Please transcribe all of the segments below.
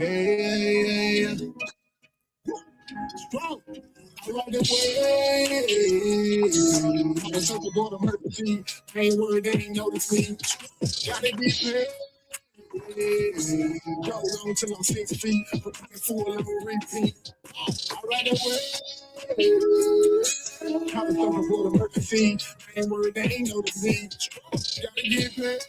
yeah. Strong. I ride the way. I'm a circle board of emergency. Ain't worried, they ain't notice me. Gotta get paid. Go long till I'm 6 feet. But I'm full on repeat. I ride the way. I'm a circle board of emergency. Ain't worried, they ain't notice me. Gotta get paid.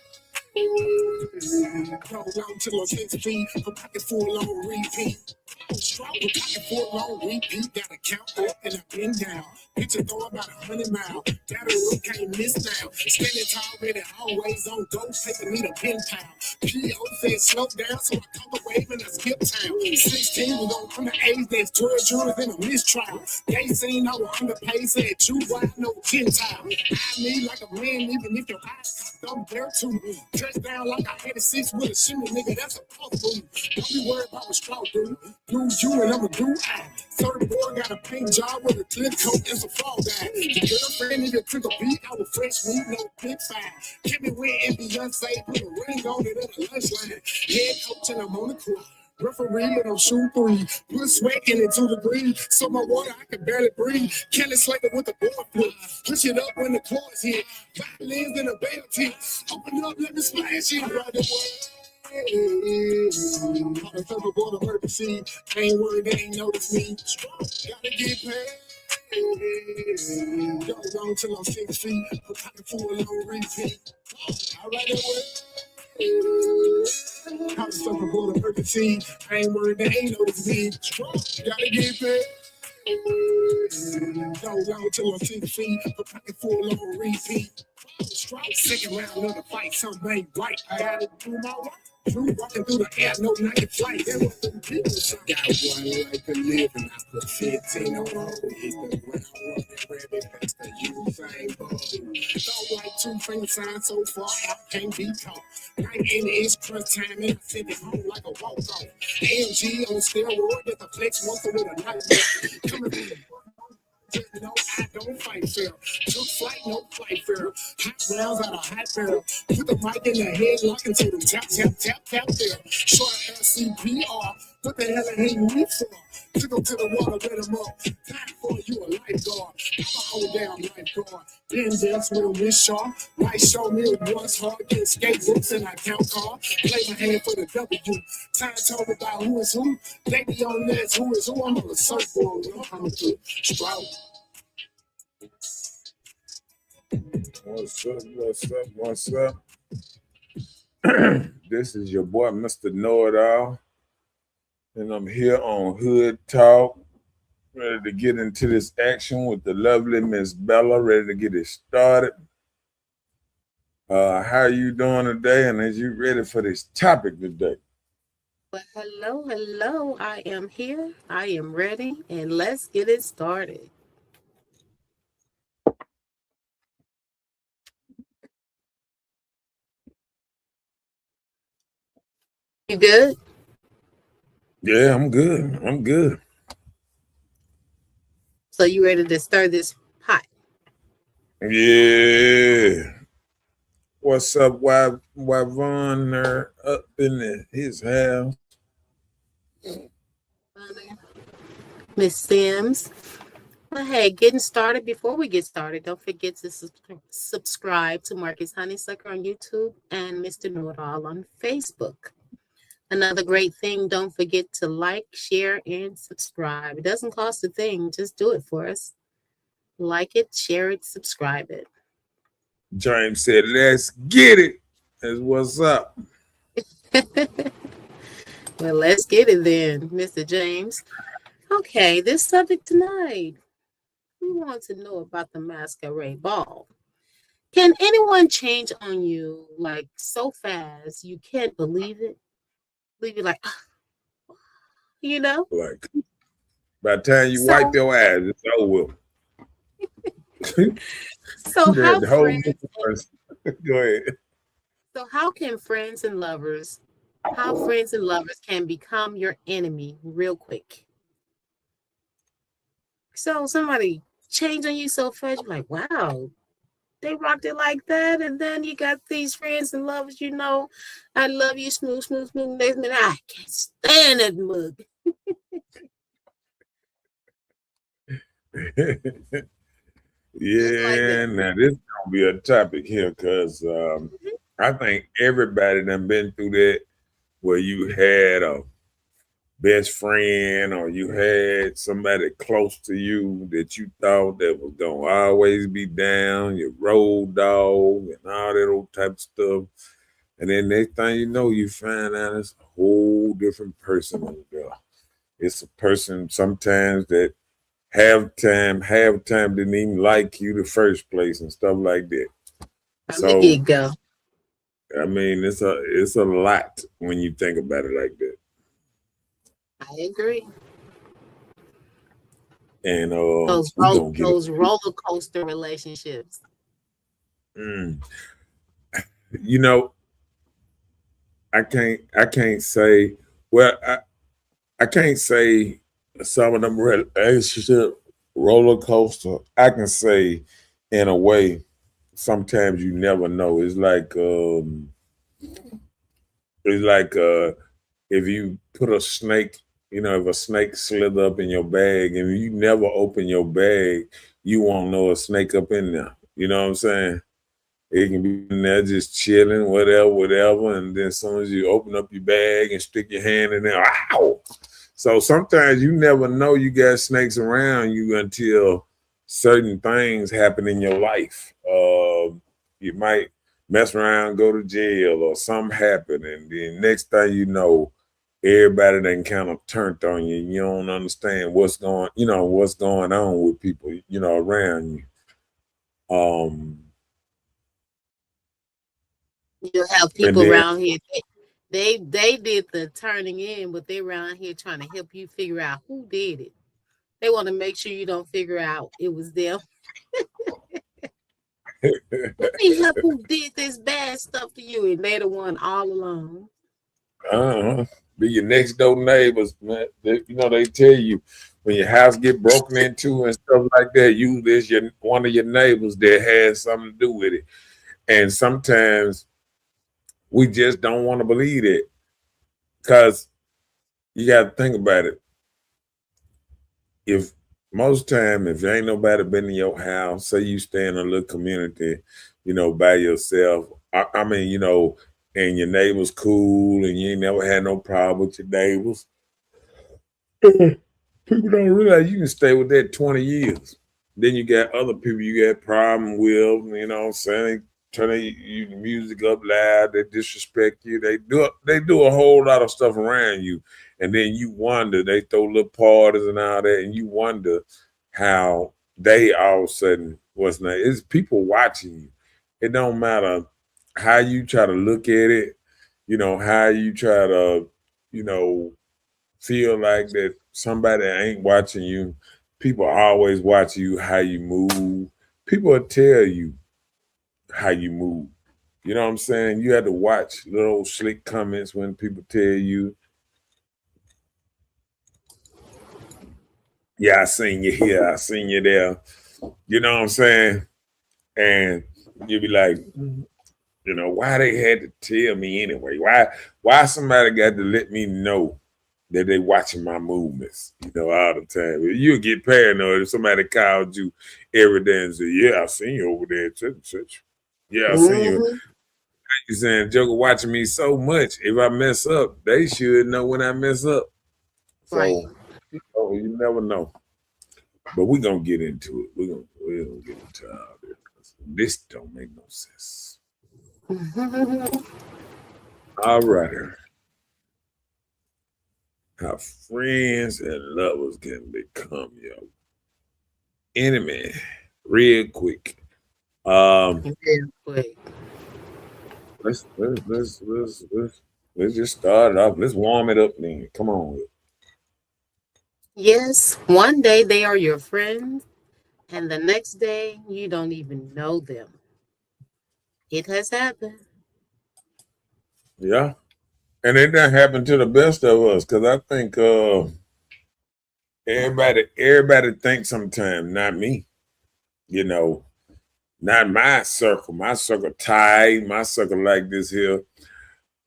Go long till I'm 6 feet. But I'm full on repeat. Strong, but I can full on repeat. Gotta count up and I've been down. Picture going about 100 miles. That road can't miss now. Standing tall, ready, always on go. Taking me to pin town. P.O. said slow down, so I caught the wave and I skipped town. 16 was on underage, there's 12 jurors in a mistrial. They seen I was underpaid, said you wide, no Gentile. I need like a man, even if your eyes cocked up there too. Touchdown like I had a 6 with a shimmy, nigga, that's a pulse for you. Don't be worried about what straw do. Do you and I'm a do I. Certain boy got a pink job with a clip coat and some fall guy. The girlfriend need a trick or beat, I was fresh meat, no big fine. Kimmy went and Beyonce put a ring on it at the lunch line. Head coach and I'm on the court. Referee and I'm shooting 3. Put sweat in it 2 degrees. So my water, I can barely breathe. Kelly Slater with the board flip. Push it up when the chords hit. Violins in a bell tip. Open up, let me splash it right away. I'm a circle board of emergency. Ain't worried, they ain't notice me. Gotta get paid. Go long till I'm 6 feet. But I can full on repeat. I ride it away. I'm a circle board of emergency. Ain't worried, they ain't notice me. Gotta get paid. Go long till I'm 6 feet. But I can full on repeat. Second round of the fight, something ain't right. I gotta do my work. True walking through the air, no night flight. There was some people. Got one life to live, and I put 15 on all. Hit the ground, running rabbit past the Usain Bolt. Don't like 2 finger signs so far, I can't be caught. 9-inch crunch time, and I send it home like a walk-off. AMG on steroid, get the flex monster with a knife. Coming from the no, I don't fight fair. Took flight, no flight fair. Hot rounds out of hot barrel. Put the mic in the head, lock into them. Tap, tap, tap, tap there. Short LCPR. What the hell are you me for? Took them to the water, let them up. Time for you a lifeguard. I'm a hold down lifeguard. Been dance with a wish shark. Might show me it was hard. Get skatebooks and I count cards. Play my hand for the W. Time told me about who is who. They be on this, who is who. I'm on the surfboard. I'm a Stroud. What's up, what's up, what's up? This is your boy, Mr. Know-It-All, and I'm here on Hood Talk, ready to get into this action with the lovely Miss Bella, ready to get it started. How you doing today, and is you ready for this topic today? Well, hello. I am here. I am ready, and let's get it started. You good? Yeah, I'm good. I'm good. So you ready to stir this pot? Yeah. What's up, Von there up in his house? Miss Sims. Well, hey, getting started. Before we get started, don't forget to subscribe to Marcus Honeysucker on YouTube and Mr. Know-It-All on Facebook. Another great thing, don't forget to like, share, and subscribe. It doesn't cost a thing. Just do it for us. Like it, share it, subscribe it. James said, let's get it. That's what's up. Well, let's get it then, Mr. James. Okay, this subject tonight. We want to know about the masquerade ball. Can anyone change on you like so fast you can't believe it? Leave you like, you know? Like, by the time you wipe your eyes, it's over. So how Go ahead. So how friends and lovers can become your enemy real quick? So somebody change on you so fast, you're like, wow, they rocked it like that. And then you got these friends and lovers, you know, I love you, smooth, smooth, smooth. Next minute, I can't stand that mug. Just like Yeah, that. now this gonna be a topic here because I think everybody done been through that where you had a best friend or you had somebody close to you that you thought that was gonna always be down, your road dog and all that old type of stuff. And then next thing you know, you find out it's a whole different person over there. It's a person sometimes that half time didn't even like you the first place and stuff like that. From the So get go. I mean it's a lot when you think about it like that. I agree. And we gonna get Those roller coaster relationships. you know, I can't say well I can't say some of them relationship roller coaster. I can say in a way sometimes you never know. It's like if you put a snake, you know, if a snake slither up in your bag and you never open your bag, you won't know a snake up in there. You know what I'm saying? It can be in there just chilling, whatever, whatever. And then as soon as you open up your bag and stick your hand in there, ow! So sometimes you never know you got snakes around you until certain things happen in your life. You might mess around, go to jail, or something happen, and then next thing you know, everybody then kind of turned on you. You don't understand what's going on with people, you know, around you. You have And people then around here. They did the turning in, but they're around here trying to help you figure out who did it. They want to make sure you don't figure out it was them. Let me help who did this bad stuff to you, and they the one all alone. be your next door neighbors, man. You know, they tell you when your house get broken into and stuff like that, you there's your one of your neighbors that has something to do with it. And sometimes we just don't want to believe it because you got to think about it. If most time, if ain't nobody been in your house, say you stay in a little community, you know, by yourself. I mean, you know, and your neighbors cool, and you ain't never had no problem with your neighbors. People don't realize you can stay with that 20 years. Then you got other people you got problem with, you know what I'm saying? Turn you the music up loud, they disrespect you, they do a whole lot of stuff around you. And then you wonder, they throw little parties and all that, and you wonder how they all of a sudden what's not it's people watching you. It don't matter how you try to look at it, you know, how you try to, you know, feel like that somebody ain't watching you. People always watch you how you move. People will tell you how you move. You know what I'm saying? You had to watch little slick comments when people tell you, yeah, I seen you here, I seen you there. You know what I'm saying? And you be like, you know, why they had to tell me anyway? Why somebody got to let me know that they watching my movements, you know, all the time. You'll get paranoid if somebody called you every day and say, yeah, I seen you over there at such and such. Yeah, I seen you. Mhm. You saying Joker watching me so much. If I mess up, they should know when I mess up. Right. So you never know. But we're gonna get into it. We're gonna get into all this. This don't make no sense. All right. How friends and lovers can become your enemy real quick. Real quick. Let's just start it off. Let's warm it up then. Come on. Yes, one day they are your friends, and the next day you don't even know them. It has happened. Yeah. And it done happen to the best of us because I think everybody thinks sometimes, not me. You know, Not my circle. My circle tight. My circle like this here.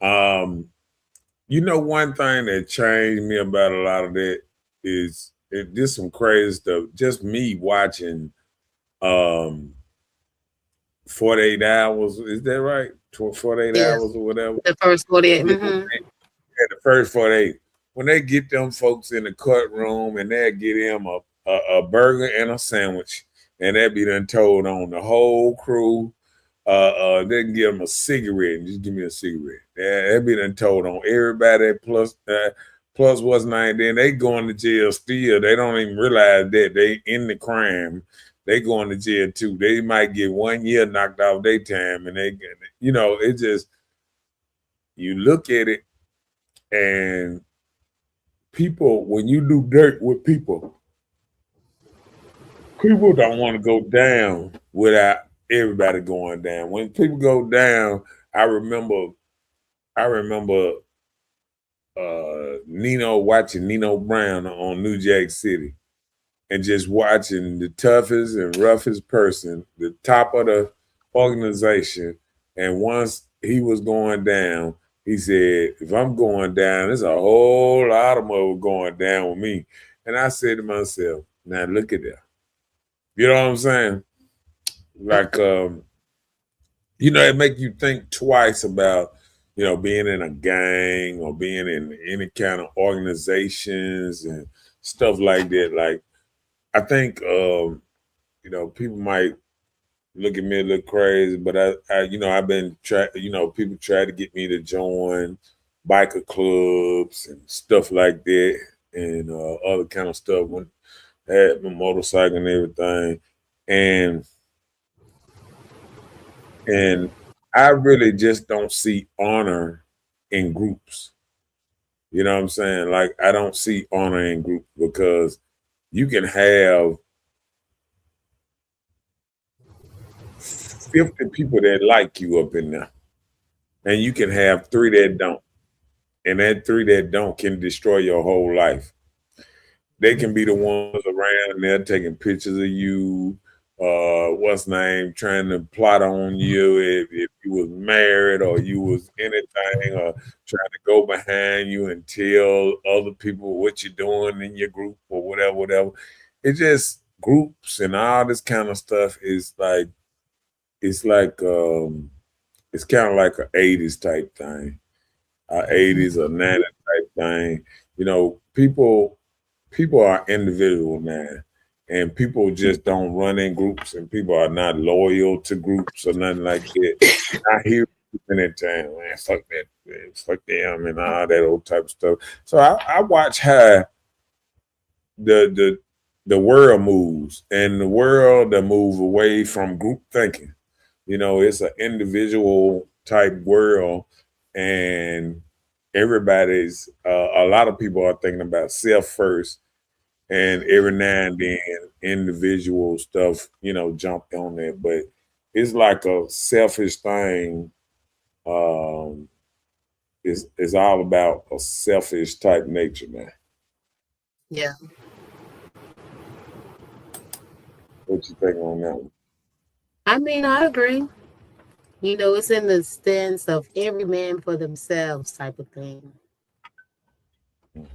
You know, one thing that changed me about a lot of that is it did some crazy stuff. Just me watching 48 hours. Is that right? 48 Yes. hours or whatever. The first 48. Yeah, the first 48. When they get them folks in the cut room and they get him a burger and a sandwich, and that be done told on the whole crew. They can give them a cigarette and just give me a cigarette. That be done told on everybody plus what's name. Then they going to jail still. They don't even realize that they in the crime. They going to jail too. They might get 1 year knocked off their time, and they, you know, it just, you look at it, and people, when you do dirt with people don't want to go down without everybody going down. When people go down, I remember watching Nino Brown on New Jack City and just watching the toughest and roughest person, the top of the organization. And once he was going down, he said, if I'm going down, there's a whole lot of them going down with me. And I said to myself, now look at that. You know what I'm saying? Like, you know, it make you think twice about, you know, being in a gang or being in any kind of organizations and stuff like that. Like, I think, you know, people might look at me a little crazy, but I you know, I've been people try to get me to join biker clubs and stuff like that, and other kind of stuff when I had my motorcycle and everything, and I really just don't see honor in groups. You know what I'm saying? Like, I don't see honor in groups because you can have 50 people that like you up in there, and you can have 3 that don't. And that 3 that don't can destroy your whole life. They can be the ones around and they're taking pictures of you, trying to plot on you if you was married or you was anything, or trying to go behind you and tell other people what you're doing in your group or whatever. It's just groups and all this kind of stuff is like, it's kind of like an 80s type thing, 80s or 90s type thing. You know, people are individual now, and people just don't run in groups, and people are not loyal to groups or nothing like that. I hear people in town, man, fuck that, man, fuck them, and all that old type of stuff. So I watch how the world moves, and the world that move away from group thinking. You know, it's an individual type world, and everybody's a lot of people are thinking about self first, and every now and then individual stuff, you know, jumped on there, but it's like a selfish thing. It's all about a selfish type nature, man. Yeah. What you think on that one? I mean, I agree. You know, it's in the stance of every man for themselves type of thing. Come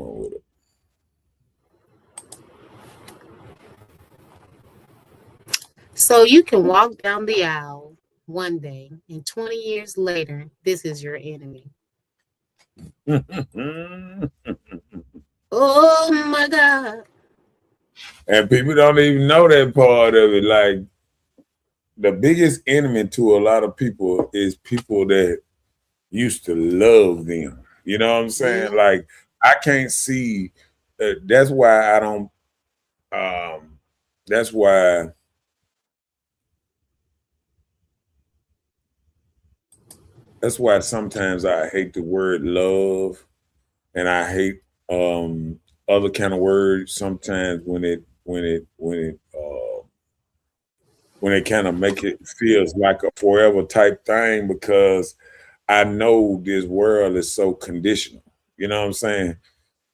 on with it. So you can walk down the aisle one day, and 20 years later, this is your enemy. Oh my God. And people don't even know that part of it. Like, the biggest enemy to a lot of people is people that used to love them. You know what I'm saying? Like, I can't see. That's why I don't. That's why. That's why sometimes I hate the word love, and I hate other kind of words sometimes when it kind of make it feels like a forever type thing, because I know this world is so conditional. You know what I'm saying?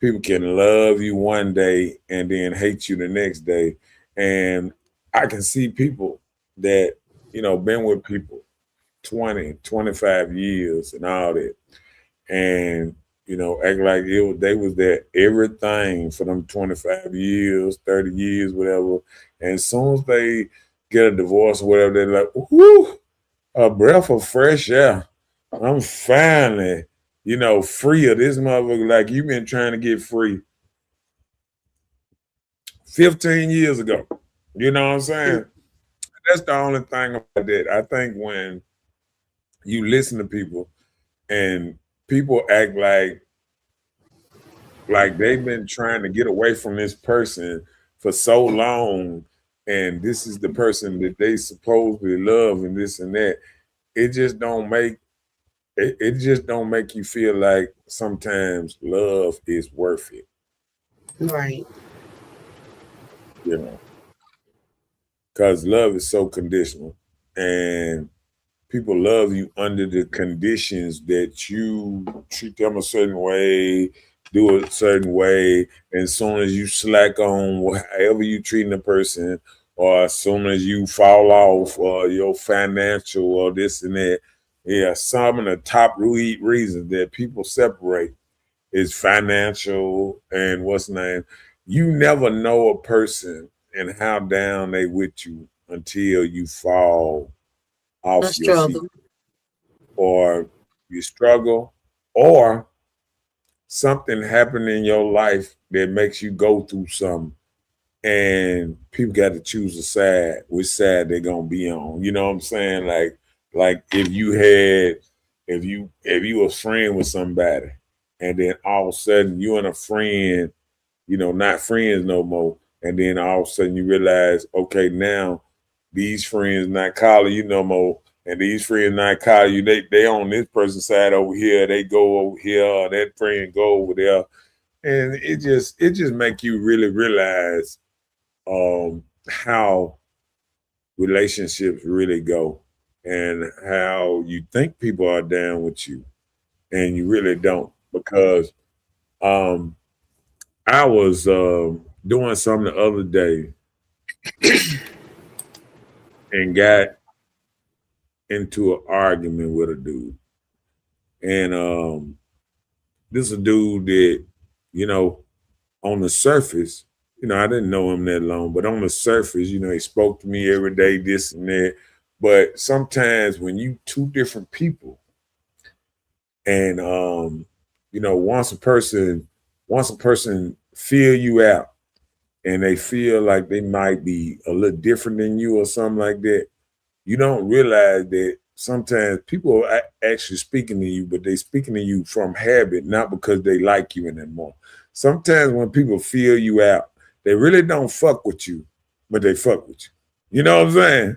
people can love you one day and then hate you the next day. And I can see people that, been with people 20, 25 years and all that. And, act like they was there everything for them 25 years, 30 years, whatever. And as soon as they get a divorce or whatever, they're like, whoo, a breath of fresh air. I'm finally, free of this motherfucker. Like you've been trying to get free 15 years ago. You know what I'm saying? That's the only thing about that. I think when you listen to people and people act like they've been trying to get away from this person for so long, and this is the person that they supposedly love and this and that, it just don't make you feel like sometimes love is worth it. Right. Because love is so conditional, and people love you under the conditions that you treat them a certain way, do it a certain way, and as soon as you slack on however you treating a person, or as soon as you fall off, or your financial or this and that, some of the top reasons that people separate is financial and what's the name. You never know a person and how down they with you until you fall off your feet, or you struggle, or something happened in your life that makes you go through something, and people got to choose a side, which side they're gonna be on. You know what I'm saying? Like if you were a friend with somebody, and then all of a sudden you and a friend, not friends no more, and then all of a sudden you realize, okay, now these friends not calling you no more, and these friends not calling you. They on this person's side over here. They go over here, or that friend go over there, and it just make you really realize how relationships really go, and how you think people are down with you, and you really don't. Because I was doing something the other day and got into an argument with a dude. And this is a dude that, on the surface, I didn't know him that long, but on the surface, he spoke to me every day, this and that. But sometimes when you two different people, and once a person feel you out, and they feel like they might be a little different than you or something like that, you don't realize that sometimes people are actually speaking to you, but they speaking to you from habit, not because they like you anymore. Sometimes when people feel you out, they really don't fuck with you, but they fuck with you. You know what I'm saying?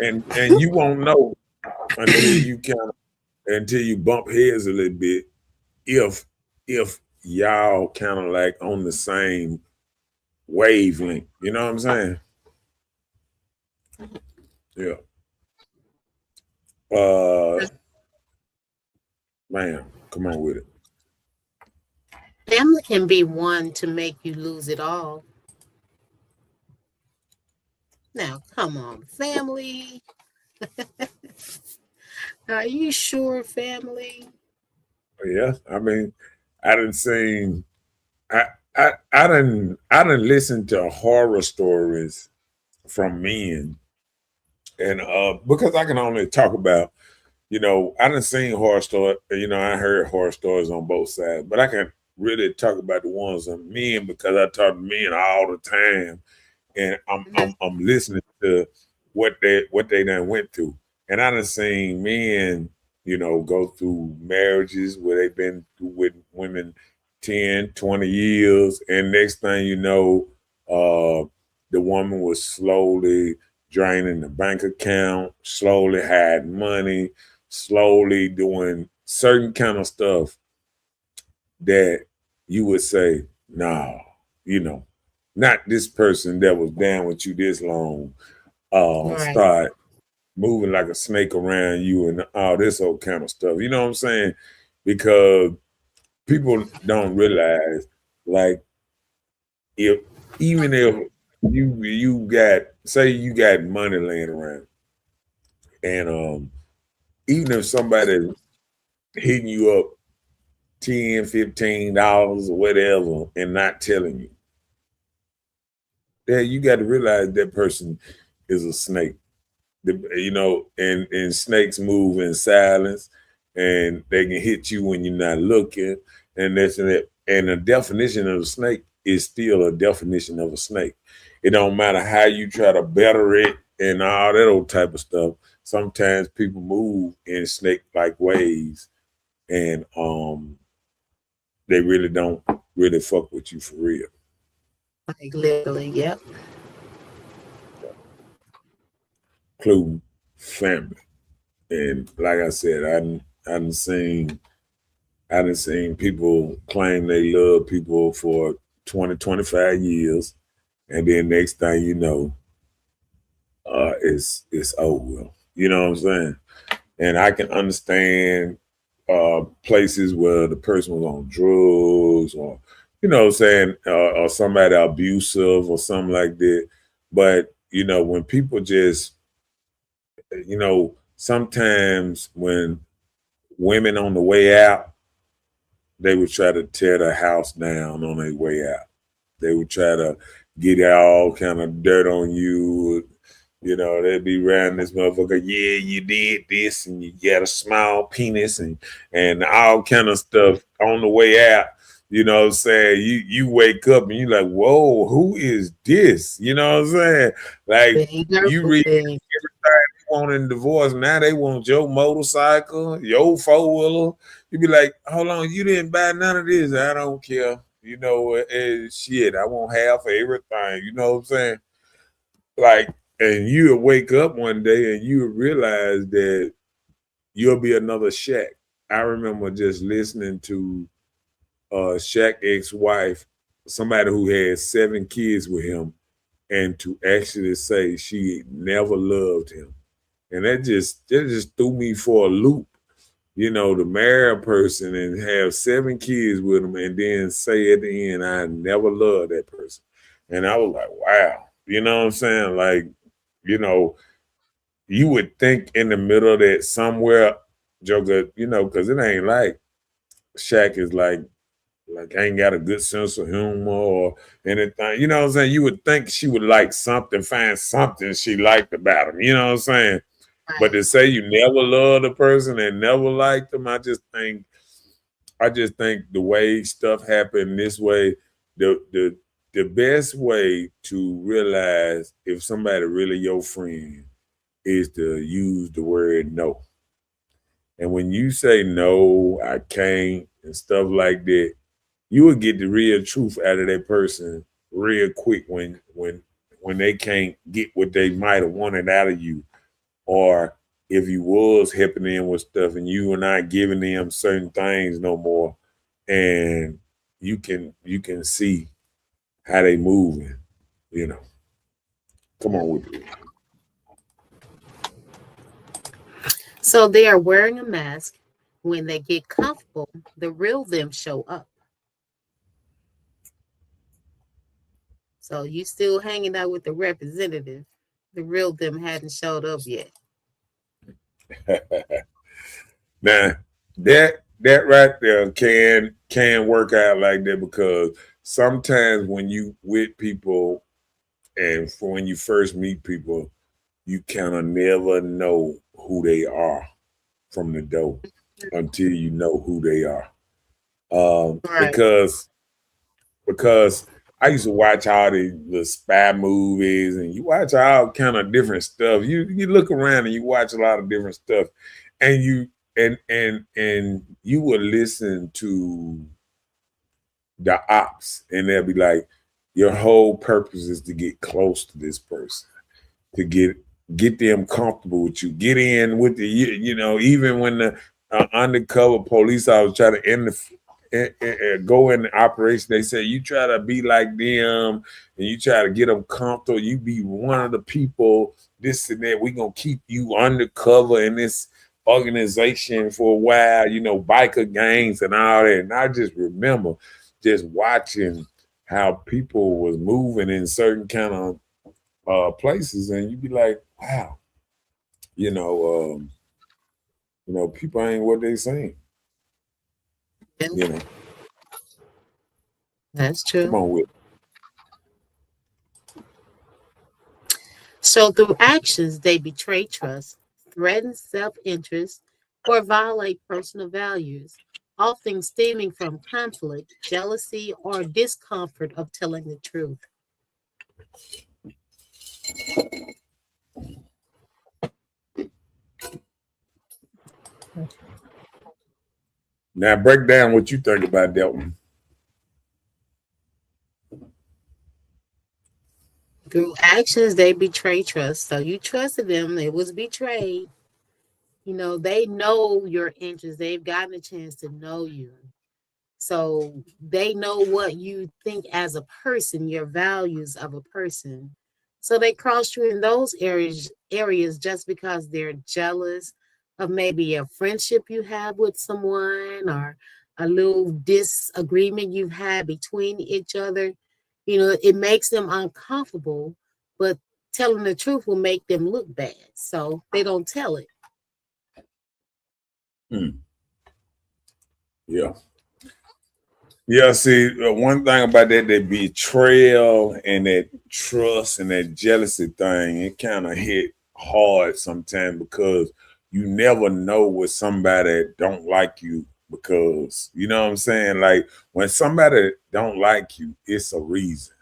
And you won't know until you bump heads a little bit, if y'all kind of like on the same wavelength. You know what I'm saying? Yeah. Man, come on with it. Family can be one to make you lose it all. Now, come on, family. Are you sure, family? Yeah, I mean, I didn't seen. I didn't listen to horror stories from men, and because I can only talk about, I didn't seen horror story. I heard horror stories on both sides, but I can really talk about the ones of men because I talk to men all the time, and I'm listening to what they done went through, and I done seen men, go through marriages where they've been with women 10, 20 years, and next thing you know, the woman was slowly draining the bank account, slowly hiding money, slowly doing certain kind of stuff that you would say, nah, not this person that was down with you this long, Right. start moving like a snake around you and all this old kind of stuff. You know what I'm saying? Because people don't realize, like, if even if you got, say you got money laying around, and even if somebody hitting you up $10, $15 or whatever and not telling you, that you got to realize that person is a snake. You know, and snakes move in silence, and they can hit you when you're not looking, and this and that. And the definition of a snake is still a definition of a snake. It don't matter how you try to better it and all that old type of stuff. Sometimes people move in snake-like ways, and they really don't really fuck with you for real. Like literally, yep. Including family. And like I said, I done seen people claim they love people for 20, 25 years, and then next thing you know, it's over. You know what I'm saying? And I can understand places where the person was on drugs, or you know what I'm saying, or somebody abusive or something like that. But you know, when people just, you know, sometimes when women on the way out, they would try to tear the house down on their way out. They would try to get all kind of dirt on you. You know, they'd be around this motherfucker, yeah, you did this, and you got a small penis, and all kind of stuff on the way out. You know what I'm saying? You wake up and you're like, whoa, who is this? You know what I'm saying? Like, you read everything they want in divorce. Now they want your motorcycle, your four-wheeler. You be like, hold on, you didn't buy none of this. I don't care. You know, shit, I want half of everything. You know what I'm saying? Like, and you'll wake up one day and you realize that you'll be another Shaq. I remember just listening to Shaq ex-wife, somebody who had 7 kids with him, and to actually say she never loved him. And that just threw me for a loop. You know, to marry a person and have 7 kids with them and then say at the end, I never loved that person. And I was like, wow. You know what I'm saying? Like, you know, you would think in the middle of that somewhere, Joker, you know, because it ain't like Shaq is like ain't got a good sense of humor or anything. You know what I'm saying? You would think she would like something, find something she liked about him. You know what I'm saying? Right. But to say you never loved a person and never liked them, I just think the way stuff happened this way, the best way to realize if somebody really your friend is to use the word no. And when you say no, I can't, and stuff like that, you will get the real truth out of that person real quick when they can't get what they might have wanted out of you, or if you was helping them with stuff and you were not giving them certain things no more, and you can see how they moving, you know. Come on with it. So they are wearing a mask. When they get comfortable, the real them show up. So you still hanging out with the representative. The real them hadn't showed up yet. Now that right there can work out like that, because sometimes when you with people and when you first meet people, you kind of never know who they are from the door until you know who they are. Right. Because I used to watch all the spy movies, and you watch all kind of different stuff. You look around and you watch a lot of different stuff, and you will listen to the ops, and they'll be like, your whole purpose is to get close to this person, to get them comfortable with you, get in with the, you know, even when the undercover police officer try to go in operation. They say you try to be like them and you try to get them comfortable. You be one of the people, this and that. We're going to keep you undercover in this organization for a while, you know, biker gangs and all that. And I just remember just watching how people was moving in certain kind of places, and you'd be like, wow, you know, people ain't what they saying. You know, That's come true. on with it. So through actions, they betray trust, threaten self-interest, or violate personal values, often stemming from conflict, jealousy, or discomfort of telling the truth. Now break down what you think about that one. Through actions, they betray trust. So you trusted them, it was betrayed. You know, they know your interests, they've gotten a chance to know you. So they know what you think as a person, your values of a person. So they cross you in those areas just because they're jealous of maybe a friendship you have with someone or a little disagreement you've had between each other. You know, it makes them uncomfortable, but telling the truth will make them look bad. So they don't tell it. Yeah. Yeah, see, one thing about that betrayal and that trust and that jealousy thing, it kind of hit hard sometimes because you never know with somebody that don't like you because, you know what I'm saying? Like when somebody don't like you, it's a reason.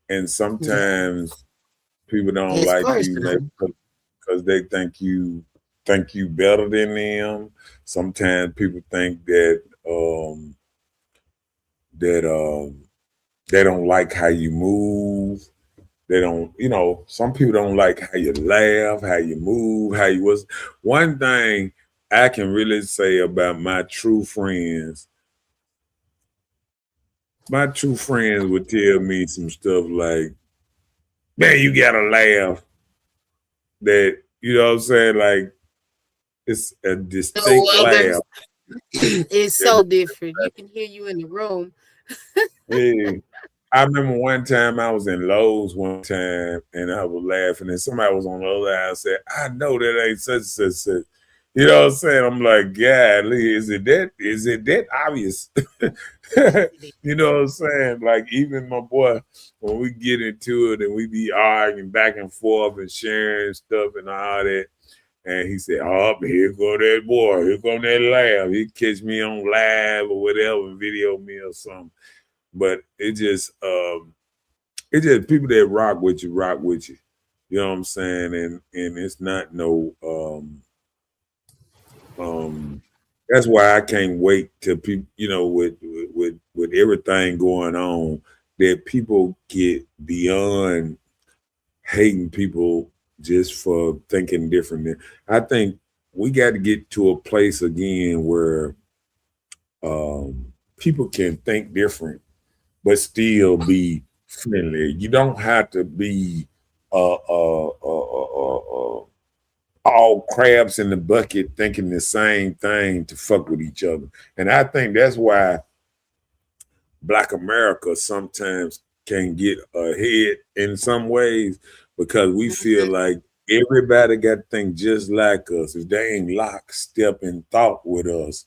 And Yeah, sometimes people don't it's like you maybe personal. because they think you better than them. Sometimes people think that they don't like how you move. They don't, some people don't like how you laugh, how you move, how you was. One thing I can really say about my true friends would tell me some stuff like, man, you gotta laugh. That, you know what I'm saying? Like, it's a distinct No laugh. others. It's so different. You can hear you in the room. Yeah. I remember one time I was in Lowe's one time and I was laughing and somebody was on the other end and said, I know that ain't such and such, such. You know what I'm saying? I'm like, golly, is it that obvious? You know what I'm saying? Like even my boy, when we get into it and we be arguing back and forth and sharing stuff and all that, and he said, oh, here go that boy, here go that laugh. He catch me on live or whatever, video me or something. But it just people that rock with you. You know what I'm saying? And it's not no that's why I can't wait till people, with everything going on, that people get beyond hating people just for thinking differently. I think we got to get to a place again where people can think different but still be friendly. You don't have to be all crabs in the bucket thinking the same thing to fuck with each other. And I think that's why Black America sometimes can get ahead in some ways because we feel Mhm. like everybody got to think just like us. If they ain't lockstep in thought with us,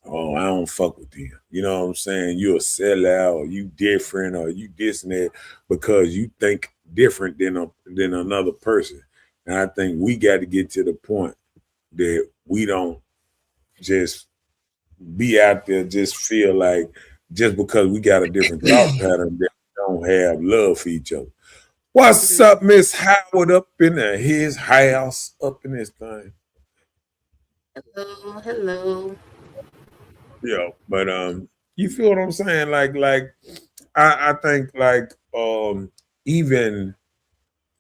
oh, I don't fuck with them. You know what I'm saying? You a sellout, or you different, or you this and that because you think different than another person. And I think we got to get to the point that we don't just be out there just feel like just because we got a different thought pattern that we don't have love for each other. What's Mhm. up, Miss Howard? Up in his house, up in this thing. Hello, hello. Yeah, but you feel what I'm saying? Like I think like even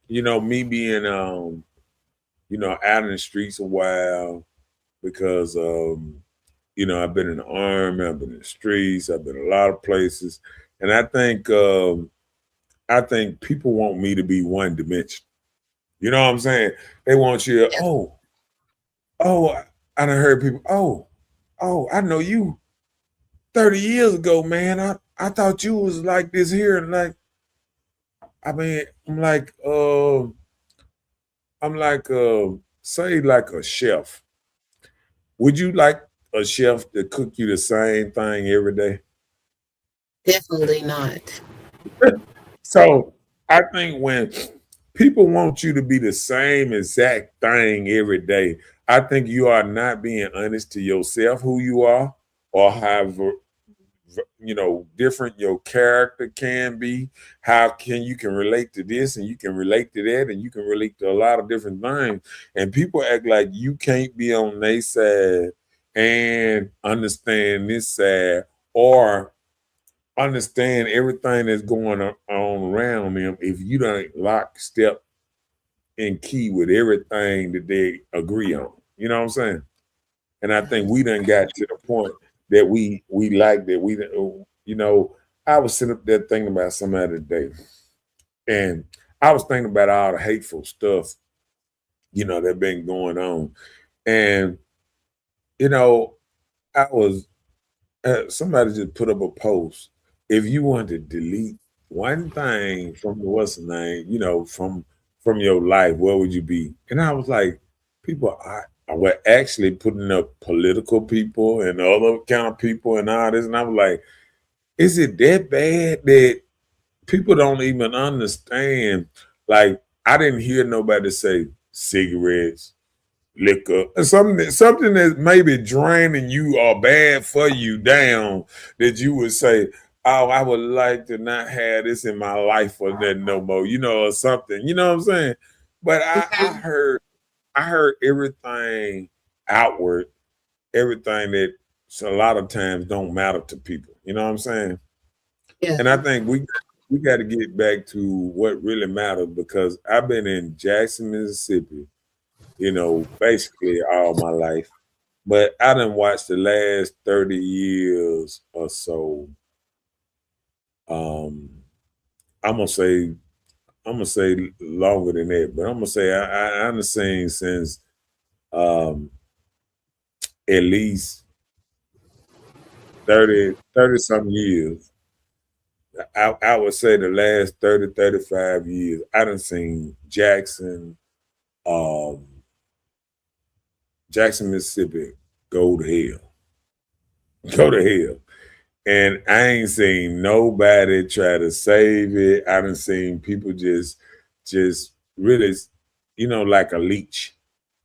me being out in the streets a while because You know, I've been in the army, I've been in the streets, I've been a lot of places, and I think people want me to be one dimension. You know what I'm saying? They want you. Yes. Oh, I done heard people. I know you 30 years ago, man. I thought you was like this here, and like, I mean, I'm like, say like a chef. Would you like a chef to cook you the same thing every day? Definitely not. So I think when people want you to be the same exact thing every day, I think you are not being honest to yourself, who you are, or how different your character can be. How can you can relate to this and you can relate to that and you can relate to a lot of different things. And people act like you can't be on their side and understand this side or understand everything that's going on around them if you don't lock step and key with everything that they agree on. You know what I'm saying? And I think we done got to the point that we like that I was sitting up there thinking about somebody today, and I was thinking about all the hateful stuff, that been going on. And, you know, I was somebody just put up a post. If you want to delete one thing from the what's the name, from your life, where would you be? And I was like, people I were actually putting up political people and other kind of people and all this. And I was like, is it that bad that people don't even understand? Like, I didn't hear nobody say cigarettes, liquor, and something that maybe draining you or bad for you down that you would say, oh, I would like to not have this in my life or nothing no more, or something. You know what I'm saying? But I heard everything outward, everything that a lot of times don't matter to people. You know what I'm saying? Yeah. And I think we got to get back to what really matters because I've been in Jackson, Mississippi, basically all my life. But I done watched the last 30 years or so. Um, I'm gonna say longer than that, but I'm gonna say I done seen since at least 30 some years. I would say the last 30, 35 years, I done seen um, Jackson, Mississippi go to hell. Go to hell. And I ain't seen nobody try to save it. I done seen people just really, like a leech.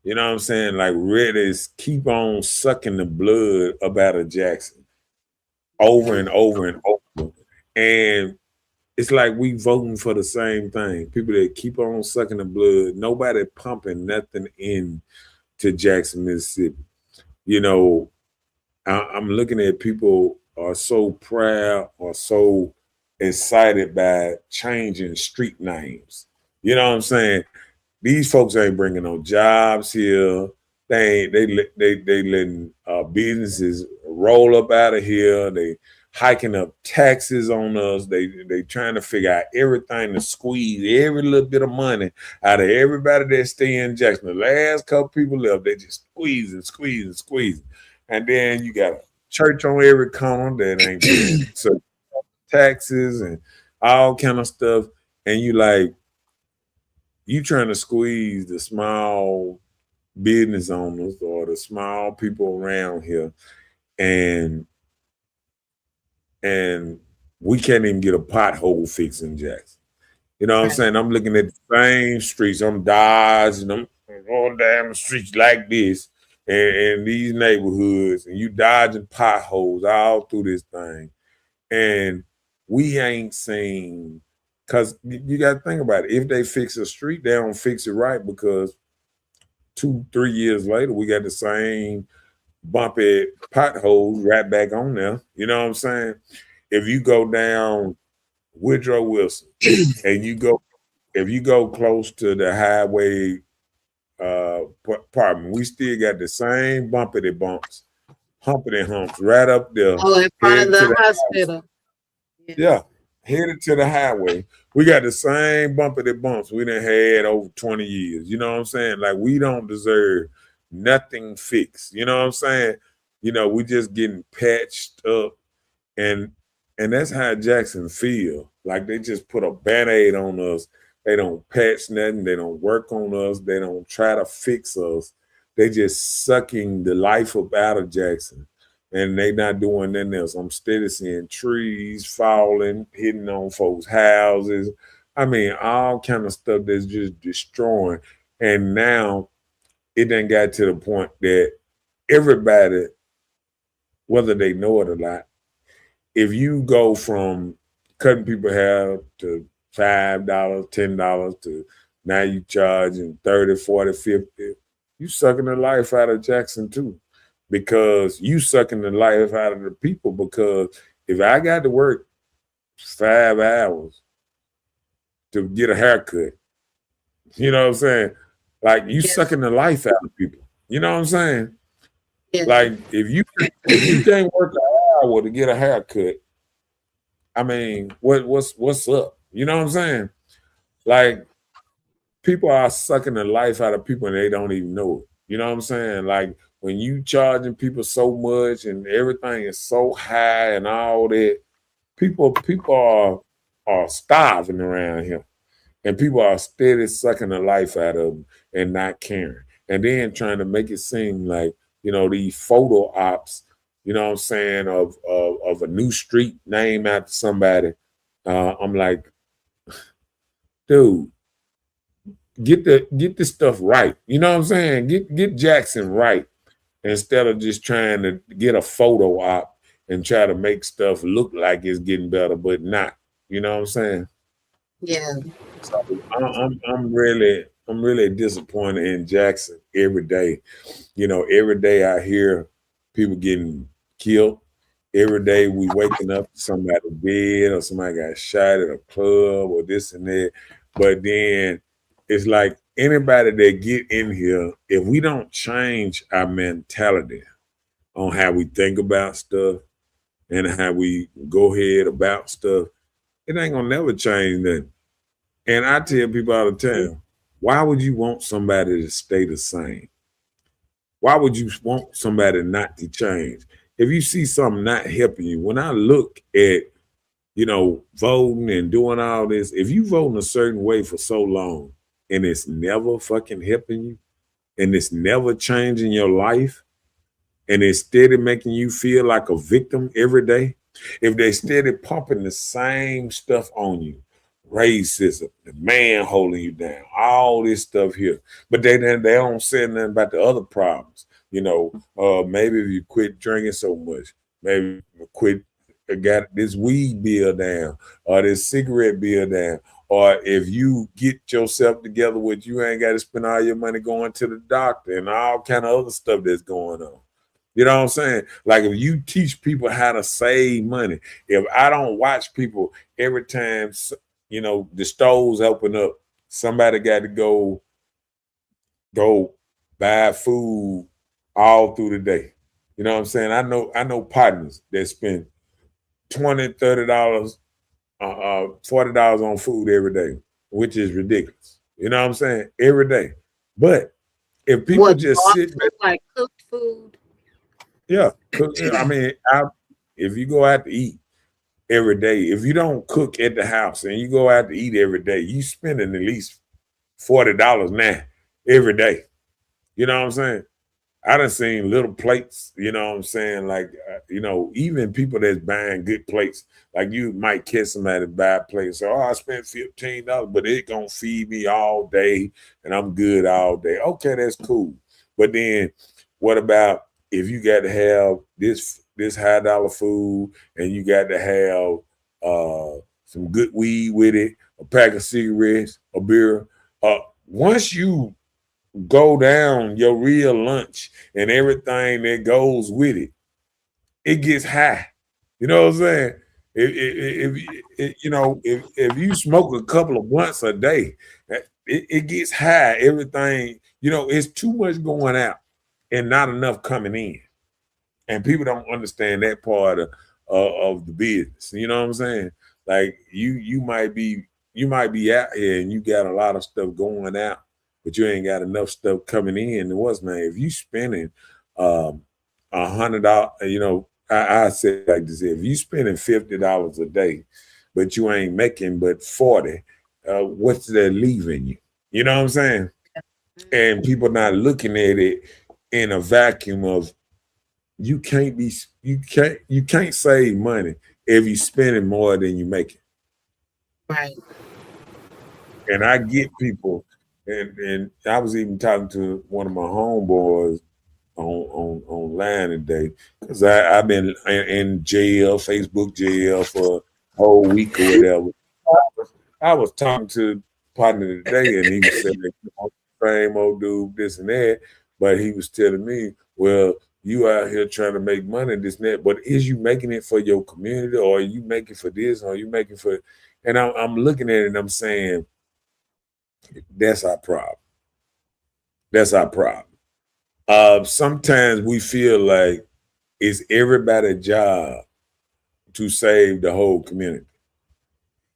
You know what I'm saying? Like really keep on sucking the blood up out of Jackson over and over and over. And it's like we voting for the same thing. People that keep on sucking the blood, nobody pumping nothing in to Jackson, Mississippi. I'm looking at people are so proud or so excited by changing street names. You know what I'm saying? These folks ain't bringing no jobs here. They letting businesses roll up out of here. They hiking up taxes on us. They trying to figure out everything to squeeze every little bit of money out of everybody that stay in Jackson. The last couple people left, they just squeezing. And then you got a church on every corner that ain't paying so taxes and all kind of stuff. And you trying to squeeze the small business owners or the small people around here, and we can't even get a pothole fix in Jackson. You know what I'm saying? I'm looking at the same streets. I'm dodging, I'm going down the streets like this, and these neighborhoods, and you dodging potholes all through this thing, and we ain't seen. Because you got to think about it. If they fix a street, they don't fix it right because 2-3 years later, we got the same bumpy potholes right back on there. You know what I'm saying? If you go down Woodrow Wilson and if you go close to the highway department, we still got the same bumpity bumps humpity humps right up there. Oh, in front of headed to the the hospital. Yeah, headed to the highway. We got the same bumpity bumps we done had over 20 years. You know what I'm saying? Like, we don't deserve nothing fixed. You know what I'm saying? You know, we just getting patched up, and that's how Jackson feel. Like, they just put a Band-Aid on us. They don't patch nothing. They don't work on us. They don't try to fix us. They just sucking the life up out of Jackson. And they not doing nothing else. I'm steady seeing trees falling, hitting on folks' houses. I mean, all kind of stuff that's just destroying. And now it done got to the point that everybody, whether they know it or not, if you go from cutting people hair to $5, $10 to now you charging 30, 40, 50, you sucking the life out of Jackson too. Because you sucking the life out of the people. Because if I got to work 5 hours to get a haircut, you know what I'm saying? Like, you sucking the life out of people. You know what I'm saying? Yeah. Like, if you can't work an hour to get a haircut, I mean, what's up? You know what I'm saying? Like, people are sucking the life out of people and they don't even know it. You know what I'm saying? Like, when you charging people so much and everything is so high and all that, people are starving around here. And people are steady sucking the life out of them and not caring. And then trying to make it seem like, you know, these photo ops, you know what I'm saying, of a new street named after somebody. I'm like, dude, get this stuff right. You know what I'm saying? Get Jackson right instead of just trying to get a photo op and try to make stuff look like it's getting better, but not. You know what I'm saying? Yeah. So I'm really disappointed in Jackson every day. You know, every day I hear people getting killed. Every day we waking up to somebody dead or somebody got shot at a club or this and that. But then it's like anybody that get in here, if we don't change our mentality on how we think about stuff and how we go ahead about stuff, it ain't gonna never change nothing. And I tell people all the time, why would you want somebody to stay the same? Why would you want somebody not to change? If you see something not helping you, when I look at, you know, voting and doing all this, if you voting a certain way for so long and it's never fucking helping you and it's never changing your life and it's steady making you feel like a victim every day, if they steady pumping the same stuff on you, racism, the man holding you down, all this stuff here, but they don't say nothing about the other problems. You know, maybe if you quit drinking so much, maybe quit, got this weed bill down or this cigarette bill down, or if you get yourself together with, you ain't got to spend all your money going to the doctor and all kind of other stuff that's going on. You know what I'm saying? Like, if you teach people how to save money, if I don't watch people every time, you know, the stores open up, somebody got to go buy food all through the day. You know what I'm saying? I know partners that spend $20, $30, $40 on food every day, which is ridiculous. You know what I'm saying? Every day. But if people just sit back, like cooked food. Yeah. I mean, if you go out to eat every day, if you don't cook at the house and you go out to eat every day, you spending at least $40 now every day. You know what I'm saying? I done seen little plates, you know what I'm saying? Like, you know, even people that's buying good plates, like you might catch somebody buy a plate and say, oh, I spent $15, but it gonna feed me all day and I'm good all day. Okay, that's cool. But then what about if you got to have this high dollar food and you got to have some good weed with it, a pack of cigarettes, a beer. Once you go down your real lunch and everything that goes with it, it gets high. You know what I'm saying? If you smoke a couple of blunts a day, it gets high. Everything, you know, it's too much going out and not enough coming in. And people don't understand that part of the business. You know what I'm saying? Like you might be out here and you got a lot of stuff going out, but you ain't got enough stuff coming in. And what's man, if you spending $100, I say like this: if you spending $50 a day, but you ain't making but 40, what's that leaving you? You know what I'm saying? And people not looking at it in a vacuum of you can't save money if you're spending more than you're making. Right. And I get people, and I was even talking to one of my homeboys online today because I've been in jail, Facebook jail for a whole week or whatever. I was talking to a partner today, and he was saying, same old dude, this and that. But he was telling me, well, you out here trying to make money, this and that. But is you making it for your community, or are you making for this, or are you making for? And I'm looking at it and I'm saying, that's our problem. That's our problem. Sometimes we feel like it's everybody's job to save the whole community.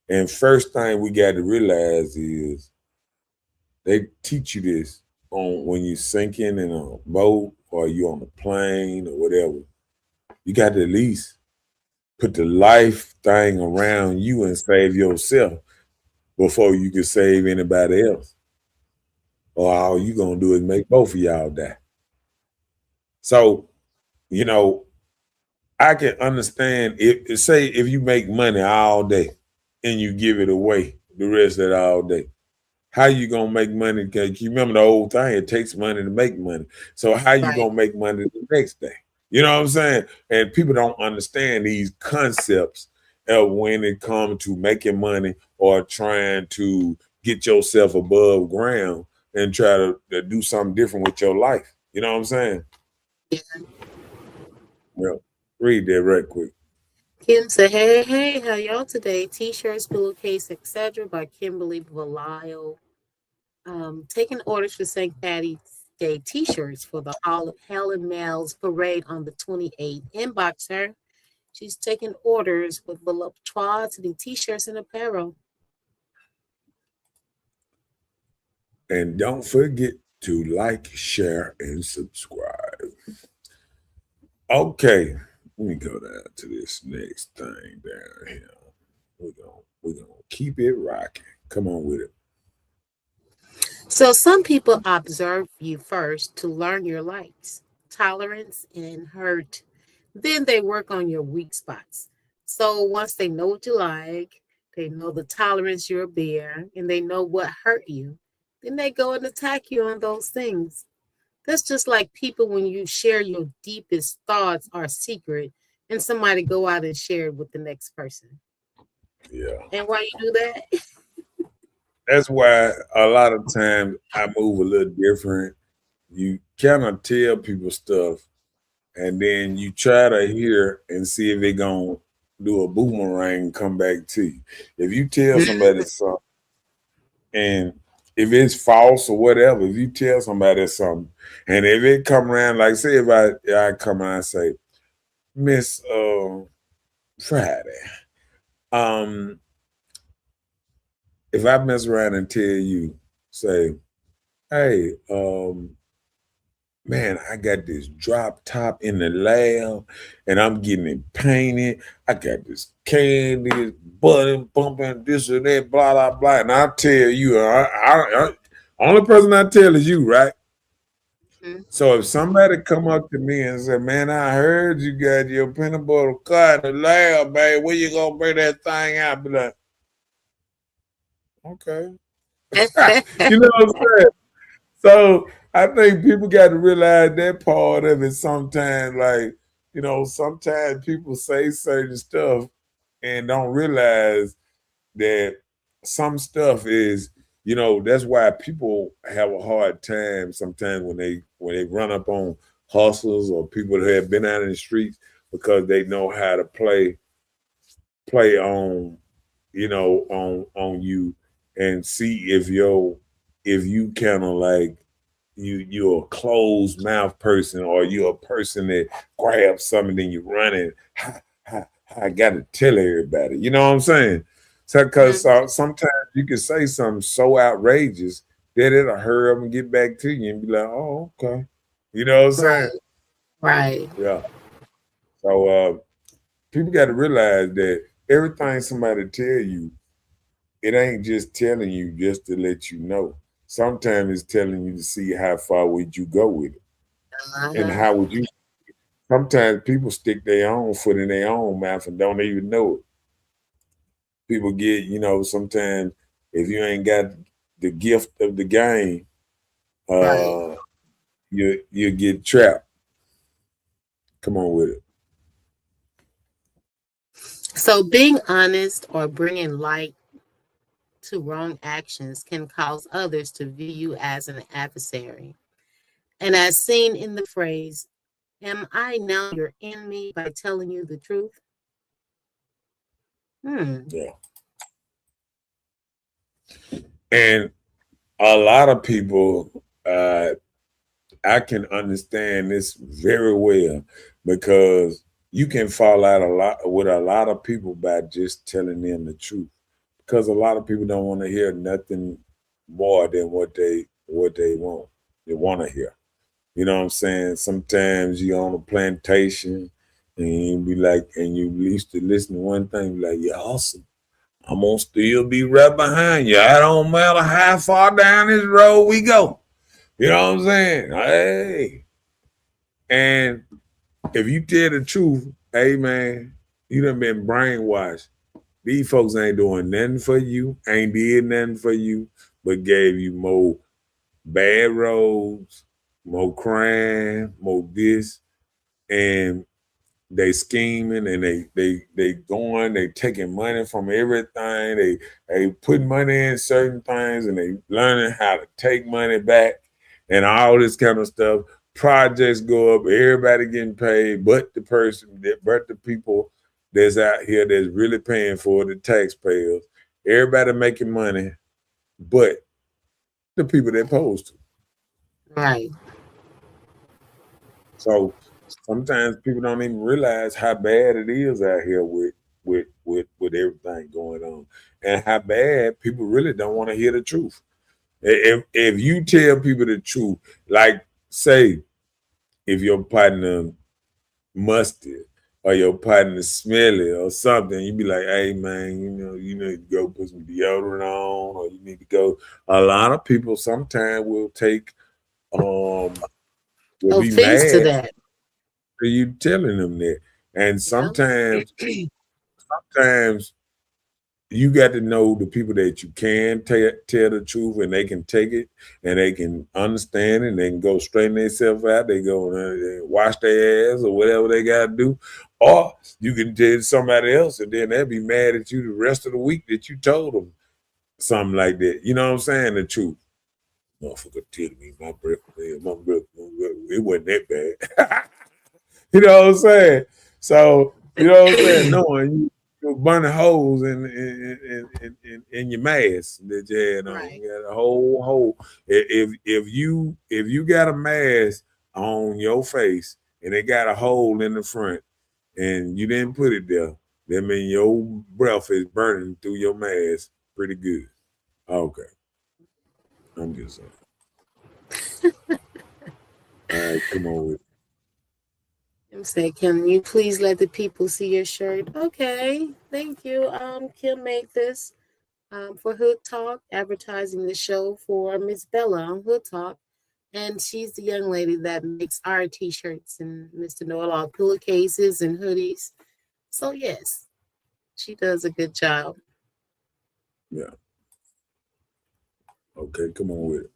And first thing we got to realize is they teach you this on when you're sinking in a boat or you on a plane or whatever. You got to at least put the life thing around you and save yourself before you can save anybody else. Or all you gonna do is make both of y'all die. So, I can understand if you make money all day and you give it away the rest of it all day. How you gonna make money? Because you remember the old thing, it takes money to make money. So how you gonna make money the next day? You know what I'm saying? And people don't understand these concepts of when it comes to making money or trying to get yourself above ground and try to do something different with your life. You know what I'm saying? Yeah. Well, read that right quick. Kim said, hey, how y'all today? T-shirts, pillowcase, etc. by Kimberly Valio. Taking orders for St. Patty's Day T-shirts for the Helen Mills Parade on the 28th. Inbox her. She's taking orders with Voluptoire to the T-shirts and apparel. And don't forget to like, share, and subscribe. Okay, let me go down to this next thing down here. We're gonna keep it rocking. Come on with it. So some people observe you first to learn your likes, tolerance, and hurt. Then they work on your weak spots. So once they know what you like, they know the tolerance you're bear, and they know what hurt you, then they go and attack you on those things. That's just like people when you share your deepest thoughts or secret, and somebody go out and share it with the next person. Yeah. And why you do that? That's why a lot of times I move a little different. You kind of tell people stuff, and then you try to hear and see if they're going to do a boomerang and come back to you. If you tell somebody something, and if it's false or whatever, if you tell somebody something, and if it come around, like say if I come and I say, Miss Friday, if I mess around and tell you, say, hey, man, I got this drop top in the lab and I'm getting it painted. I got this candy, this button bumping, this and that, blah, blah, blah. And I tell you, only person I tell is you, right? Mm-hmm. So if somebody come up to me and say, man, I heard you got your peanut butter car in the lab, babe, when you gonna bring that thing out? I'll be like, okay. You know what I'm saying? So I think people got to realize that part of it sometimes. Like, sometimes people say certain stuff and don't realize that some stuff is, that's why people have a hard time sometimes when they run up on hustlers or people that have been out in the streets, because they know how to play on, on you and see if you kind of like you're a closed mouth person, or you're a person that grabs something and you run and I got to tell everybody. You know what I'm saying? So because sometimes you can say something so outrageous that it'll hurry up and get back to you and be like, oh, okay. You know what I'm saying? Right. Yeah. So people got to realize that everything somebody tell you, it ain't just telling you just to let you know. Sometimes it's telling you to see how far would you go with it, and how would you. Sometimes people stick their own foot in their own mouth and don't even know it. People get, sometimes if you ain't got the gift of the game, Right. you get trapped. Come on with it. So being honest or bringing light to wrong actions can cause others to view you as an adversary. And as seen in the phrase, am I now your enemy by telling you the truth? Yeah. And a lot of people, I can understand this very well, because you can fall out a lot with a lot of people by just telling them the truth. Because a lot of people don't want to hear nothing more than what they want. They want to hear. You know what I'm saying? Sometimes you're on a plantation and you be like, and you used to listen to one thing, be like, you're awesome. I'm gonna still be right behind you. I don't matter how far down this road we go. You know what I'm saying? Hey. And if you tell the truth, hey man, you done been brainwashed. These folks ain't doing nothing for you, ain't did nothing for you, but gave you more bad roads, more crime, more this, and they scheming and they going, they taking money from everything. They put money in certain things and they learning how to take money back and all this kind of stuff. Projects go up, everybody getting paid, but the people that's out here that's really paying for it, the taxpayers. Everybody making money, but the people they're supposed to. Right. So sometimes people don't even realize how bad it is out here with everything going on, and how bad people really don't want to hear the truth. If you tell people the truth, like say if your partner musty or your partner smelly or something, you be like, hey man, you need to go put some deodorant on, or you need to go. A lot of people sometimes will take will be Offense to mad that. for you telling them that. And sometimes you got to know the people that you can tell the truth, and they can take it and they can understand it, and they can go straighten themselves out. They go wash their ass or whatever they got to do. Or you can tell somebody else, and then they'll be mad at you the rest of the week that you told them something like that. You know what I'm saying? The truth. Motherfucker tell me my breath, it wasn't that bad. You know what I'm saying? So, you know what I'm saying? Knowing you're burning holes in your mask that you had on. Right. You got a whole hole. If you got a mask on your face and it got a hole in the front and you didn't put it there, that means your breath is burning through your mask pretty good. Okay. I'm just saying. All right, come on with it. Kim said, can you please let the people see your shirt? Okay, thank you. Kim made this for Hood Talk, advertising the show for Miss Bella on Hood Talk. And she's the young lady that makes our t-shirts and Mr. Noel all pillowcases and hoodies. So yes, she does a good job. Yeah. Okay, come on with it.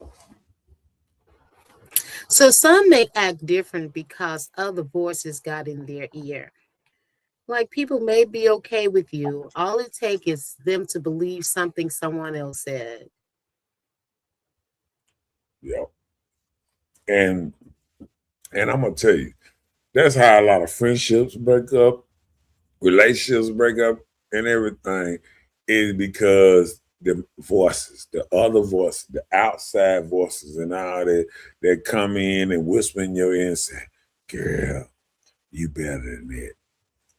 So some may act different because other voices got in their ear. Like people may be okay with you. All it takes is them to believe something someone else said. Yeah. And I'm gonna tell you, that's how a lot of friendships break up, relationships break up, and everything is because the voices, the other voices, the outside voices, and all that come in and whisper in your ear and say, "Girl, you better than that.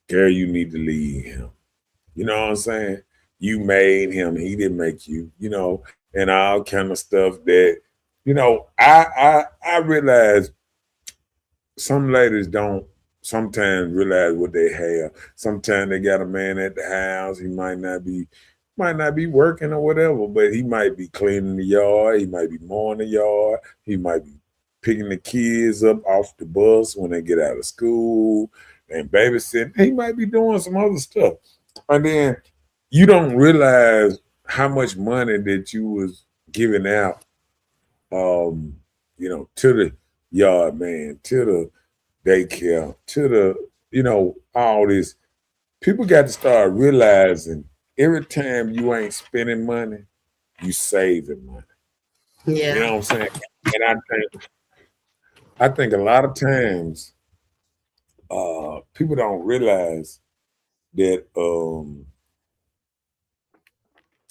Girl, you need to leave him." You know what I'm saying? You made him, he didn't make you, and all kind of stuff that, I realize some ladies don't sometimes realize what they have. Sometimes they got a man at the house, he might not be working or whatever, but he might be cleaning the yard, he might be mowing the yard, he might be picking the kids up off the bus when they get out of school and babysitting. He might be doing some other stuff. And then you don't realize how much money that you was giving out, to the yard man, to the daycare, to the, all this. People got to start realizing every time you ain't spending money, you saving money. You know Yeah. what I'm saying? And I think a lot of times people don't realize that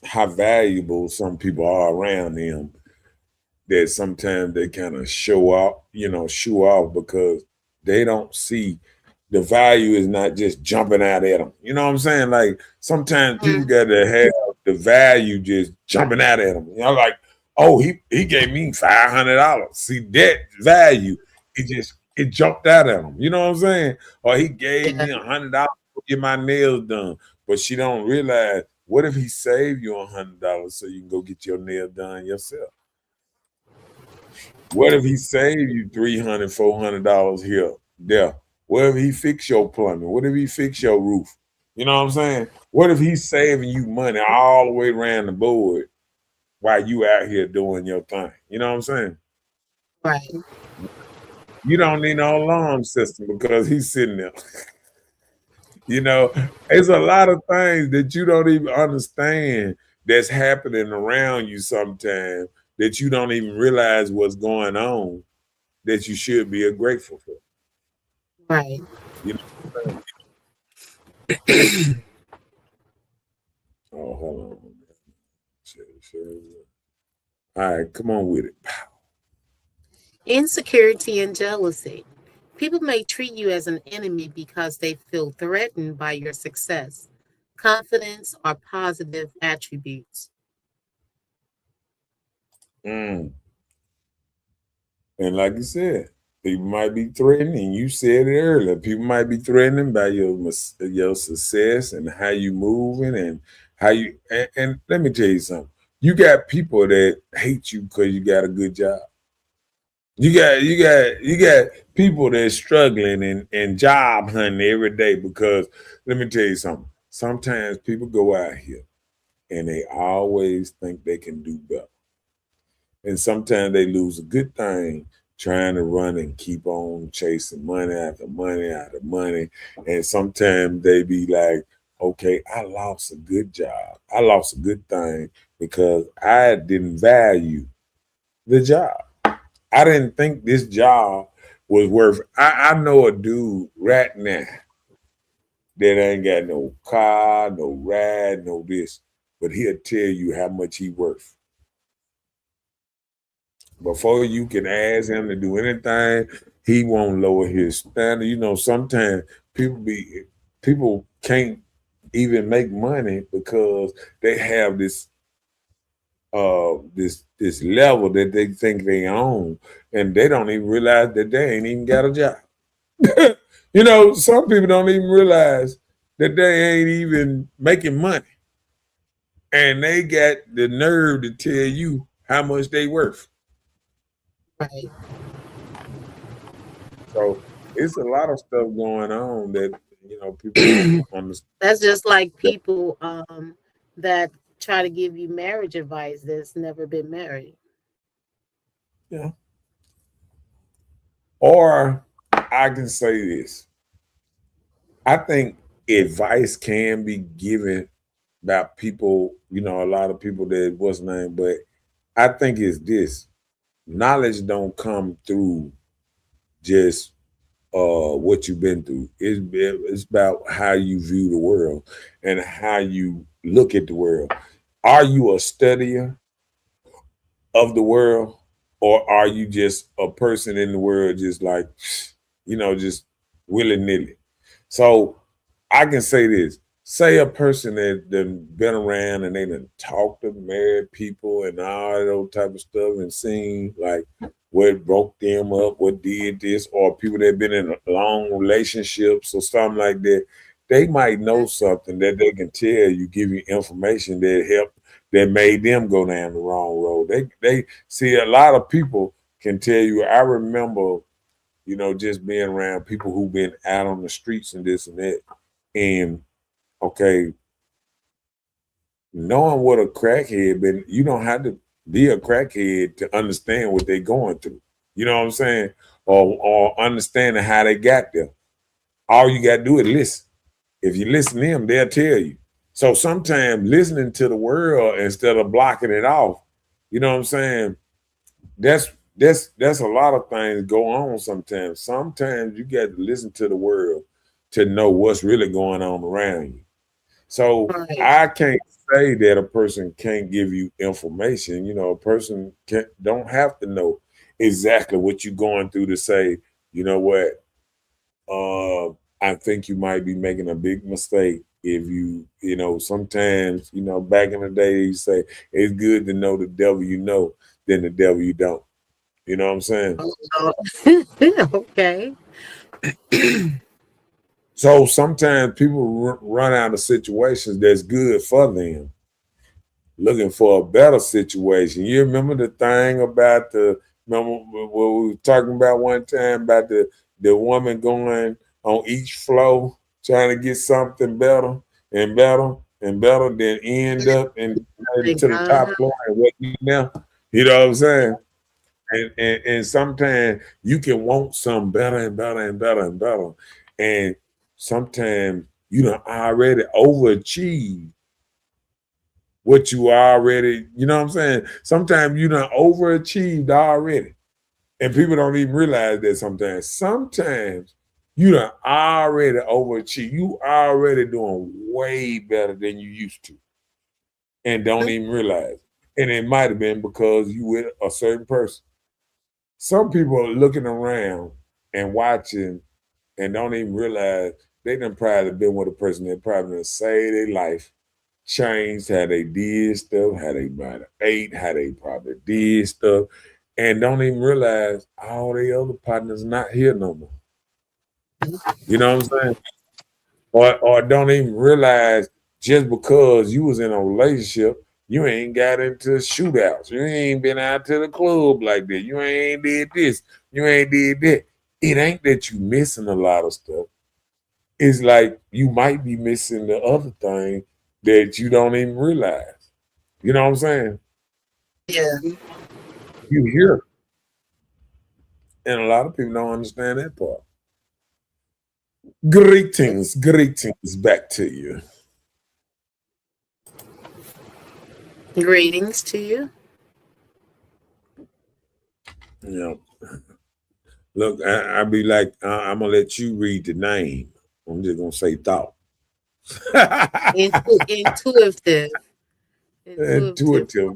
how valuable some people are around them, that sometimes they kind of show off because they don't see the value is not just jumping out at them. You know what I'm saying? Like sometimes people Mm, got to have the value just jumping out at them. Like, oh, he gave me $500. See that value? It jumped out at him. You know what I'm saying? Or he gave yeah. me $100 to get my nails done, but she don't realize what if he saved you $100 so you can go get your nail done yourself? What if he saved you $300, $400 here, there? What if he fix your plumbing? What if he fix your roof? You know what I'm saying? What if he's saving you money all the way around the board while you out here doing your thing? You know what I'm saying? Right. You don't need no alarm system because he's sitting there. It's a lot of things that you don't even understand that's happening around you sometimes that you don't even realize what's going on that you should be grateful for. Right. You know what I'm saying? Oh, hold on. All right, come on with it. Insecurity and jealousy. People may treat you as an enemy because they feel threatened by your success, confidence, or positive attributes. Mm. And like you said, people might be threatened, and you said it earlier. People might be threatened by your success and how you moving and how you. And let me tell you something. You got people that hate you because you got a good job. You got people that's struggling and job hunting every day because let me tell you something. Sometimes people go out here and they always think they can do better. And sometimes they lose a good thing trying to run and keep on chasing money after money after money. And sometimes they be like, okay, I lost a good job. I lost a good thing because I didn't value the job. I didn't think this job was worth. I know a dude right now that ain't got no car, no ride, no this, but he'll tell you how much he worth. Before you can ask him to do anything, he won't lower his standard. Sometimes people can't even make money because they have this level that they think they own, and they don't even realize that they ain't even got a job. Some people don't even realize that they ain't even making money, and they got the nerve to tell you how much they worth. Right. So it's a lot of stuff going on that people don't understand. That's just like people that try to give you marriage advice that's never been married. Yeah. Or I can say this. I think advice can be given about people, a lot of people that what's name, but I think it's this. Knowledge don't come through just what you've been through. It's about how you view the world and how you look at the world. Are you a studier of the world, or are you just a person in the world, just like, just willy nilly? So I can say this: say a person that done been around and they done talked to married people and all those type of stuff and seen like what broke them up, what did this, or people that been in long relationships or something like that. They might know something that they can tell you, give you information that help that made them go down the wrong road. They see a lot of people can tell you. I remember, just being around people who've been out on the streets and this and that. And okay, knowing what a crackhead been, you don't have to be a crackhead to understand what they're going through. You know what I'm saying? Or understanding how they got there. All you got to do is listen. If you listen to them, they'll tell you. So sometimes listening to the world instead of blocking it off, you know what I'm saying? That's a lot of things go on sometimes. Sometimes you got to listen to the world to know what's really going on around you. So Right. I can't say that a person can't give you information. A person don't have to know exactly what you're going through to say, you know what, I think you might be making a big mistake if sometimes, back in the day, you say it's good to know the devil you know than the devil you don't. You know what I'm saying? Okay. So sometimes people run out of situations that's good for them, looking for a better situation. You remember the thing about remember what we were talking about one time about the woman going on each floor trying to get something better and better and better, then end up and to the top floor and what you now. You know what I'm saying? And sometimes you can want something better and better and better and better. And sometimes you done already overachieved what you already, you know what I'm saying? Sometimes you done overachieved already. And people don't even realize that sometimes. Sometimes you done already overachieved. You already doing way better than you used to. And don't even realize. And it might have been because you with a certain person. Some people are looking around and watching and don't even realize they done probably been with a person that probably done saved their life, changed how they did stuff, how they might have ate, how they probably did stuff, and don't even realize all the other partners not here no more. You know what I'm saying? Or don't even realize just because you was in a relationship, you ain't got into shootouts. You ain't been out to the club like that. You ain't did this. You ain't did that. It ain't that you missing a lot of stuff. It's like you might be missing the other thing that you don't even realize. You know what I'm saying? Yeah. You hear. And a lot of people don't understand that part. Greetings back to you. Greetings to you. Yeah. Look, I be like, I'm gonna let you read the name. I'm just gonna say thought. Intuitive. Intuitive.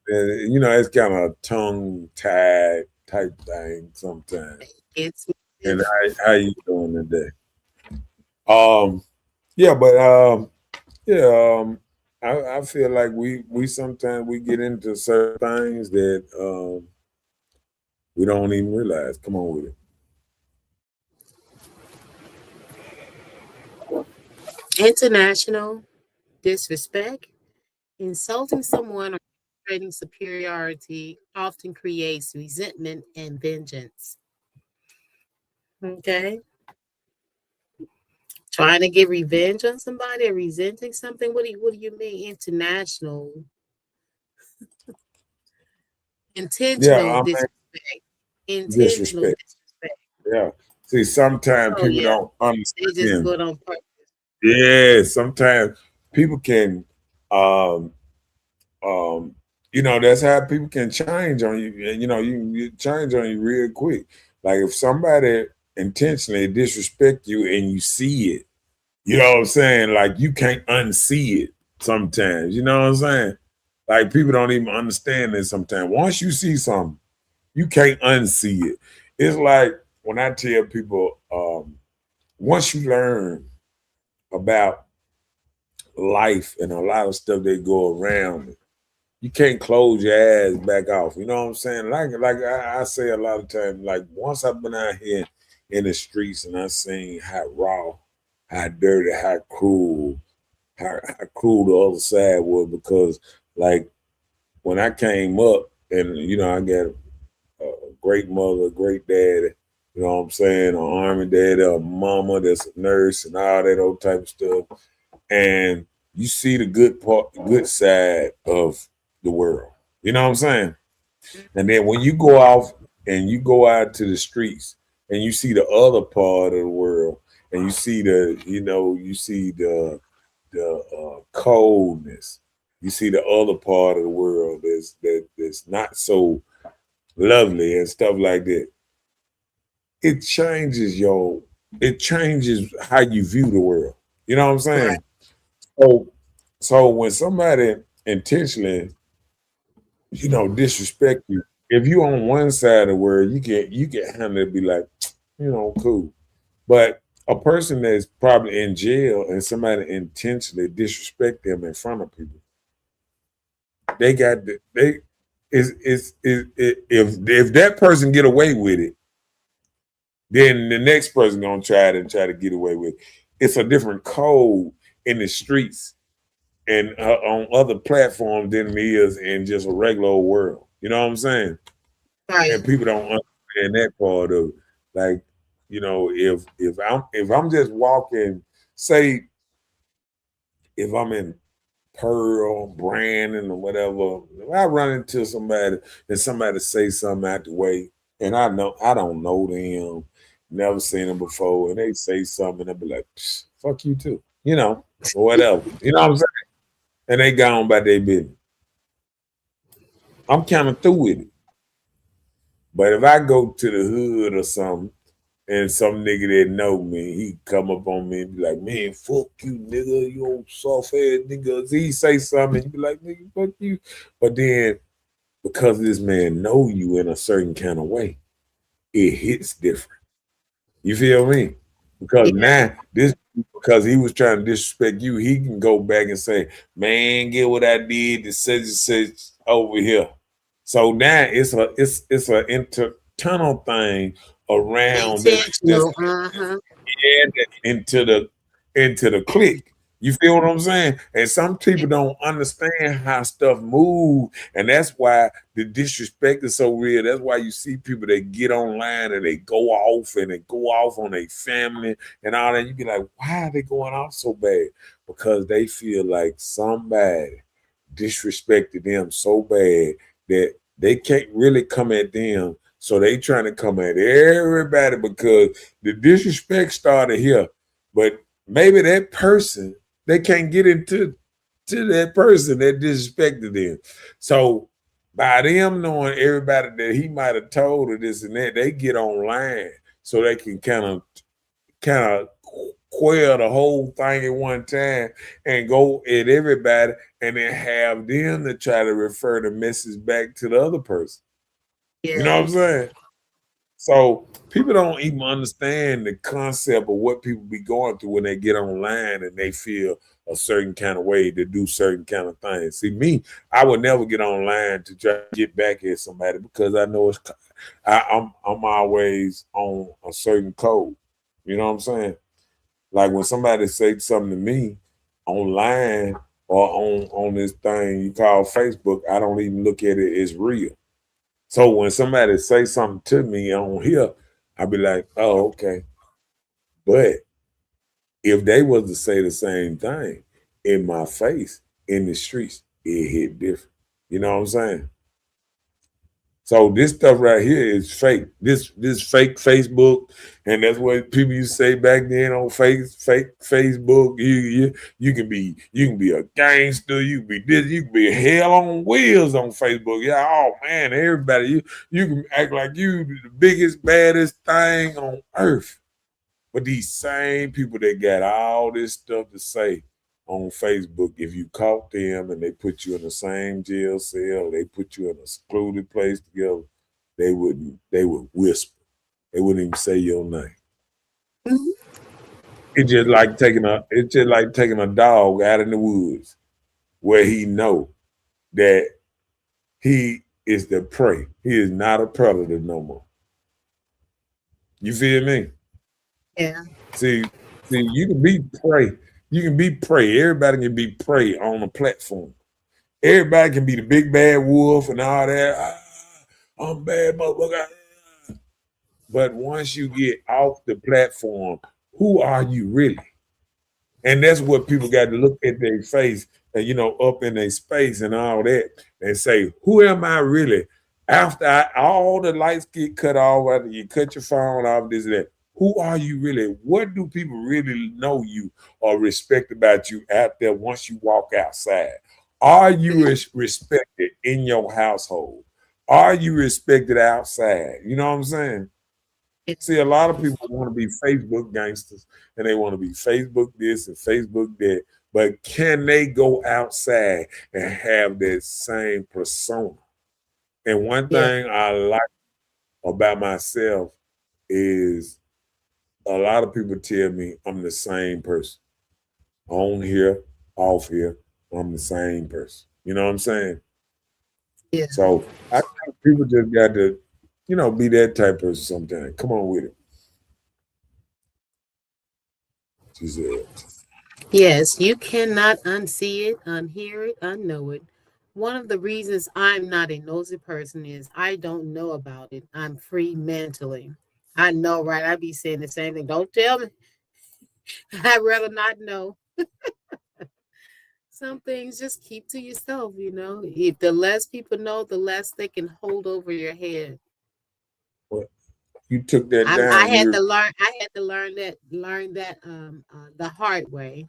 It's kind of a tongue tied type thing sometimes. It's And how you doing today? I feel like we sometimes we get into certain things that we don't even realize. Come on with it. international disrespect. Insulting someone or demonstrating superiority often creates resentment and vengeance. Okay. Trying to get revenge on somebody or resenting something. What do you mean international? Intentional Yeah, disrespect. Intentional disrespect. disrespect. Yeah. See, sometimes Oh people yeah. don't They just do understand. it on purpose. Yeah, sometimes people can um that's how people can change on you. And you change on you real quick. Like if somebody intentionally disrespect you and you see it, you know what I'm saying? Like you can't unsee it sometimes. You know what I'm saying? Like people don't even understand this sometimes. Once you see something, you can't unsee it. It's like when I tell people, once you learn about life and a lot of stuff that go around it, you can't close your ass back off. You know what I'm saying? Like I say a lot of times, like once I've been out here in the streets and I seen how raw, how dirty, how cruel the other side was, because like when I came up and I got a great mother, a great daddy, you know what I'm saying, an army daddy, a mama that's a nurse and all that old type of stuff. And you see the good side of the world. You know what I'm saying? And then when you go off and you go out to the streets and you see the other part of the world and you see the coldness, you see the other part of the world that's not so lovely and stuff like that. It changes how you view the world. You know what I'm saying? Right. So when somebody intentionally, disrespect you, if you on one side of the world, you get handled to be like, cool. But a person that's probably in jail and somebody intentionally disrespect them in front of people, if that person get away with it, then the next person gonna try to get away with it. It's a different code in the streets and on other platforms than it is in just a regular old world. You know what I'm saying? Right. And people don't understand that part of, like, if I'm just walking, say, if I'm in Pearl, Brandon, or whatever, if I run into somebody and somebody say something out the way, and I don't know them, never seen them before, and they say something, and I be like, fuck you too, or whatever. You know what I'm saying? And they gone by their business. I'm kind of through with it. But if I go to the hood or something, and some nigga that know me, he come up on me and be like, man, fuck you, nigga, you old soft ass nigga. He say something, and you be like, nigga, fuck you. But then, because this man know you in a certain kind of way, it hits different. You feel me? Because now, because he was trying to disrespect you, he can go back and say, man, get what I did to such over here. So now it's an internal thing around into the clique. You feel what I'm saying? And some people don't understand how stuff move, and that's why the disrespect is so real. That's why you see people that get online and they go off on their family and all that. You be like, why are they going off so bad? Because they feel like somebody disrespected them so bad that they can't really come at them. So they trying to come at everybody because the disrespect started here. But maybe that person, they can't get into that person that disrespected them. So by them knowing everybody that he might have told or this and that, they get online so they can kind of quell the whole thing at one time and go at everybody and then have them to try to refer the message back to the other person. Yeah. You know what I'm saying? So people don't even understand the concept of what people be going through when they get online and they feel a certain kind of way to do certain kind of things. See, me, I would never get online to try to get back at somebody because I know I'm always on a certain code. You know what I'm saying? Like when somebody say something to me online or on this thing you call Facebook, I don't even look at it as real. So when somebody say something to me on here, I'll be like, oh, okay. But if they was to say the same thing in my face in the streets, it hit different. You know what I'm saying? So this stuff right here is fake. This fake Facebook, and that's what people used to say back then on fake Facebook. You can be a gangster. You can be this. You can be hell on wheels on Facebook. Yeah. Oh man, everybody. You can act like you the biggest baddest thing on earth. But these same people that got all this stuff to say on Facebook, if you caught them and they put you in the same jail cell, they put you in a secluded place together, they would whisper. They wouldn't even say your name. Mhm. It's just like taking a dog out in the woods where he know that he is the prey. He is not a predator no more. You feel me? Yeah. See, you can be prey. You can be prey. Everybody can be prey on a platform. Everybody can be the big bad wolf and all that. I'm bad, motherfucker. But once you get off the platform, who are you really? And that's what people got to look at their face and, up in their space and all that and say, who am I really? After all the lights get cut off, after you cut your phone off, this and that, who are you really? What do people really know you or respect about you out there once you walk outside? Are you respected in your household? Are you respected outside? You know what I'm saying? See, a lot of people want to be Facebook gangsters and they want to be Facebook this and Facebook that, but can they go outside and have that same persona? And one thing I like about myself is a lot of people tell me I'm the same person. On here, off here, I'm the same person. You know what I'm saying? Yeah. So I think people just got to, be that type of person sometimes. Come on with it. She said. Yes, you cannot unsee it, unhear it, unknow it. One of the reasons I'm not a nosy person is I don't know about it. I'm free mentally. I know, right? I be saying the same thing. Don't tell me. I'd rather not know. Some things just keep to yourself, If the less people know, the less they can hold over your head. What? You took that down. I had to learn that the hard way.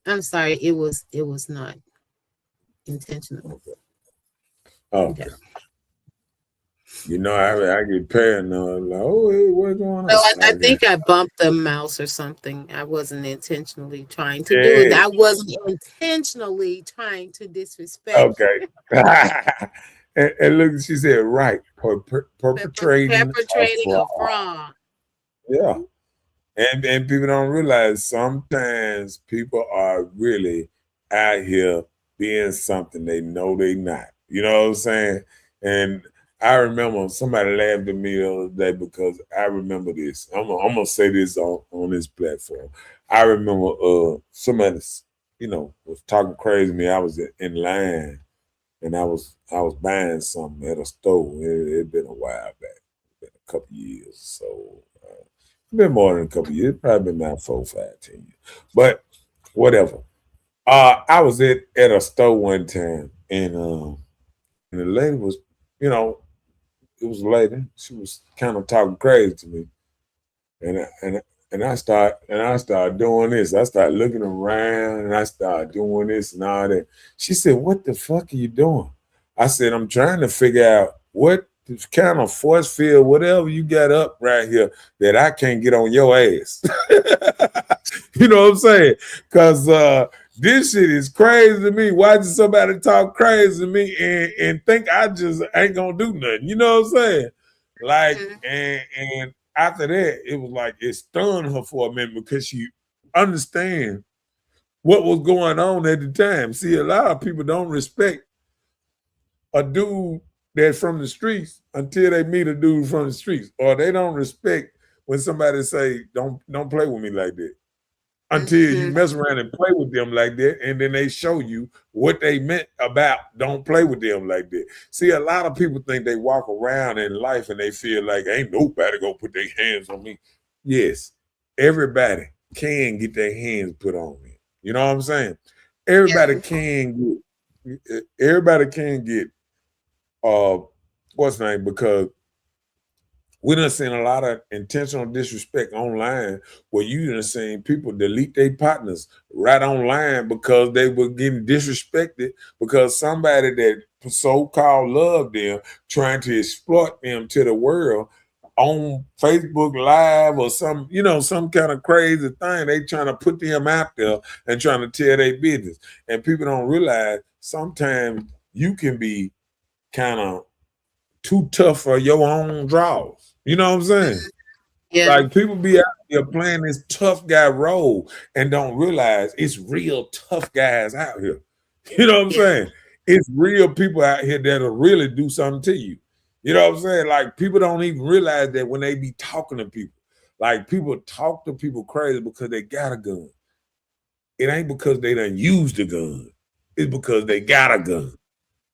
I'm sorry, it was not intentional. Okay. I get paranoid. Like, oh, hey, what's going on? So I think I bumped the mouse or something. I wasn't intentionally trying to do it. I wasn't intentionally trying to disrespect. Okay. and look, she said, right, perpetrating a fraud. Yeah. And people don't realize sometimes people are really out here being something they know they not. You know what I'm saying? And I remember somebody laughed at me the other day because I remember this. I'm gonna say this on this platform. I remember somebody, was talking crazy to me. I was in line and I was buying something at a store. It'd been a while back, been a couple years. So been more than a couple years, probably been about 4, 5, 10 years. But whatever. I was at a store one time and the lady was, it was a lady. She was kind of talking crazy to me. And I started doing this. I started looking around and I started doing this and all that. She said, "What the fuck are you doing?" I said, "I'm trying to figure out what kind of force field, whatever you got up right here that I can't get on your ass." You know what I'm saying? Because this shit is crazy to me. Watching somebody talk crazy to me and think I just ain't gonna do nothing. You know what I'm saying? Like, and after that, it was like it stunned her for a minute because she understand what was going on at the time. See, a lot of people don't respect a dude that's from the streets until they meet a dude from the streets, or they don't respect when somebody say, don't play with me like that. Until you mess around and play with them like that, and then they show you what they meant about don't play with them like that. See, a lot of people think they walk around in life and they feel like ain't nobody gonna put their hands on me. Yes, everybody can get their hands put on me. You know what I'm saying? Everybody can get what's the name? Because we done seen a lot of intentional disrespect online where you done seen people delete their partners right online because they were getting disrespected because somebody that so-called loved them trying to exploit them to the world on Facebook Live or some, some kind of crazy thing. They trying to put them out there and trying to tell their business. And people don't realize sometimes you can be kind of too tough for your own draws. You know what I'm saying? Yeah. Like people be out here playing this tough guy role and don't realize it's real tough guys out here. You know what I'm saying? It's real people out here that'll really do something to you. You know what I'm saying? Like people don't even realize that when they be talking to people. Like people talk to people crazy because they got a gun. It ain't because they done used a gun. It's because they got a gun.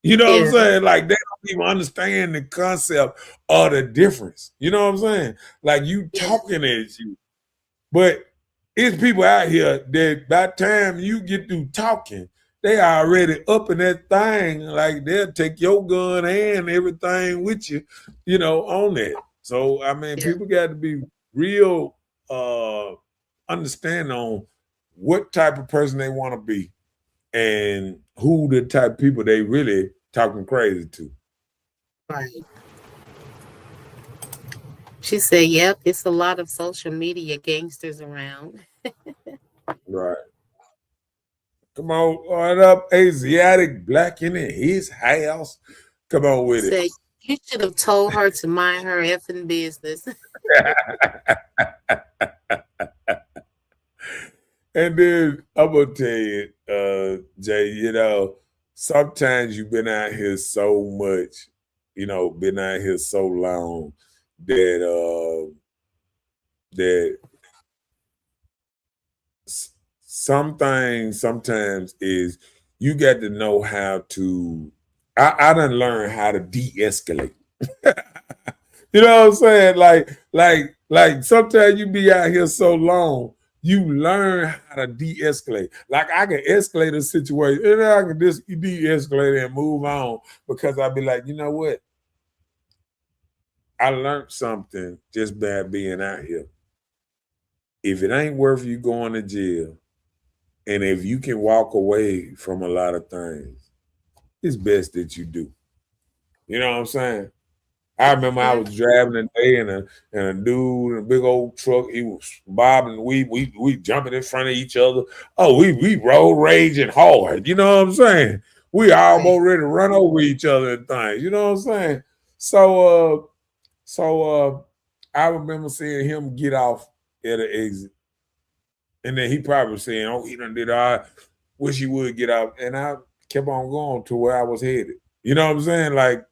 You know what I'm saying? Like they don't even understand the concept of the difference. You know what I'm saying? Like you talking at you. But it's people out here that by the time you get through talking, they already up in that thing. Like they'll take your gun and everything with you, on that. So I mean, people got to be real understanding on what type of person they want to be and who the type of people they really talking crazy to. Right. She said, yep, it's a lot of social media gangsters around. Right. Come on, what up, Asiatic Black in his house? Come on with it. You should have told her to mind her effing business. And then I'm gonna tell you, Jay, sometimes you've been out here so much, been out here so long that some things sometimes is you got to know how to. I done learned how to de-escalate. You know what I'm saying? Like sometimes you be out here so long, you learn how to de-escalate. Like I can escalate a situation, and I can just de-escalate and move on because I'll be like, you know what? I learned something just by being out here. If it ain't worth you going to jail, and if you can walk away from a lot of things, it's best that you do. You know what I'm saying? I remember I was driving a day and a dude in a big old truck. He was bobbing. We jumping in front of each other. Oh, we road raging hard. You know what I'm saying? We almost ready to run over each other and things. You know what I'm saying? So I remember seeing him get off at an exit. And then he probably saying, oh, he done did I wish he would get out. And I kept on going to where I was headed. You know what I'm saying? Like,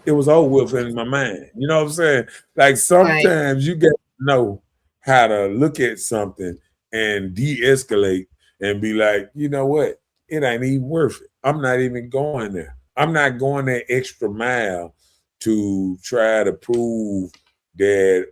it was over with in my mind. You know what I'm saying? Like, sometimes you got to know how to look at something and de-escalate and be like, you know what? It ain't even worth it. I'm not even going there. I'm not going that extra mile to try to prove that,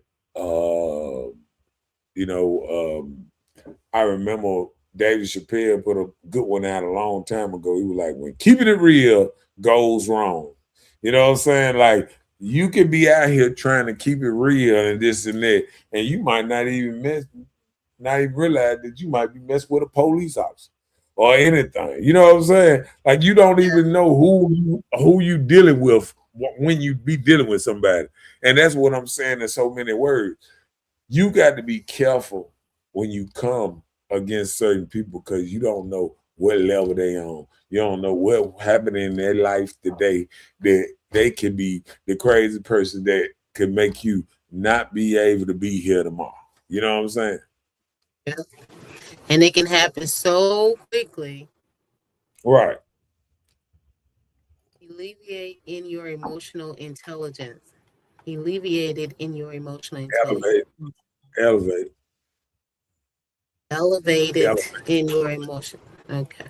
I remember David Chappelle put a good one out a long time ago. He was like, when keeping it real goes wrong. You know what I'm saying? Like, you can be out here trying to keep it real and this and that, and you might not even realize that you might be messing with a police officer or anything. You know what I'm saying? Like, you don't even know who you dealing with when you be dealing with somebody. And that's what I'm saying in so many words. You got to be careful when you come against certain people because you don't know what level they on. You don't know what happened in their life today that they could be the crazy person that could make you not be able to be here tomorrow. You know what I'm saying? Yeah. And it can happen so quickly. Right. Alleviate in your emotional intelligence. Alleviated in your emotional intelligence. Elevated in your emotion. Okay.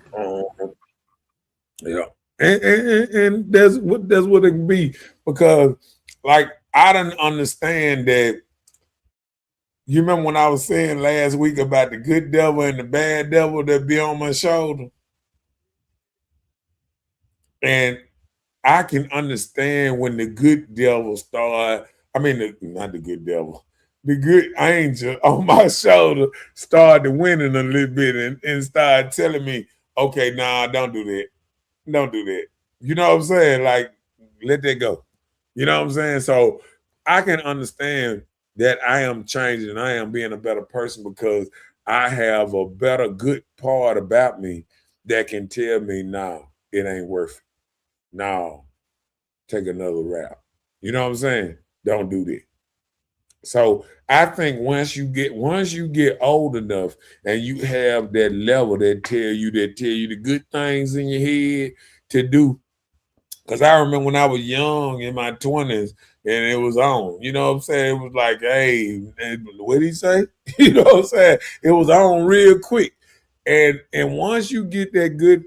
Yeah. And that's what it can be, because like I didn't understand that. You remember when I was saying last week about the good devil and the bad devil that be on my shoulder? And I can understand when the good devil not the good devil, the good angel on my shoulder started winning a little bit and started telling me, okay, nah, don't do that. Don't do that. You know what I'm saying? Like, let that go. You know what I'm saying? So I can understand that I am changing. I am being a better person because I have a better good part about me that can tell me, no, it ain't worth it. No, take another route. You know what I'm saying? Don't do that. So I think once you get old enough and you have that level that tell you the good things in your head to do. Because I remember when I was young in my 20s and it was on. You know what I'm saying? It was like, hey, what did he say? You know what I'm saying? It was on real quick. And once you get that good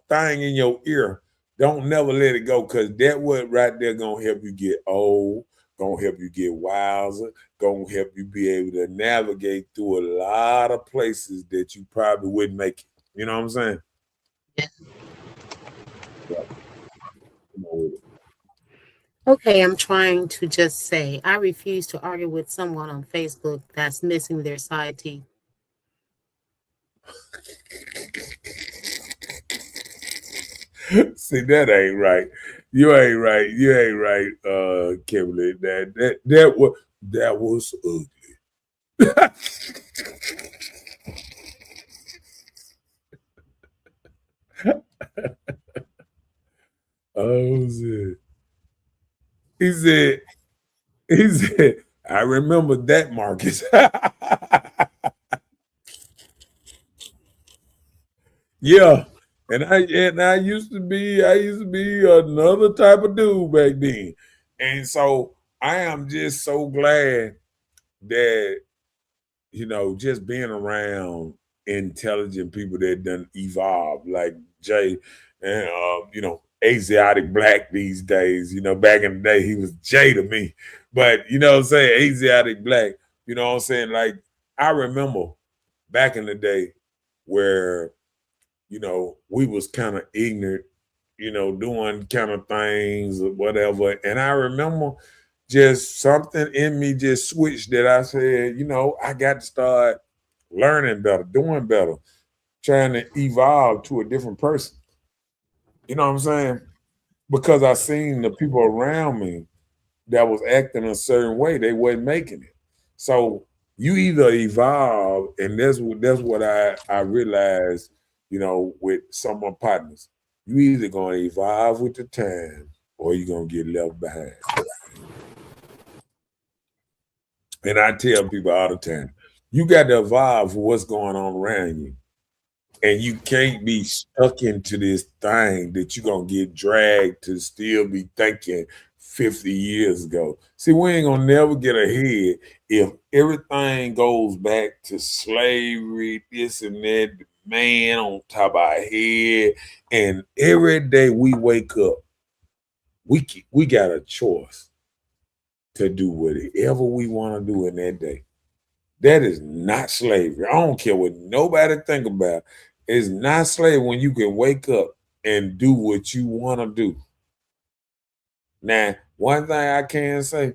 thing in your ear, don't never let it go, because that what right there gonna help you get old, gonna help you get wiser, gonna help you be able to navigate through a lot of places that you probably wouldn't make it. You know what I'm saying? Yeah. Yeah. Come on with it. Okay, I'm trying to just say I refuse to argue with someone on Facebook that's missing their side teeth. See, that ain't right. You ain't right. You ain't right, Kimberly. That was ugly. Oh shit. He said, he said, I remember that, Marcus. Yeah. And I used to be another type of dude back then. And so I am just so glad that, just being around intelligent people that done evolve, like Jay and Asiatic Black these days. Back in the day he was Jay to me. But you know what I'm saying, Asiatic Black, you know what I'm saying? Like, I remember back in the day where we was kind of ignorant, doing kind of things or whatever. And I remember just something in me just switched that I said, I got to start learning better, doing better, trying to evolve to a different person. You know what I'm saying? Because I seen the people around me that was acting a certain way, they wasn't making it. So you either evolve, and that's what I realized, with some of my partners. You either gonna evolve with the time or you're gonna get left behind. And I tell people all the time, you got to evolve for what's going on around you. And you can't be stuck into this thing that you're going to get dragged to still be thinking 50 years ago. See, we ain't going to never get ahead if everything goes back to slavery, this and that, the man on top of our head. And every day we wake up, we got a choice to do whatever we want to do in that day. That is not slavery. I don't care what nobody think about. It's not slavery when you can wake up and do what you want to do. Now, one thing I can say,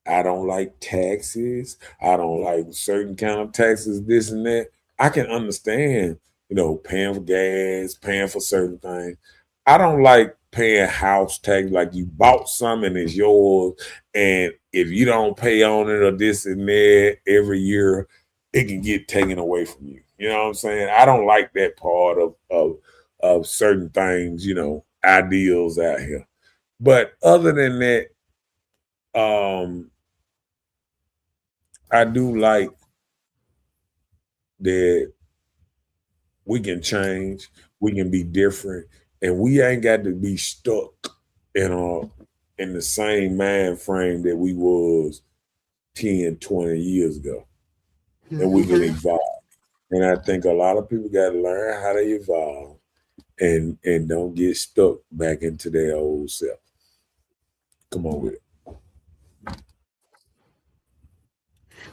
I don't like taxes. I don't like certain kind of taxes, this and that. I can understand, paying for gas, paying for certain things. I don't like paying house tax, like you bought something and it's yours. And if you don't pay on it or this and that every year, it can get taken away from you. You know what I'm saying? I don't like that part of certain things, ideals out here. But other than that, I do like that we can change, we can be different, and we ain't got to be stuck in the same mind frame that we was 10, 20 years ago. And we can evolve. And I think a lot of people got to learn how to evolve and don't get stuck back into their old self. Come on with it.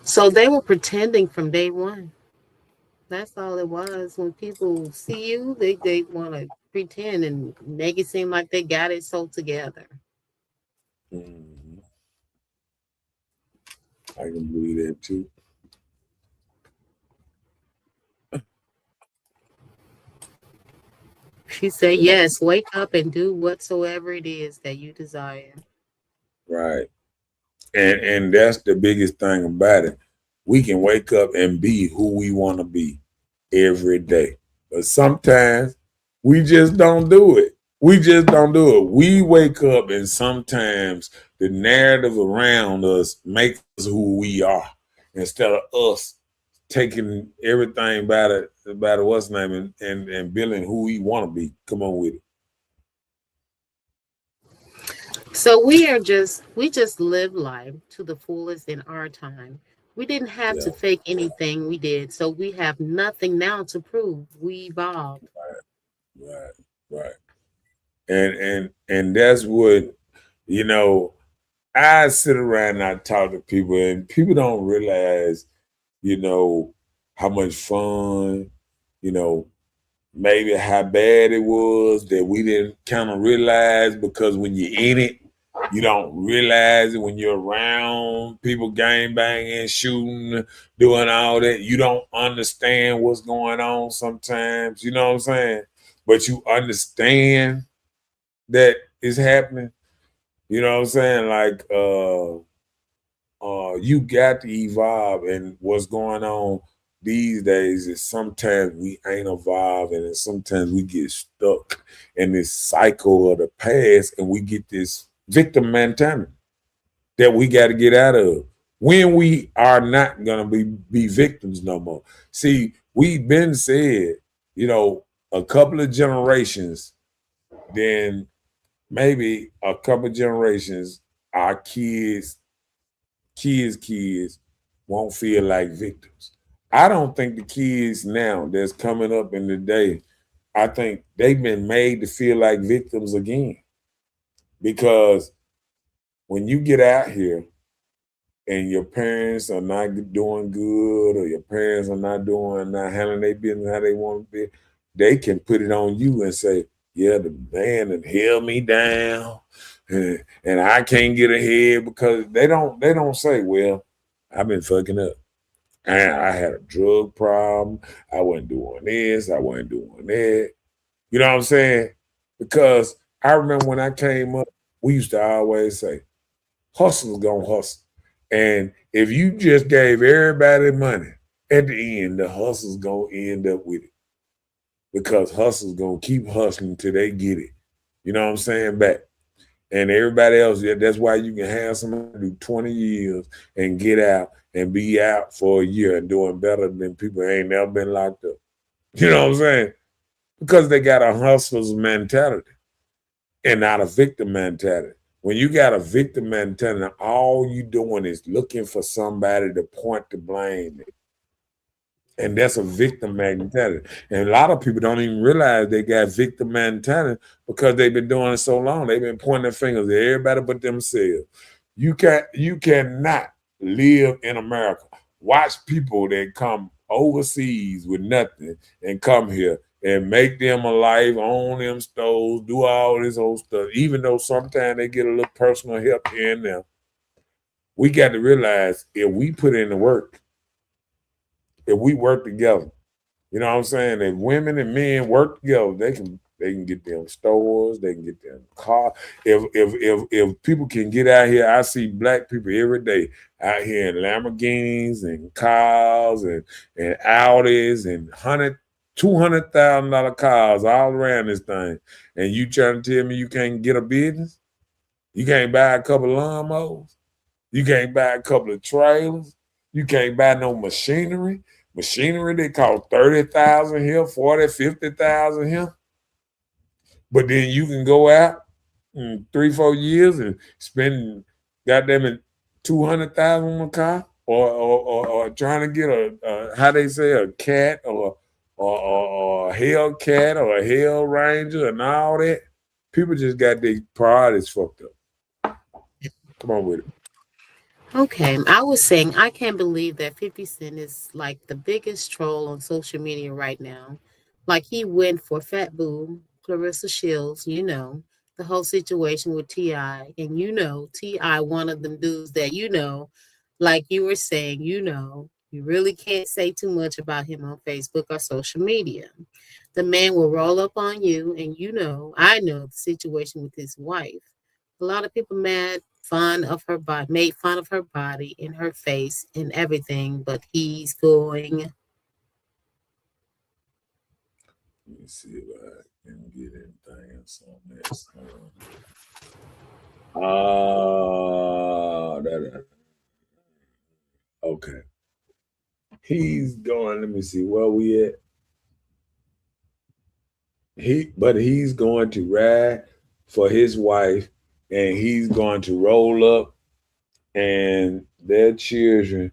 So they were pretending from day one. That's all it was. When people see you, they want to pretend and make it seem like they got it so together. Mm-hmm. I can believe that too. She said, yes, wake up and do whatsoever it is that you desire. Right. And that's the biggest thing about it. We can wake up and be who we want to be every day. But sometimes we just don't do it. We just don't do it. We wake up and sometimes the narrative around us makes us who we are instead of us taking everything about it what's name and building who we want to be. Come on with it. So we just live life to the fullest in our time. We didn't have to Yeah, fake anything we did, so we have nothing now to prove. We evolved. right, right. And that's what you know. I sit around and I talk to people, and people don't realize, you know, how much fun, you know, maybe how bad it was that we didn't kind of realize because when you're in it, you don't realize it when you're around people gang banging, shooting, doing all that. You don't understand what's going on sometimes, you know what I'm saying? But you understand that it's happening. You know what I'm saying? Like you got to evolve, and what's going on these days is sometimes we ain't evolving, and sometimes we get stuck in this cycle of the past, and we get this victim mentality that we got to get out of when we are not gonna be victims no more. See, we've been said, you know, a couple of generations, then maybe a couple of generations, our kids won't feel like victims. I don't think the kids now that's coming up in the day, I think they've been made to feel like victims again. Because when you get out here and your parents are not doing good, or your parents are not handling their business how they want to be, they can put it on you and say, yeah, the man that held me down and I can't get ahead because they don't say, well, I've been fucking up. And I had a drug problem. I wasn't doing this. I wasn't doing that. You know what I'm saying? Because I remember when I came up, we used to always say, hustle's gonna hustle. And if you just gave everybody money, at the end, the hustle's gonna end up with it. Because hustle's gonna keep hustling till they get it. You know what I'm saying? Back. And everybody else, yeah, that's why you can have somebody do 20 years and get out and be out for a year and doing better than people who ain't never been locked up. You know what I'm saying? Because they got a hustler's mentality and not a victim mentality. When you got a victim mentality, all you doing is looking for somebody to point the blame at. And that's a victim mentality. And a lot of people don't even realize they got victim mentality because they've been doing it so long. They've been pointing their fingers at everybody but themselves. You cannot live in America. Watch people that come overseas with nothing and come here and make them a life, own them stores, do all this old stuff. Even though sometimes they get a little personal help here and there, we got to realize if we put in the work, if we work together, you know what I'm saying? If women and men work together, they can get them stores, they can get them car. If people can get out here, I see black people every day out here in Lamborghinis and cars and Audis and $200,000 cars all around this thing. And you trying to tell me you can't get a business? You can't buy a couple of lawnmowers? You can't buy a couple of trailers? You can't buy no machinery? Machinery they cost 30,000 here, 40, 50,000 here. But then you can go out in 3-4 years and spend goddamn it 200,000 on a car, or trying to get a how they say a cat or a Hellcat or a Hell Ranger and all that. People just got their priorities fucked up. Come on with it. Okay, I was saying I can't believe that 50 Cent is like the biggest troll on social media right now. Like he went for Fat Boo, Clarissa Shields, the whole situation with T.I. And T.I., one of them dudes that like you were saying, you really can't say too much about him on Facebook or social media. The man will roll up on you, and I know the situation with his wife. A lot of people mad fun of her body, made fun of her body and her face and everything, but he's going. Let me see if I can get anything else on this. Okay. He's going, let me see where we at. He's going to ride for his wife, and he's going to roll up and their children,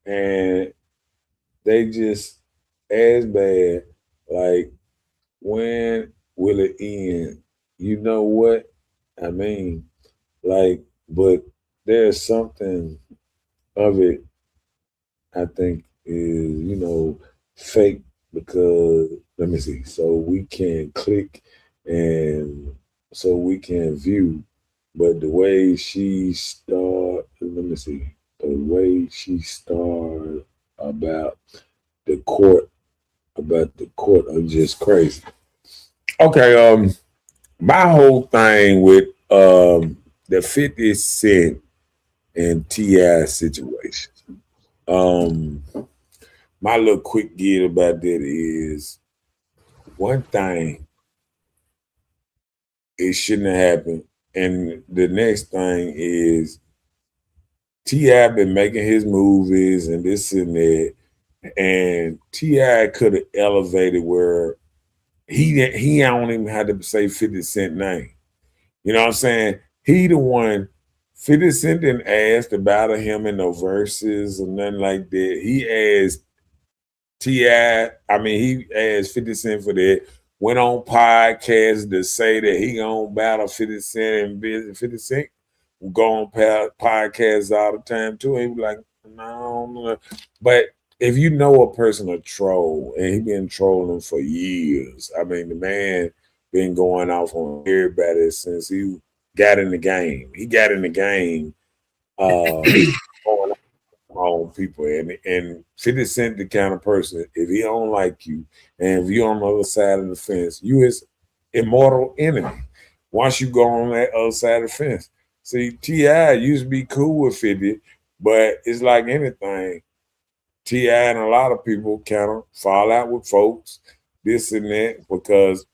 and they just as bad. Like, when will it end? You know what I mean? Like, but there's something of it I think is, fake, because let me see. So we can click and so we can view, but the way she started, let me see, the way she started about the court, are just crazy. Okay, my whole thing with the 50 Cent and T.I. situation. Um, my little quick get about that is, one thing, it shouldn't have happened, and the next thing is T.I. been making his movies and this and that, and T.I. could have elevated where he don't even have to say 50 Cent name. You know what I'm saying? He the one. 50 Cent didn't ask about him in no verses or nothing like that. He asked T.I., he asked 50 Cent for that. Went on podcasts to say that he gonna battle 50 Cent, and 50 Cent go on podcasts all the time too. He was like, no. But if you know a person a troll, and he been trolling for years, the man been going off on everybody since he got in the game. He got in the game going on people, and 50 Cent the kind of person, if he don't like you, and if you're on the other side of the fence, you his immortal enemy. Once you go on that other side of the fence. See, T.I. used to be cool with 50, but it's like anything. T.I. and a lot of people kind of fall out with folks, this and that, because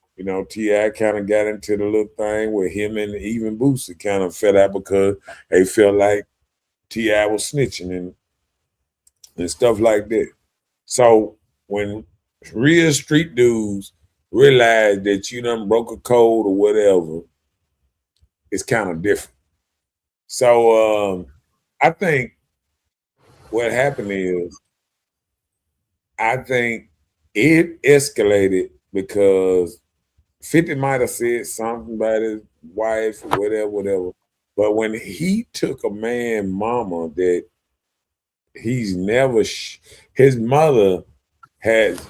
T.I. kind of got into the little thing where him and even Boosie kind of fell out because they felt like T.I. was snitching and stuff like that. So when real street dudes realize that you done broke a code or whatever, it's kind of different. So I think what happened is, I think it escalated because 50 might have said something about his wife or whatever. But when he took a man mama that he's never, his mother has,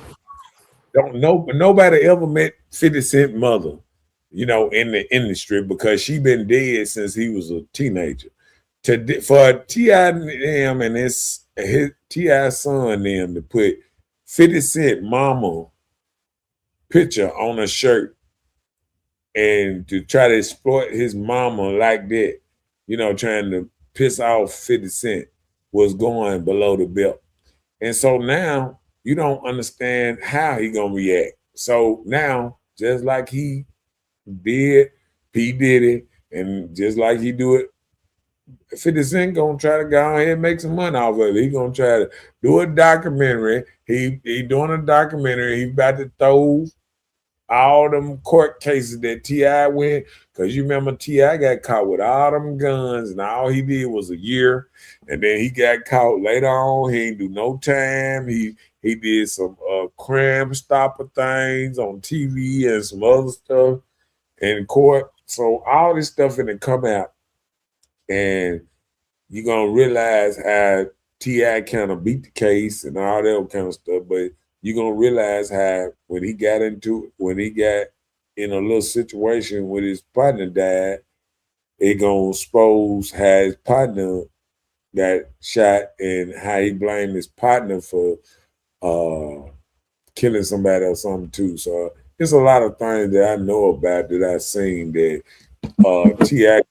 don't know, but nobody ever met 50 Cent mother, in the industry, because she been dead since he was a teenager. For T.I. them and his T.I.'s son them to put 50 Cent mama picture on a shirt and to try to exploit his mama like that, trying to piss off 50 Cent, was going below the belt. And so now you don't understand how he gonna react. So now, just like he did P. Diddy, and just like he do it, 50 Cent gonna try to go ahead and make some money off of it. He gonna try to do a documentary. He doing a documentary. He about to throw all them court cases that T.I. went, because you remember T.I. got caught with all them guns, and all he did was a year, and then he got caught later on. He ain't do no time. He did some Crime Stopper things on TV and some other stuff in court. So all this stuff finna come out, and you're gonna realize how T.I. kind of beat the case and all that kind of stuff. But you're gonna realize how when he got in a little situation with his partner died, it gonna expose how his partner got shot and how he blamed his partner for killing somebody or something too. So there's a lot of things that I know about, that I've seen, that T.I.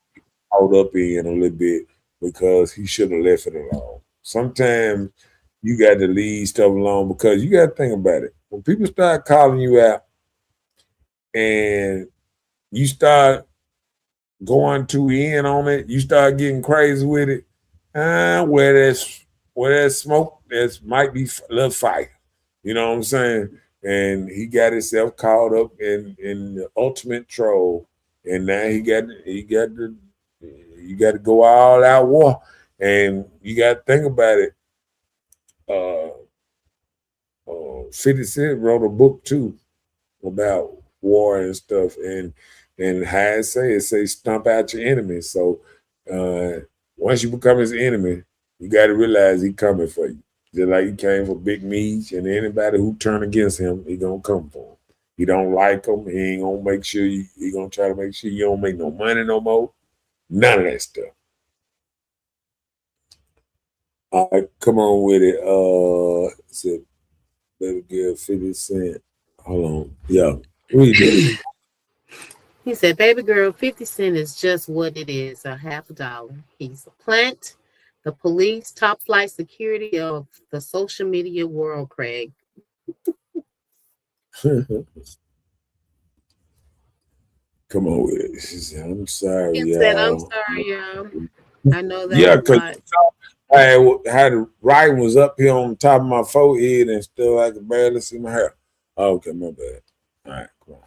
caught up in a little bit because he should have left it alone. Sometimes you got to leave stuff alone because you got to think about it. When people start calling you out and you start going too in on it, you start getting crazy with it. Where there's smoke, there's might be a little fire. You know what I'm saying? And he got himself caught up in the ultimate troll, and now you got to go all out war, and you got to think about it. 50 Cent wrote a book too about war and stuff, and how it say stomp out your enemy. So once you become his enemy, you got to realize he coming for you. Just like he came for Big Meech, and anybody who turn against him, he gonna come for him. You don't like him, he ain't gonna make sure he gonna try to make sure you don't make no money no more. None of that stuff. All right, come on with it. Said baby girl 50 Cent. Hold on. Yeah. Read it. He said, baby girl, 50 Cent is just what it is, a $50. He's a plant, the police, top flight security of the social media world, Craig. Come on with it. She said, I'm sorry, He y'all. said, I'm sorry, y'all. I know that. Yeah, because I had the writing was up here on top of my forehead and still I could barely see my hair. Oh, okay, my bad. All right, come on.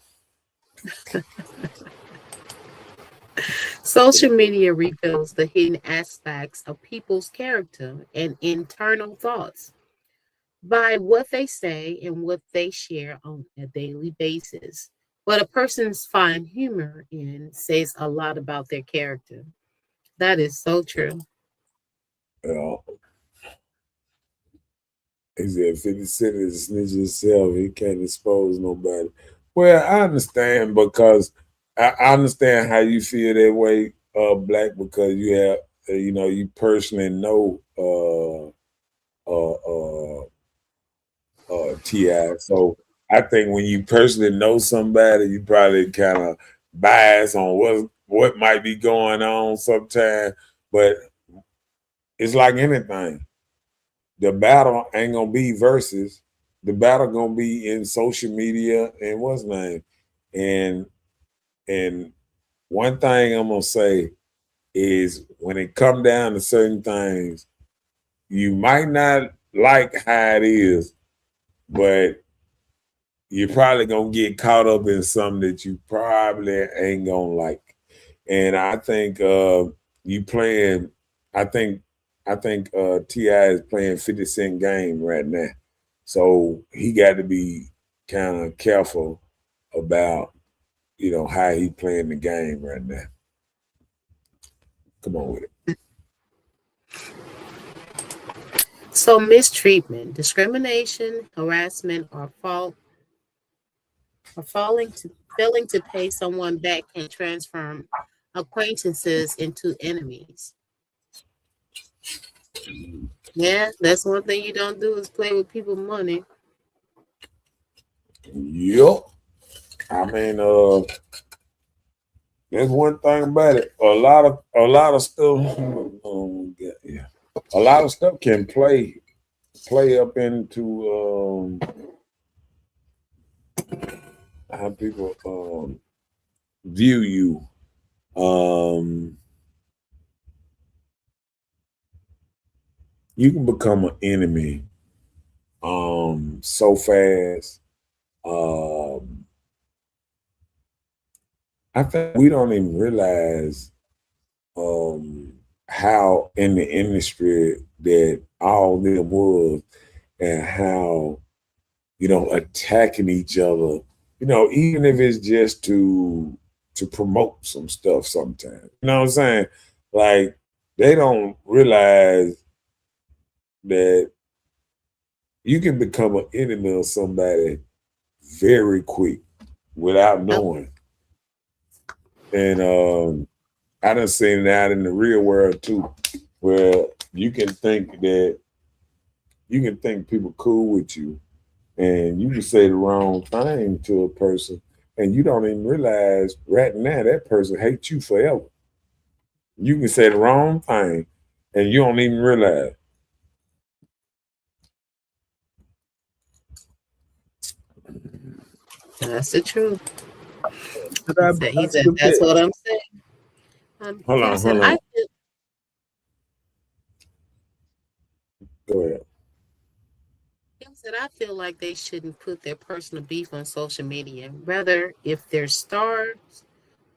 Social media reveals the hidden aspects of people's character and internal thoughts by what they say and what they share on a daily basis. What a person's find humor in says a lot about their character. That is so true. He said 50 Cent is a snitch himself. He can't expose nobody. Well, I understand because I understand how you feel that way, Black, because you have, you personally know T.I. So I think when you personally know somebody, you probably kind of bias on what might be going on sometimes. But it's like anything. The battle ain't gonna be versus. The battle gonna be in social media and what's name. And one thing I'm gonna say is when it come down to certain things, you might not like how it is, but you're probably gonna get caught up in something that you probably ain't gonna like. And I think I think T.I. is playing 50 Cent game right now. So he got to be kind of careful about, how he playing the game right now. Come on with it. So mistreatment, discrimination, harassment, or failing to pay someone back can transform acquaintances into enemies. Yeah, that's one thing you don't do is play with people's money. Yep. I mean, there's one thing about it. A lot of stuff. Yeah. A lot of stuff can play up into how people view you. You can become an enemy so fast. I think we don't even realize how in the industry that all them was and how, attacking each other, even if it's just to promote some stuff sometimes. You know what I'm saying? Like they don't realize that you can become an enemy of somebody very quick without knowing. And I done seen it out in the real world too, where you can think people cool with you and you can say the wrong thing to a person and you don't even realize right now that person hates you forever. You can say the wrong thing and you don't even realize. That's the truth. But I He said, took that's that. what I'm saying. Hold Kim on, said, hold on. Go ahead. Kim said, I feel like they shouldn't put their personal beef on social media. Rather, if they're stars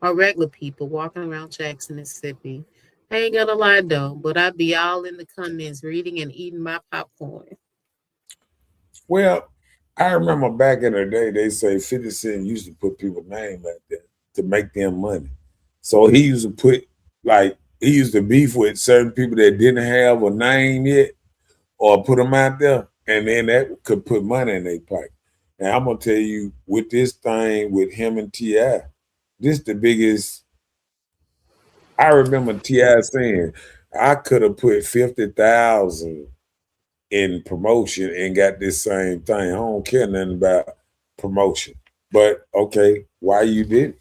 or regular people walking around Jackson, Mississippi. I ain't gonna lie though, but I'd be all in the comments reading and eating my popcorn. Well, I remember back in the day, they say 50 Cent used to put people's name out there to make them money. So he used to put, like, he used to beef with certain people that didn't have a name yet or put them out there, and then that could put money in their pocket. And I'm going to tell you, with this thing with him and T.I., this the biggest. I remember T.I. saying, I could have put 50,000 in promotion and got this same thing. I don't care nothing about promotion. But okay, why you did it?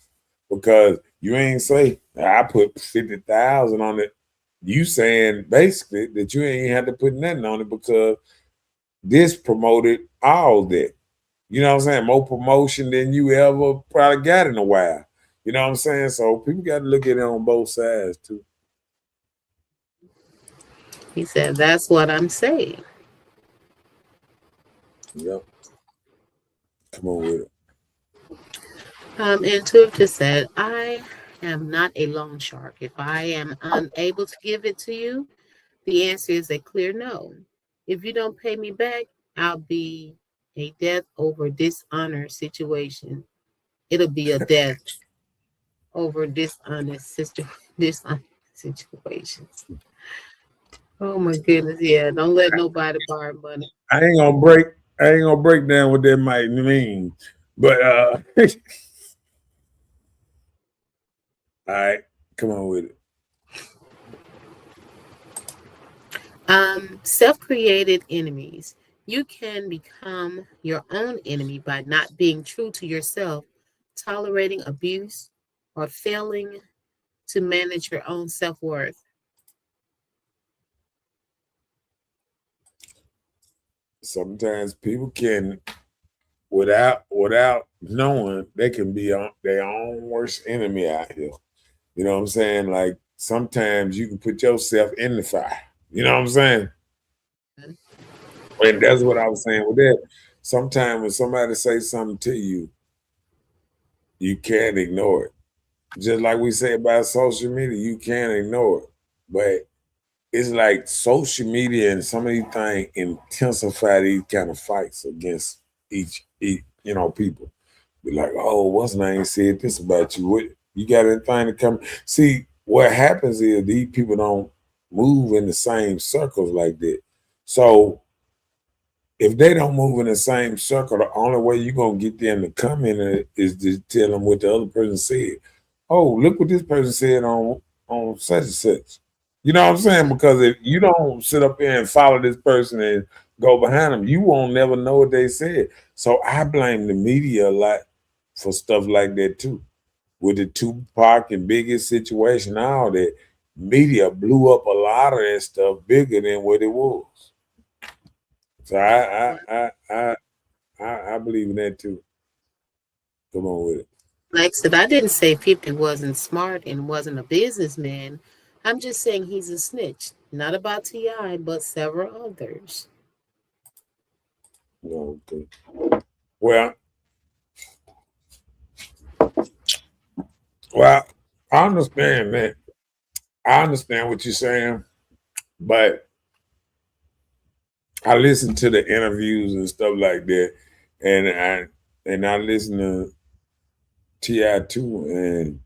Because you ain't say I put 50,000 on it. You saying basically that you ain't had to put nothing on it because this promoted all that. You know what I'm saying? More promotion than you ever probably got in a while. You know what I'm saying? So people got to look at it on both sides too. He said, that's what I'm saying. Yep. Come on with it. And Twitter just said, I am not a loan shark. If I am unable to give it to you, the answer is a clear no. If you don't pay me back, I'll be a death over dishonor situation. It'll be a death over dishonest situations. Oh my goodness, yeah. Don't let nobody borrow money. I ain't gonna break down what that might mean. But all right, come on with it. Self-created enemies. You can become your own enemy by not being true to yourself, tolerating abuse, or failing to manage your own self-worth. Sometimes people can, without knowing, they can be their own worst enemy out here. You know what I'm saying? Like sometimes you can put yourself in the fire. You know what I'm saying? And that's what I was saying with that. Sometimes when somebody says something to you, you can't ignore it. Just like we say about social media, you can't ignore it. But it's like social media and some of these things intensify these kind of fights against each people. Be like, oh, what's name said this about you? What you got anything to come? See, what happens is these people don't move in the same circles like that. So if they don't move in the same circle, the only way you're gonna get them to come in is to tell them what the other person said. Oh, look what this person said on such and such. You know what I'm saying? Because if you don't sit up there and follow this person and go behind them, you won't never know what they said. So I blame the media a lot for stuff like that too. With the Tupac and Biggie situation, all that media blew up a lot of that stuff bigger than what it was. So I believe in that too. Come on with it. Like I said, I didn't say 50 wasn't smart and wasn't a businessman. I'm just saying he's a snitch. Not about T.I., but several others. Okay. Well, I understand that. I understand what you're saying, but I listen to the interviews and stuff like that, and I listen to T.I. too, and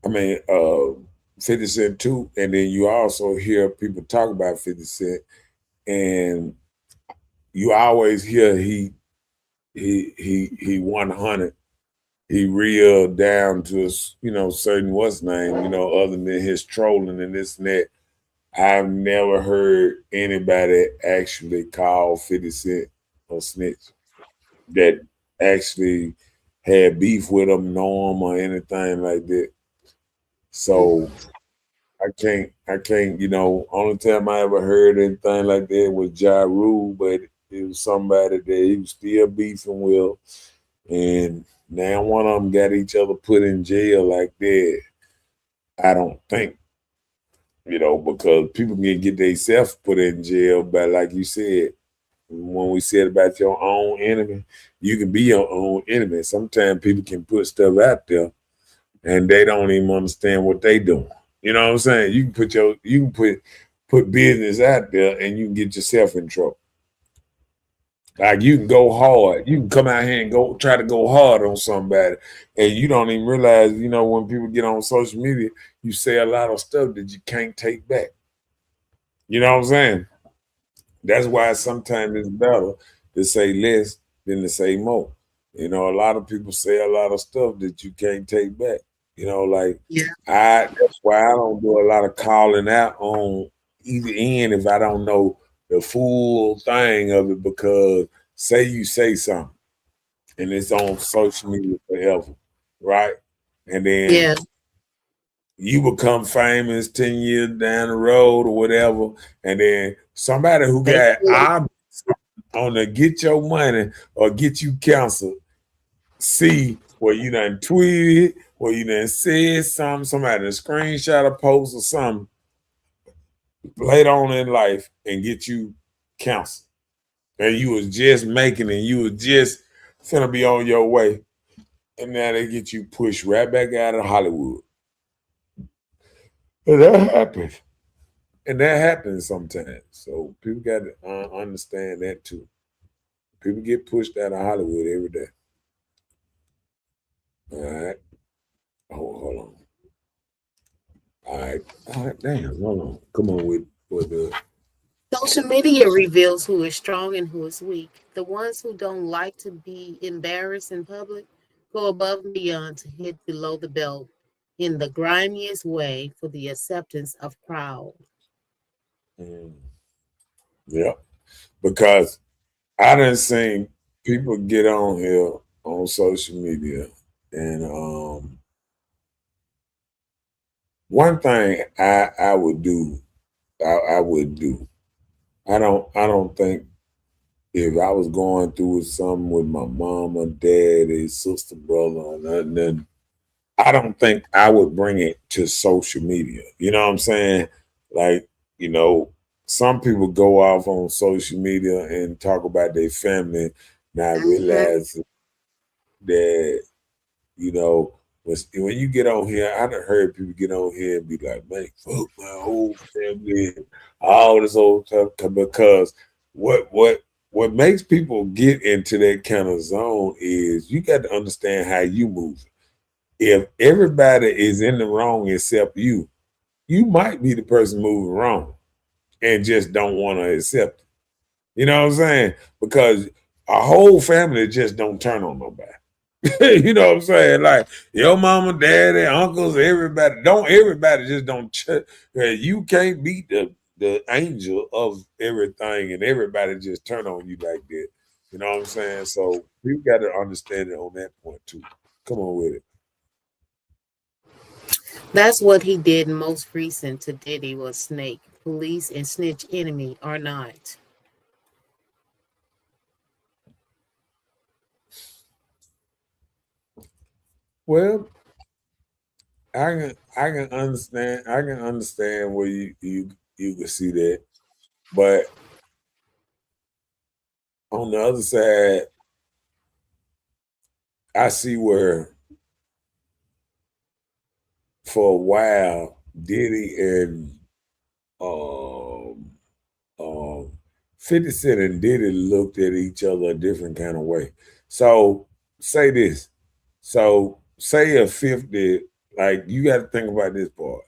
I mean 50 Cent too, and then you also hear people talk about 50 Cent, and you always hear he 100. He real down to certain what's name, other than his trolling and this and that. I've never heard anybody actually call 50 Cent a snitch that actually had beef with him, know him, or anything like that. So I can't, only time I ever heard anything like that was Ja Rule, but it was somebody that he was still beefing with. And now one of them got each other put in jail like that. I don't think, because people can get themselves put in jail, but like you said, when we said about your own enemy, you can be your own enemy. Sometimes people can put stuff out there and they don't even understand what they doing. You know what I'm saying? You can put business out there and you can get yourself in trouble. Like you can go hard. You can come out here and try to go hard on somebody. And you don't even realize, when people get on social media, you say a lot of stuff that you can't take back. You know what I'm saying? That's why sometimes it's better to say less than to say more. A lot of people say a lot of stuff that you can't take back. Yeah. That's why I don't do a lot of calling out on either end if I don't know the full thing of it, because say you say something and it's on social media forever, right? And then Yeah. you become famous 10 years down the road or whatever, and then somebody who They got feel it. on to get your money or get you canceled see where you done tweeted, where you done said something, somebody done screenshot a post or something later on in life and get you canceled. And you was just making it, you was just finna be on your way. And now they get you pushed right back out of Hollywood. And that happens. And that happens sometimes. So people got to understand that too. People get pushed out of Hollywood every day. All right. Hold on. All right. Damn. Hold on. Come on with the. Social media reveals who is strong and who is weak. The ones who don't like to be embarrassed in public go above and beyond to hit below the belt in the grimiest way for the acceptance of crowd. Mm, yeah. Because I done seen people get on here on social media, and one thing I would do, I would do. I don't think if I was going through something with my mom or dad, or sister, brother, or nothing, then I don't think I would bring it to social media. You know what I'm saying? Like, you know, some people go off on social media and talk about their family, not Mhm. realize that, when you get on here, I done heard people get on here and be like, man, fuck my whole family, and all this old stuff, because what makes people get into that kind of zone is you got to understand how you move. If everybody is in the wrong except you might be the person moving wrong and just don't want to accept it. You know what I'm saying? Because a whole family just don't turn on nobody. You know what I'm saying? Like your mama, daddy, uncles, everybody just don't. You can't beat the angel of everything, and everybody just turn on you like that. You know what I'm saying? So we got to understand it on that point too. Come on with it. That's what he did most recent to Diddy was Snake. Police and snitch enemy or not. Well, I can understand where you can see that, but on the other side, I see where for a while Diddy and um, um, 50 Cent and Diddy looked at each other a different kind of way. So say this. So say a 50, like you got to think about this part.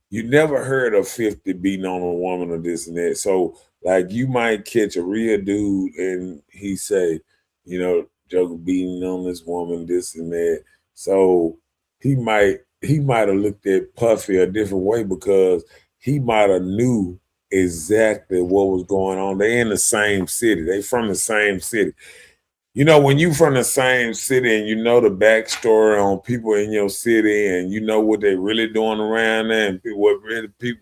You never heard of 50 beating on a woman or this and that. So like you might catch a real dude and he say, Joker beating on this woman, this and that. So he might have looked at Puffy a different way because he might have knew exactly what was going on. They in the same city. They from the same city. when you from the same city and you know the backstory on people in your city and you know what they really doing around there and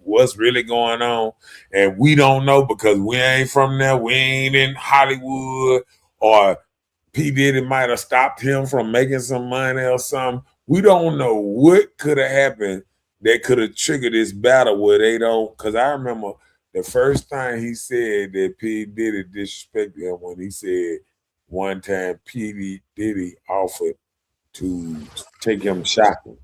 what's really going on, and we don't know because we ain't from there, we ain't in Hollywood, or P. Diddy might have stopped him from making some money or something. We don't know what could have happened that could have triggered this battle where they don't. Because I remember the first time he said that P. Diddy disrespected him when he said one time P. Diddy offered to take him shopping.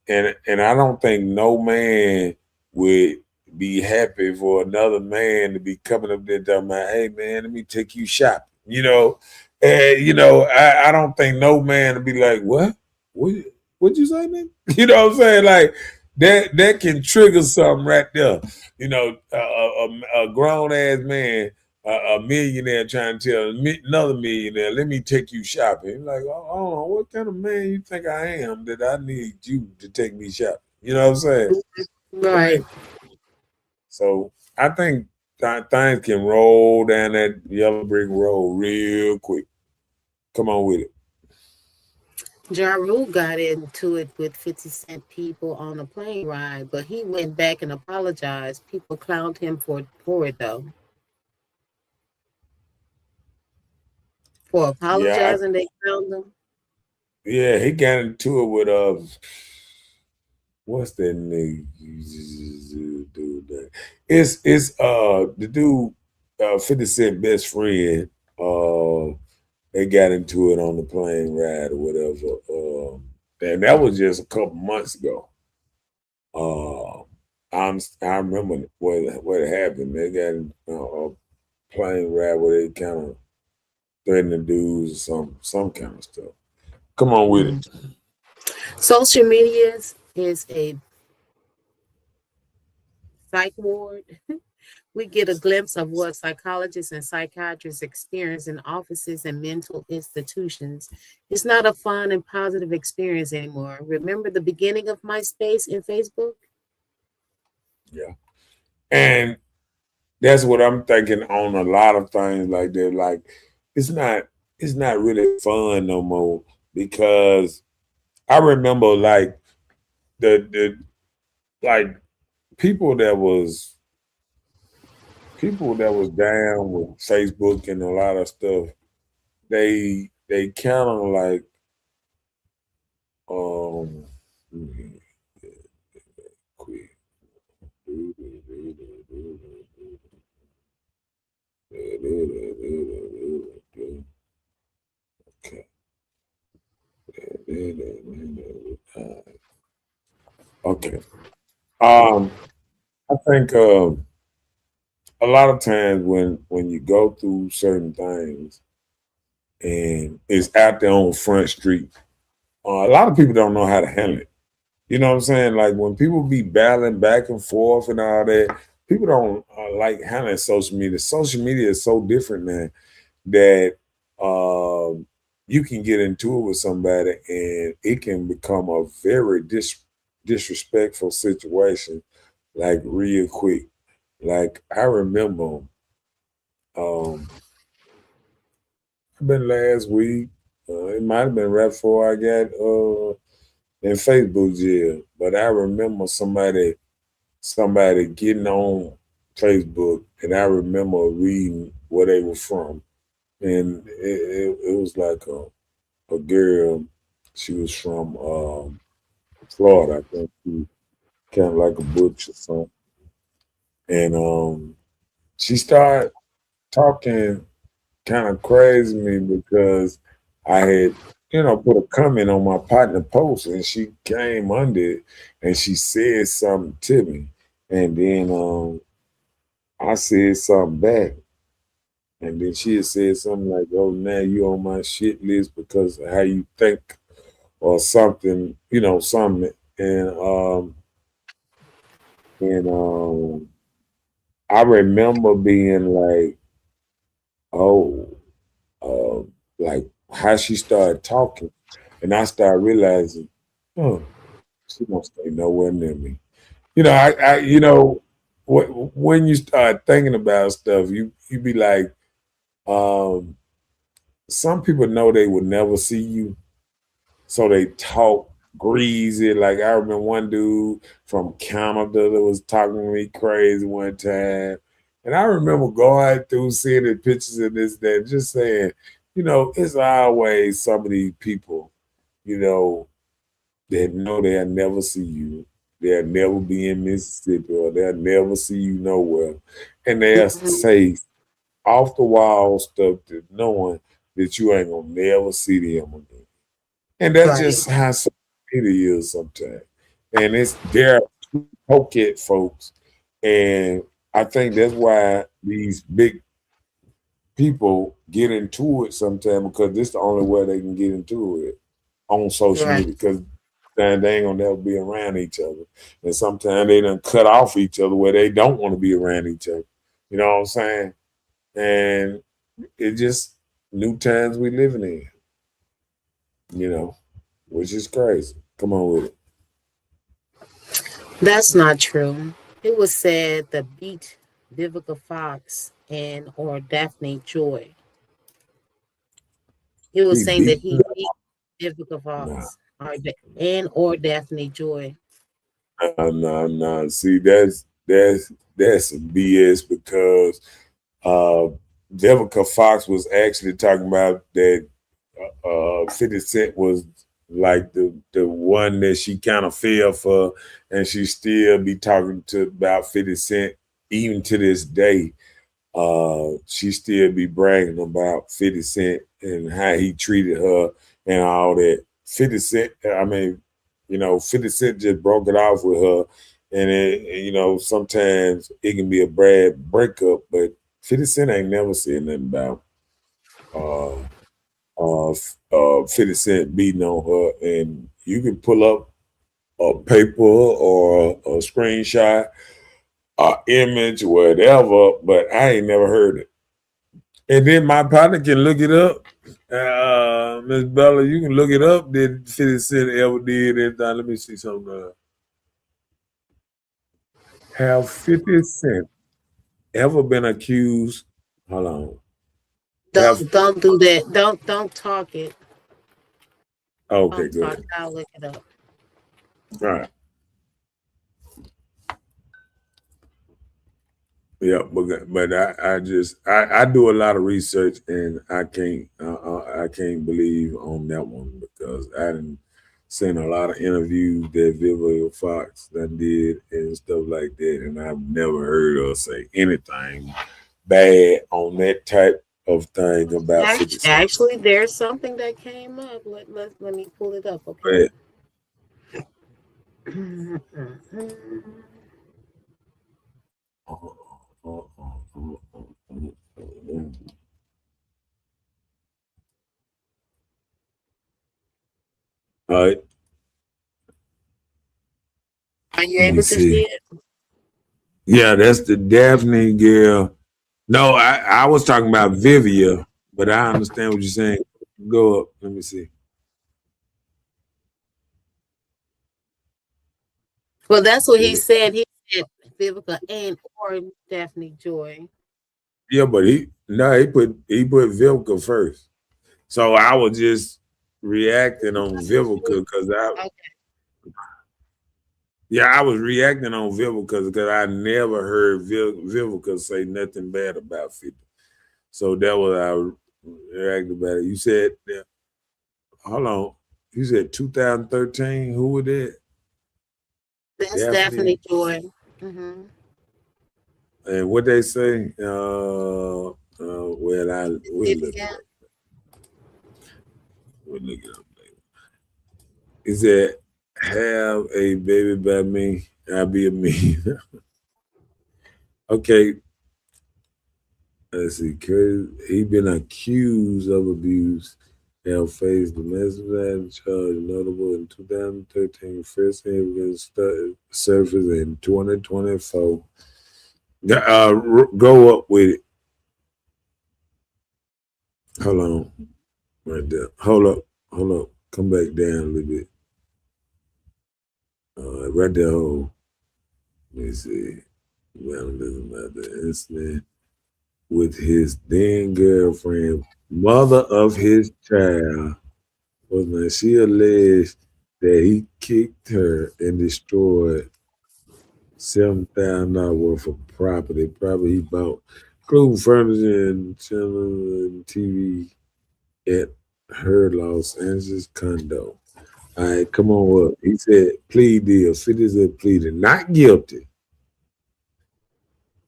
And I don't think no man would be happy for another man to be coming up there talking about, hey man, let me take you shopping. And I don't think no man would be like, what? What'd you say, man? You know what I'm saying? Like that can trigger something right there. A grown ass man, a millionaire trying to tell another millionaire, let me take you shopping. He's like, oh, what kind of man you think I am that I need you to take me shopping? You know what I'm saying? Right. So I think things can roll down that yellow brick road real quick. Come on with it. Ja Rule got into it with 50 Cent people on a plane ride, but he went back and apologized. People clowned him for it though. For Yeah, apologizing, they clowned him. yeah, he got into it with what's that nigga dude? It's the dude 50 Cent best friend. They got into it on the plane ride or whatever. And that was just a couple months ago. I remember what happened. They got a plane ride where they kind of threatened the dudes or some kind of stuff. Come on with it. Social media is a psych ward. We get a glimpse of what psychologists and psychiatrists experience in offices and mental institutions. It's not a fun and positive experience anymore. Remember the beginning of MySpace and Facebook? Yeah. And that's what I'm thinking on a lot of things like that. Like it's not really fun no more because I remember like the like people that was down with Facebook and a lot of stuff, they kind of like quit. Okay. I think a lot of times when you go through certain things and it's out there on Front Street, a lot of people don't know how to handle it. You know what I'm saying? Like when people be battling back and forth and all that, people don't like handling social media. Social media is so different, man, that you can get into it with somebody and it can become a very disrespectful situation, like real quick. Like I remember, I've been last week. It might have been right before I got in Facebook jail, but I remember somebody getting on Facebook, and I remember reading where they were from, and it was like a girl. She was from Florida, I think. She kind of like a butch or something, and she started talking kind of crazy me because I had, put a comment on my partner post and she came under it and she said something to me. And then I said something back. And then she had said something like, oh, now you on my shit list because of how you think or something, something. And I remember being like, oh, like how she started talking, and I started realizing, oh, she don't stay nowhere near me. When you start thinking about stuff, you be like, some people know they would never see you, so they talk greasy. Like I remember one dude from Canada that was talking to me crazy one time. And I remember going through seeing the pictures of this, that, just saying, it's always some of these people, you know, that know they'll never see you. They'll never be in Mississippi, or they'll never see you nowhere. And they'll Mhm. say off the wall stuff that knowing that you ain't gonna never see them again. And that's Right. just how social media is sometimes. And they're coquette folks. And I think that's why these big people get into it sometimes, because this is the only way they can get into it on social Right. media, because they ain't gonna never be around each other. And sometimes they done cut off each other where they don't want to be around each other. You know what I'm saying? And it just new times we living in, which is crazy. Come on with it. That's not true. It was said that beat Vivica Fox and or Daphne Joy. He was We saying that beat he beat Vivica nah, Fox and or Daphne Joy. nah. See, that's some BS, because uh Vivica Fox was actually talking about that 50 Cent was like the one that she kind of fell for, and she still be talking to about 50 Cent even to this day. She still be bragging about 50 Cent and how he treated her and all that. 50 Cent, I mean, 50 Cent just broke it off with her. And sometimes it can be a bad breakup, but 50 Cent ain't never said nothing about uh, 50 Cent beating on her. And you can pull up a paper or a screenshot, image, whatever, but I ain't never heard it. And then my partner can look it up. Miss Bella, you can look it up. Did 50 Cent ever did anything? Let me see something. Have 50 Cent ever been accused? Hold on. Have Don't do that. Don't talk it. Okay, Don't talk. good. I'll look it up. All right. Yeah, but I do a lot of research, and I can't believe on that one, because I didn't seen a lot of interviews that Vivica Fox done did and stuff like that, and I've never heard her say anything bad on that type of thing about 50 Cent. Actually, there's something that came up. Let me pull it up, okay? But all right, Are you let me able to see see. it? Yeah, that's the Daphne girl. No, I was talking about Vivia, but I understand what you're saying. Go up. Let me see. Well, that's what he Yeah, said. He said Vivica and or Daphne Joy. yeah, but he put Vivica first. So I was just reacting on Vivica because Okay. I was reacting on Vivica because I never heard Vivica say nothing bad about 50. So that was I reacted about it. You said, hold on, you said 2013. Who was that? That's Daphne. Daphne Joy. Hmm. And what they say? Well, we'll look it Vivian. up. We'll look it up later. Is that have a baby by me? I'll be a me. Okay, let's see. He been accused of abuse. Have faced domestic violence charge notable in 2013. First evidence surfaced in 2024. Go up with it. Hold on, right there. Hold up. Come back down a little bit. Right there. Let me see. Vandalism at the incident. with his then girlfriend, mother of his child. She alleged that he kicked her and destroyed $7,000 worth of property. Probably he bought, including furniture and channel and TV at her Los Angeles condo. All right, come on up. He said plea deal. 50 said pleaded not guilty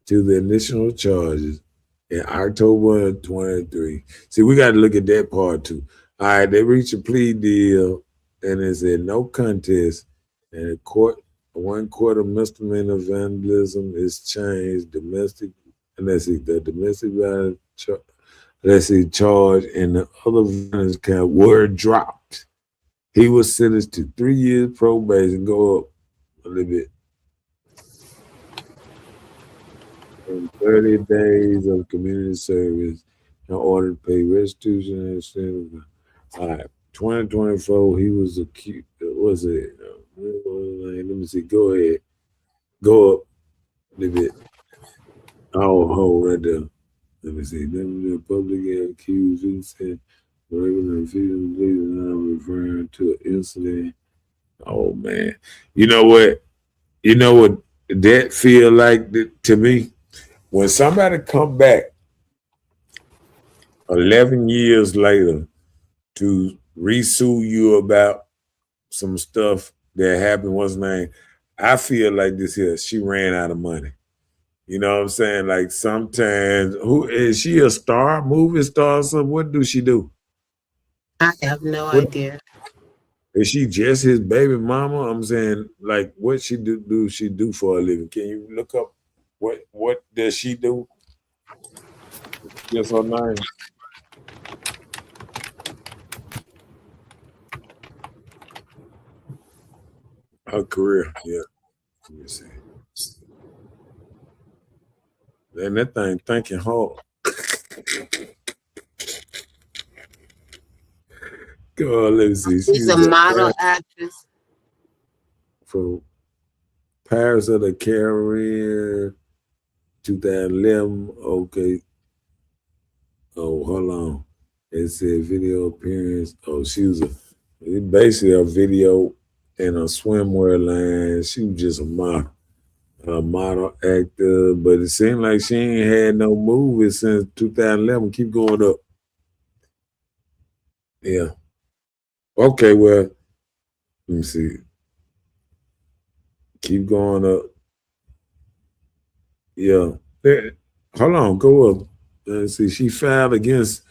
to the initial charges in October of 23. See, we got to look at that part too. All right, they reached a plea deal and it said no contest, and the court, 1 quarter misdemeanor vandalism is changed. Domestic, and let's see, the domestic violence charge and the other violence count were dropped. He was sentenced to 3 years probation, go up a little bit, and 30 days of community service in order to pay restitution and extended. All right, 2024, he was accused. Was it? Let me see. Go ahead. Go up a little bit. Oh, hold right there. Let me see. Then the public accused and said regular feeling now referring to an incident. Oh man. You know what? You know what that feel like to me? When somebody come back 11 years later to re-sue you about some stuff that happened, what's name? I feel like this here, she ran out of money. You know what I'm saying? Like sometimes, who is she, a star, movie star or something? What do she do? I have no What, idea. is she just his baby mama? I'm saying, like, what she do she do for a living? Can you look up what does she do? Yes or no? Her career, yeah. Let me see. And that thing thinking hard. Go on, let me see. She's a model actress. For Paris of the Caribbean, 2011. Okay. Oh, hold on. It said video appearance. Oh, she was basically a video in a swimwear line. She was just a model actor, but it seemed like she ain't had no movies since 2011. Keep going up. Yeah. Okay, well, let me see. Keep going up. Yeah. Hold on, go up. Let's see. She filed against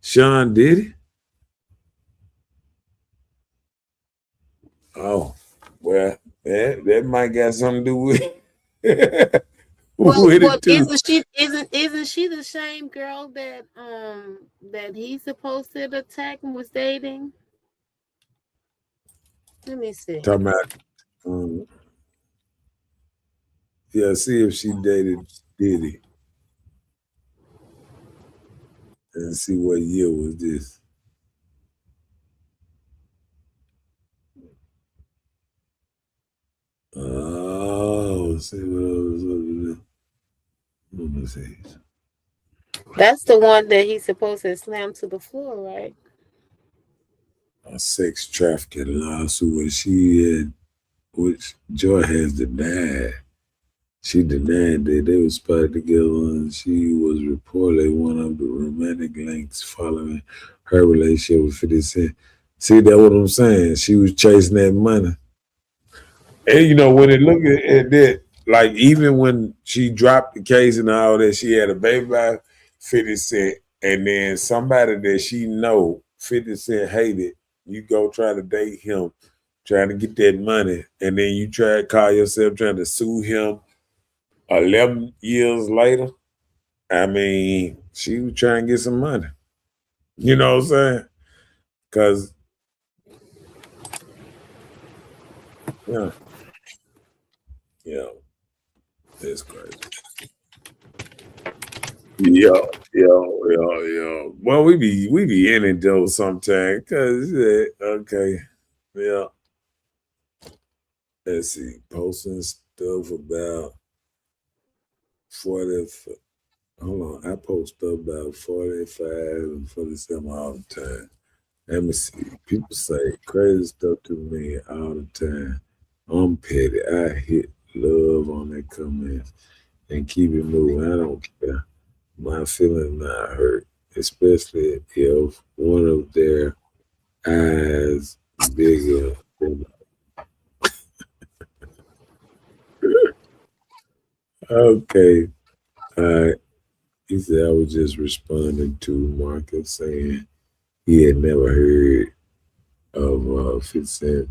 Sean Diddy. Oh, well, that might got something to do with Well, with it too. isn't she the same girl that he's supposed to attack and was dating? Let me see. Talking about, yeah, see if she dated Diddy and see what year was this. Oh, see what I was looking at. Let me see. That's the one that he's supposed to slam to the floor, right? A sex trafficking lawsuit which Joy has denied. She denied that they were spotted together and she was reportedly one of the romantic links following her relationship with 50 Cent. See, that's what I'm saying. She was chasing that money. And you know, when it look at that, like even when she dropped the case and all that, she had a baby by 50 Cent, and then somebody that she know 50 Cent hated, you go try to date him, trying to get that money, and then you try to call yourself trying to sue him 11 years later. I mean, she was trying to get some money. You know what I'm saying? Because, yeah, it's crazy. Yeah. Well, we be in it though sometimes. Cause okay, yeah. Let's see, posting stuff about 40. hold on. I post up about 45 and 47 all the time. Let me see. People say crazy stuff to me all the time. I'm petty. I hit love on their comments and keep it moving. I don't care. My feelings not hurt, especially if one of their eyes bigger than. Okay. All right. He said I was just responding to Marcus saying he had never heard of 50 Cent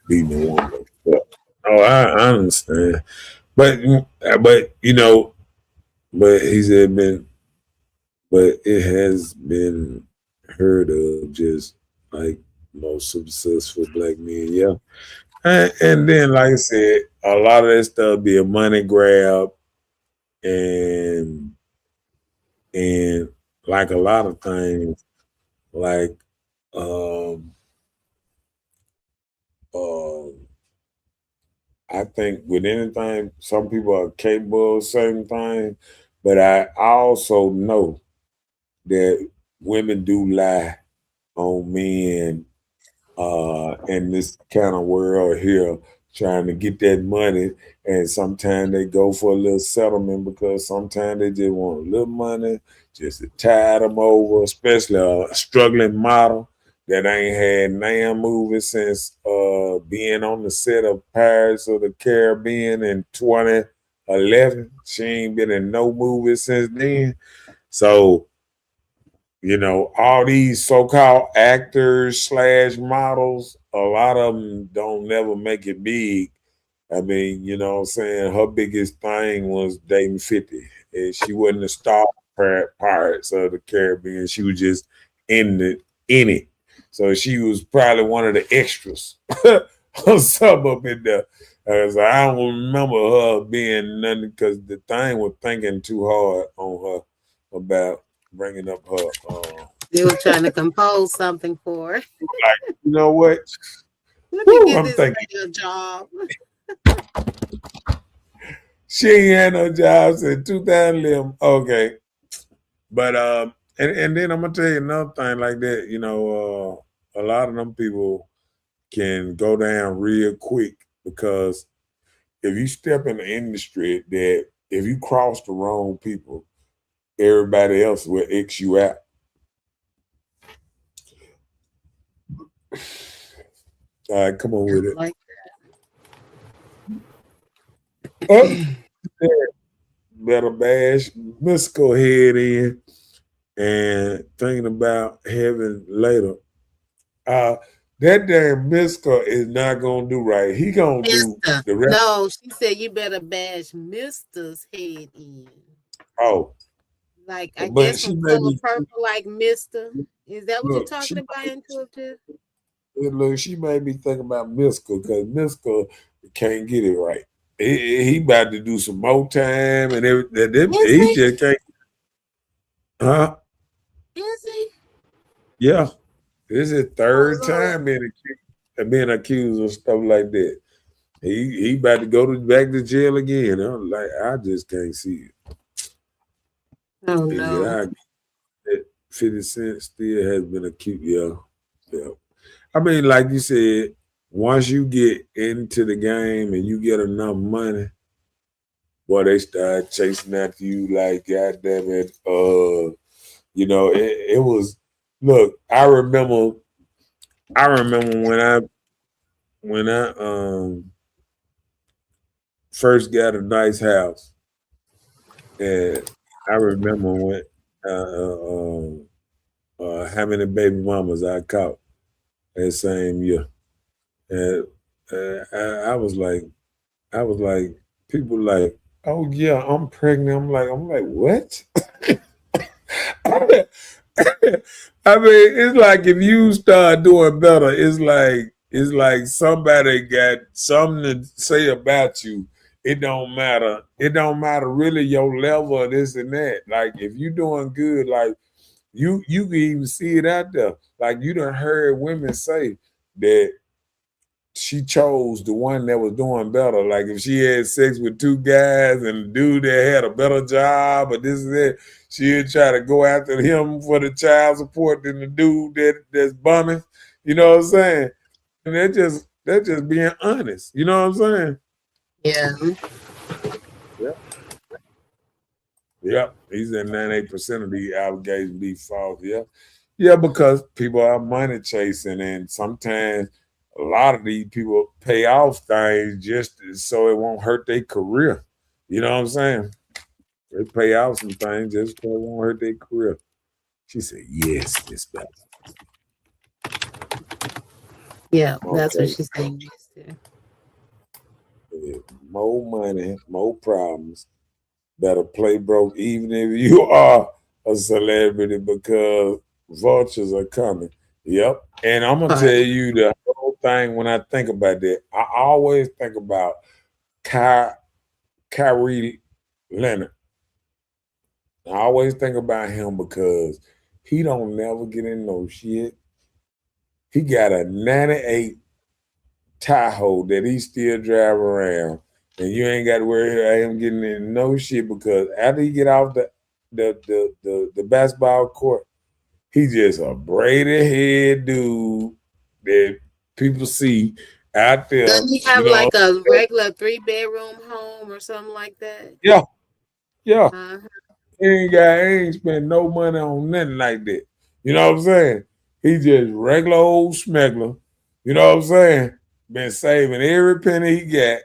beating a woman. But, oh, I understand. But but he said but it has been heard of just like most successful black men, yeah. And then like I said, a lot of that stuff be a money grab and and like a lot of things, like um um I think with anything, some people are capable of certain things, but I also know that women do lie on men in this kind of world here trying to get that money. And sometimes they go for a little settlement because sometimes they just want a little money just to tide them over, especially a struggling model that ain't had nan movie since being on the set of Pirates of the Caribbean in 2011. She ain't been in no movie since then. So all these so-called actors slash models, a lot of them don't never make it big. I mean, you know what I'm saying? Her biggest thing was dating 50. And she wasn't a star Pirates of the Caribbean. She was just in it. So she was probably one of the extras or something up in there. So I don't remember her being nothing because the thing was thinking too hard on her about bringing up her. They were trying to compose something for her. Like, you know what? Let me get I'm this thinking radio job. she ain't had no job since 2011. Okay, but and then I'm gonna tell you another thing like that. A lot of them people can go down real quick because if you step in the industry, that if you cross the wrong people, everybody else will X you out. All right, come on with it. Like Oh, better bash mystical head in and thinking about heaven later. That damn mystical is not gonna do right. He gonna do Mister. the rest. No, she said you better bash Mister's head in. Oh, Like I but guess she from made Color me Purple, like Mister. Is that what you're look. She talking about into it too? look. She made me think about mystical because mystical can't get it right. He about to do some more time and everything. Is He he? just can't. Huh? Is he? Yeah. This is Oh third Lord. time being accused of stuff like that. He about to go back to jail again. I'm like, I just can't see it. Oh He no. said, that 50 Cent still has been accused. Yeah. Yeah. I mean, like you said, once you get into the game and you get enough money, boy, they start chasing after you like, God damn it. It was, look, I remember when I first got a nice house, and I remember when how many baby mamas I caught that same year, and I was like, people like, oh yeah, I'm pregnant. I'm like, what? I mean, it's like if you start doing better, it's like somebody got something to say about you. It don't matter. It don't matter really your level of this and that. Like if you doing good, like you can even see it out there. Like you done heard women say that she chose the one that was doing better. Like if she had sex with 2 guys and the dude that had a better job or this and that, she'd try to go after him for the child support than the dude that's bumming. You know what I'm saying? And that's just being honest. You know what I'm saying? Yeah. Yep. Yep. He said 98% of these allegations be false. Yeah. Yeah, because people are money chasing, and sometimes a lot of these people pay off things just so it won't hurt their career. You know what I'm saying? They pay off some things just so it won't hurt their career. She said, yes, Miss Bell. Yeah, that's what Okay. she's saying. Yes, Yeah, more money, more problems. Better play broke, even if you are a celebrity, because vultures are coming. Yep. And I'm gonna tell right. you the whole thing when I think about that. I always think about Kyrie Leonard. I always think about him because he don't never get in no shit. He got a 98 Tahoe that he still drive around, and you ain't got to worry about him getting in no shit because after he get off the basketball court, he just a braided head dude that people see out there. Doesn't he You have know, like a regular 3-bedroom home or something like that? yeah, yeah. Uh-huh. He ain't spend no money on nothing like that. You know what I'm saying? He just regular old smuggler. You know what I'm saying? Been saving every penny he got.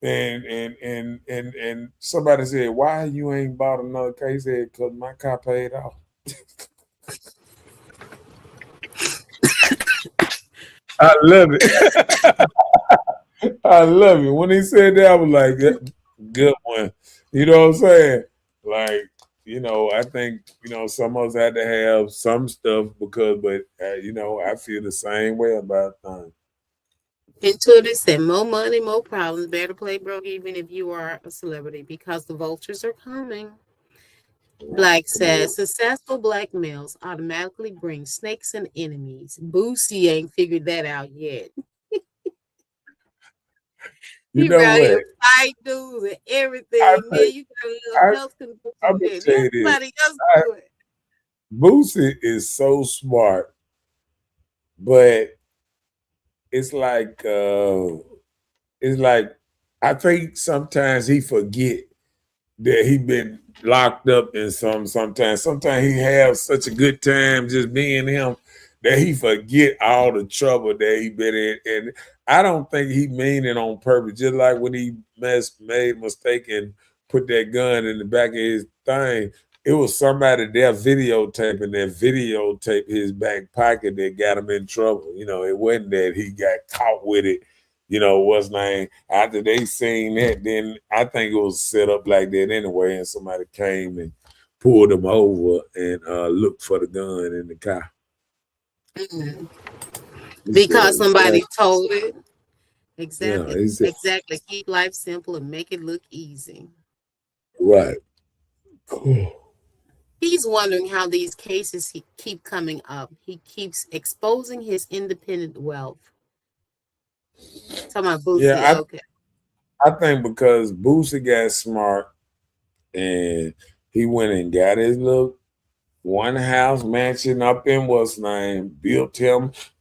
And somebody said, why you ain't bought another car? He said, because my car paid off. I love it. I love it. When he said that, I was like, "Yeah, good one." You know what I'm saying? Like, I think, some of us had to have some stuff because, but, I feel the same way about things. Intuitive said, more money, more problems. Better play broke even if you are a celebrity because the vultures are coming. Black says, successful black males automatically bring snakes and enemies. Boosie ain't figured that out yet. You He know around what? here fight dudes and I everything. Man, think, you got a I, little health condition. I'm going to Then tell let you this. somebody else do it. Boosie is so smart, but it's like, I think sometimes he forget that he been locked up in sometimes he have such a good time just being him that he forget all the trouble that he been in. And I don't think he mean it on purpose. Just like when he made a mistake and put that gun in the back of his thing, it was somebody there videotaped his back pocket that got him in trouble. It wasn't that he got caught with it. What's name? After they seen that, then I think it was set up like that anyway, and somebody came and pulled him over and looked for the gun in the car. Mm-hmm. Because somebody told it. Exactly. Yeah, he said, Exactly. Keep life simple and make it look easy. right. He's wondering how these cases keep coming up. He keeps exposing his independent wealth. Talking about Boosie. Yeah, Okay. I think because Boosie got smart and he went and got his little one house mansion up in what's name,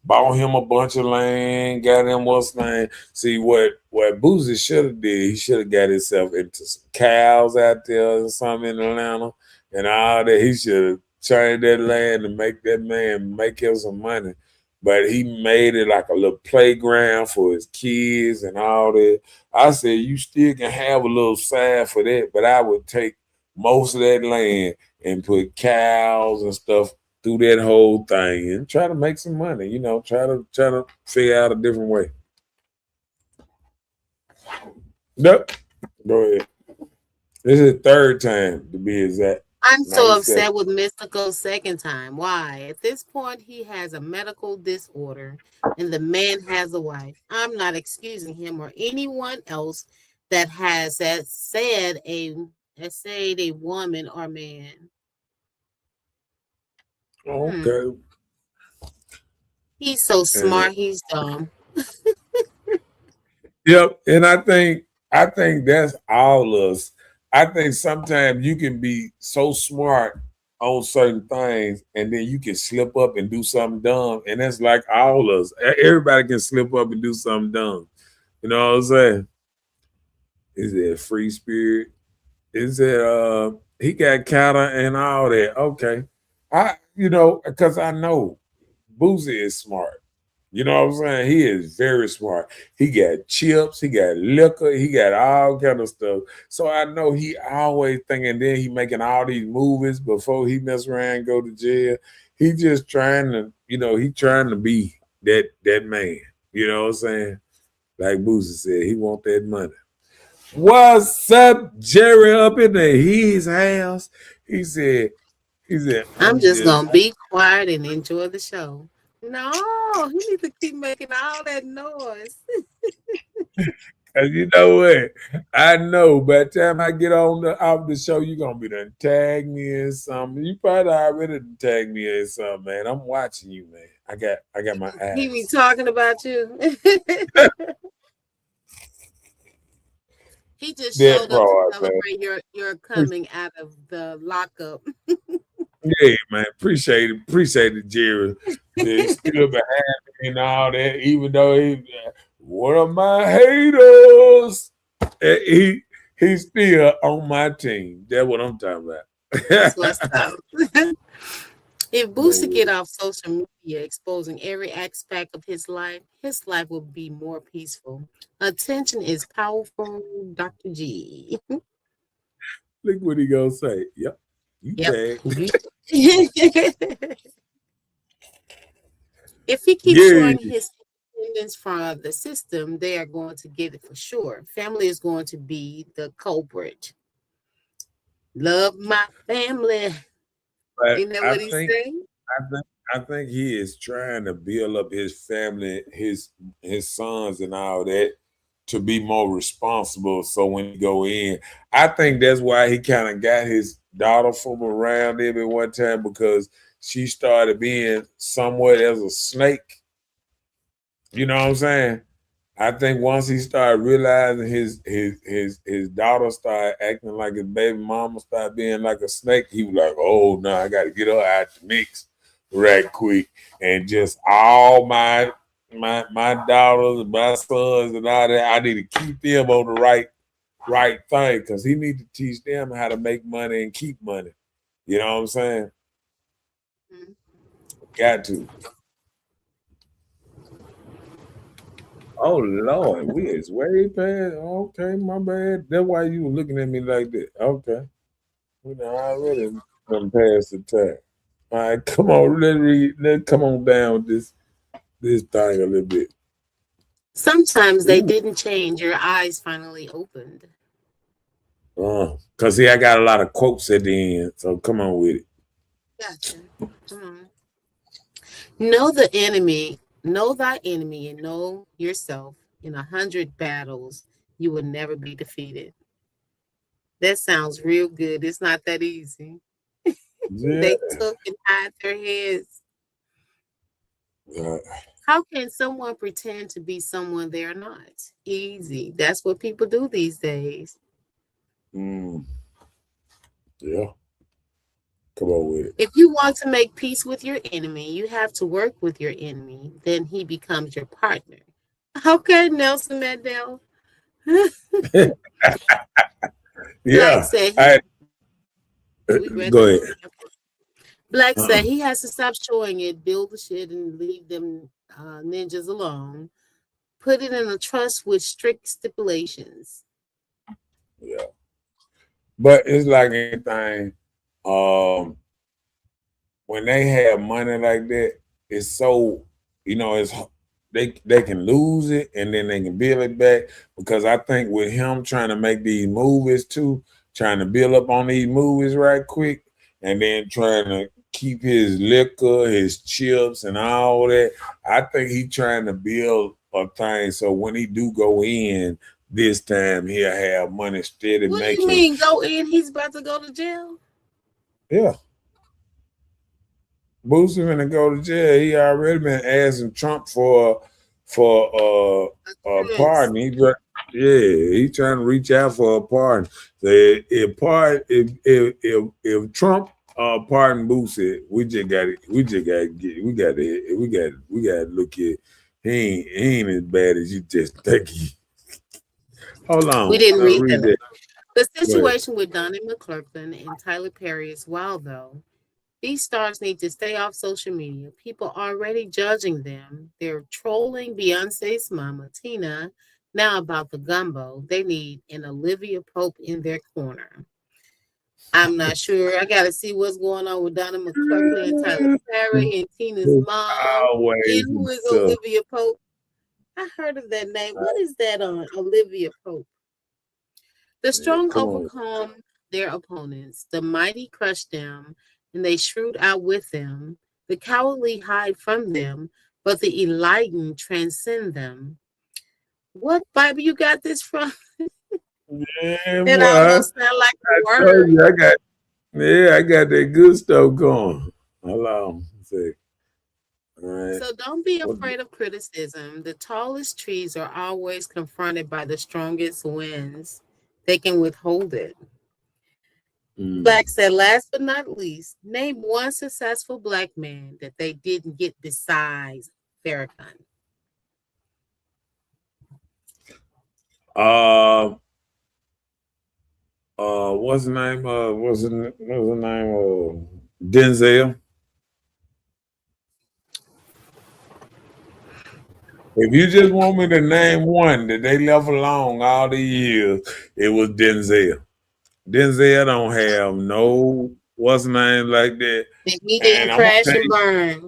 bought him a bunch of land, got him what's name. See what Boosie should have did, he should have got himself into some cows out there or something in Atlanta and all that. He should have turned that land to make that man make him some money. But he made it like a little playground for his kids and all that. I said, you still can have a little side for that, but I would take most of that land and put cows and stuff through that whole thing and try to make some money, try to figure out a different way. Nope. Go ahead. This is the third time to be exact. I'm so 97. upset with Mystico's second time. Why? At this point, he has a medical disorder and the man has a wife. I'm not excusing him or anyone else that has said a woman or man. Okay. He's so smart, he's dumb. Yep. And I think that's all us. I think sometimes you can be so smart on certain things and then you can slip up and do something dumb. And that's like all us. Everybody can slip up and do something dumb. You know what I'm saying? Is it free spirit? Is it he got counter and all that? Okay. Because I know Boosie is smart. You know what I'm saying? He is very smart. He got chips, he got liquor, he got all kind of stuff. So I know he always thinking. Then he making all these movies before he mess around and go to jail. He just trying to, he trying to be that man. You know what I'm saying? Like Boosie said, he want that money. What's up, Jerry? Up in the his house. He said, I'm I'm just just. gonna be quiet and enjoy the show. No, he needs to keep making all that noise. Cause you know what? I know by the time I get off the show, you're gonna be done tag me in something. You probably already done tag me in something, man. I'm watching you, man. I got my He be eyes. talking about you. He just That showed up to part, man. celebrate your coming out of the lockup. Yeah, man. Appreciate it, Jerry. He stood behind me and all that, even though he one of my haters. He's still on my team. That's what I'm talking That's about. what's up. If Boosie Man, get off social media exposing every aspect of his life will be more peaceful. Attention is powerful, Dr. G. look what he gonna say. Yep, you Yep. tag. If he keeps Yeah, showing his independence from the system, they are going to get it for sure. Family is going to be the culprit. Love my family. but Isn't that what he's saying? I think I think he is trying to build up his family, his sons and all that to be more responsible. So when he go in, I think that's why he kind of got his daughter from around him at one time because she started being somewhat as a snake. You know what I'm saying? I think once he started realizing his daughter started acting like his baby mama started being like a snake, he was like, "Oh no, I got to get her out the mix right quick." And just all my daughters, my sons, and all that, I need to keep them on the right thing because he need to teach them how to make money and keep money. You know what I'm saying? Mhm. Got to. Oh Lord, we is way past. Okay, my bad. That's why you were looking at me like that. Okay, we done already done past the time. All right, come on, let's read. Let's come on down with this thing a little bit. Sometimes they Ooh, didn't change. Your eyes finally opened. cause see, I got a lot of quotes at the end, so come on with it. Gotcha. Come on. Know the enemy, know thy enemy, and know yourself. In 100 battles, you will never be defeated. That sounds real good. It's not that easy. Yeah, They took and hide their heads. uh, How can someone pretend to be someone they're not? Easy. That's what people do these days. mm, yeah. Come on with it. If you want to make peace with your enemy, you have to work with your enemy. Then he becomes your partner. Okay, Nelson Mandela. Black Yeah. said I we read go that ahead. already. Okay. Black said Uh-uh. he has to stop showing it, build the shit, and leave them ninjas alone. Put it in a trust with strict stipulations. Yeah, but it's like anything. Um, when they have money like that, it's so it's they can lose it and then they can build it back because I think with him trying to make these movies too, trying to build up on these movies right quick, and then trying to keep his liquor, his chips, and all that. I think he trying to build a thing so when he do go in this time, he'll have money steady What do you making. mean go in? He's about to go to jail? Yeah, Boosie finna go to jail. He already been asking Trump for for a Prince. pardon. He trying to reach out for a pardon. So if Trump pardon Boosie, we got to look at he ain't as bad as you just think he. Hold on, We didn't read read that. that. The Go ahead. situation with Donnie McClurkin and Tyler Perry is wild, though. These stars need to stay off social media. People are already judging them. They're trolling Beyonce's mama, Tina, now about the gumbo. They need an Olivia Pope in their corner. I'm not sure. I got to see what's going on with Donnie McClurkin and Tyler Perry and Tina's mom. Always And who is tough. Olivia Pope? I heard of that name. What is that on? Olivia Pope. The strong come on. overcome their opponents. The mighty crush them, and they shrewd out with them. The cowardly hide from them, but the enlightened transcend them. What Bible you got this from? Yeah, It boy, almost sound like a I told word. you I got that good stuff going. Hold on. See. All right. So don't be afraid of criticism. The tallest trees are always confronted by the strongest winds. They can withhold it. Black said, last but not least, name one successful Black man that they didn't get besides Farrakhan. What's the name? What's the name? Denzel. If you just want me to name one that they left alone all the years, it was Denzel. Denzel don't have no what's the name like that. And he didn't crash and burn.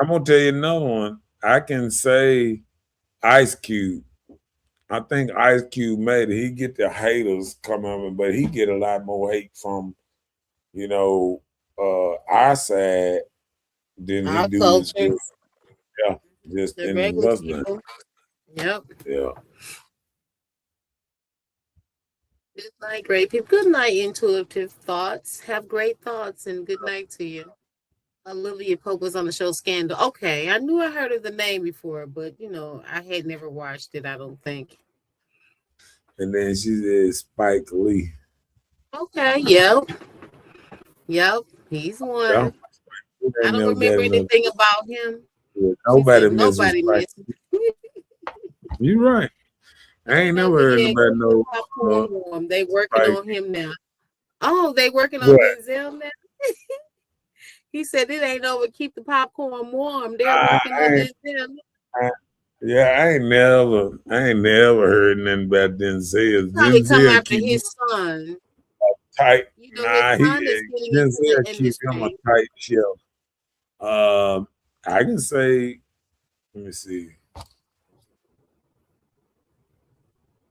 I'm gonna tell you another one. I can say Ice Cube. I think Ice Cube made it. He get the haters come over, but he get a lot more hate from, our side than Our he do. culture. Just The in regular Muslim. people. Yep. Yeah. Good night, great people. Good night, intuitive thoughts. Have great thoughts and good night to you. Olivia Pope was on the show Scandal. Okay, I knew I heard of the name before, but I had never watched it, I don't think. And then she said Spike Lee. Okay, yep. He's one. Yeah. I don't remember anything about him. Yeah, nobody misses Nobody Spike. You're right. I ain't never heard about no. Warm. They working on him now. Oh, they working on Denzel now. He said it ain't over. Keep the popcorn warm. They're working on Denzel. I ain't never heard nothing about Denzel. Probably come after his son. Tight. His son is getting into the industry. Him a tight shelf. I can say, let me see.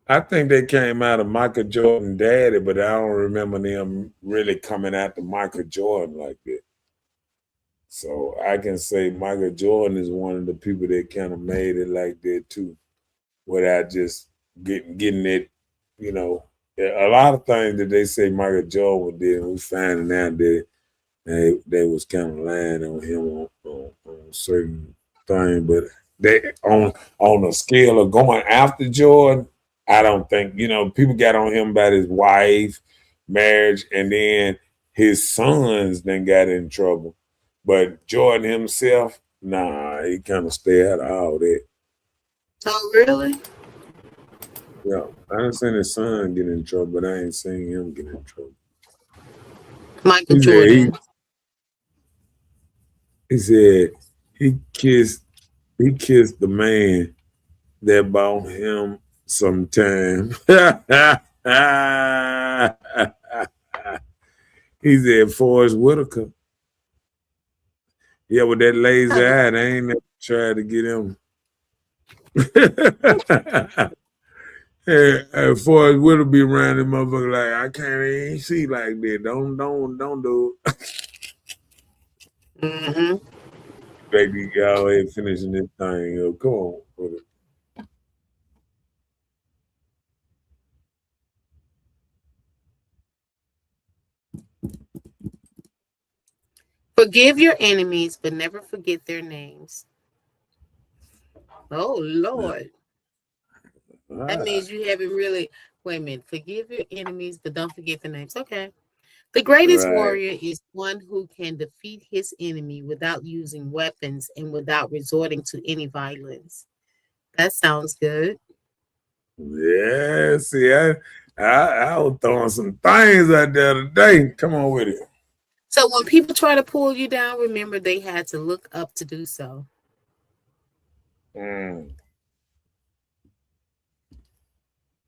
I think they came out of Michael Jordan daddy, but I don't remember them really coming out to Michael Jordan like that. So I can say Michael Jordan is one of the people that kind of made it like that too, without just getting it, a lot of things that they say Michael Jordan did, we finding out that they was kind of lying on him on certain things, but they on a scale of going after Jordan, I don't think, people got on him about his wife, marriage, and then his sons then got in trouble. But Jordan himself, nah, he kind of stayed out of all that. Oh, really? Yeah, I done seen his son get in trouble, but I ain't seen him get in trouble. Michael Jordan. He said he kissed the man that bought him some time. He said Forrest Whitaker. Yeah, with that lazy eye, they ain't never tried to get him. Forrest Whitaker be around him motherfucker like, I can't even see like that. Don't do it. Mm-hmm. Baby, y'all ain't finishing this thing. Yo, come on with it. Forgive your enemies, but never forget their names. Oh Lord. That Ah, means you haven't really wait a minute. Forgive your enemies, but don't forget the names. Okay. The greatest right. warrior is one who can defeat his enemy without using weapons and without resorting to any violence. That sounds good. Yeah, see, I was throwing some things out there today. Come on with it. So when people try to pull you down, remember they had to look up to do so. Mm.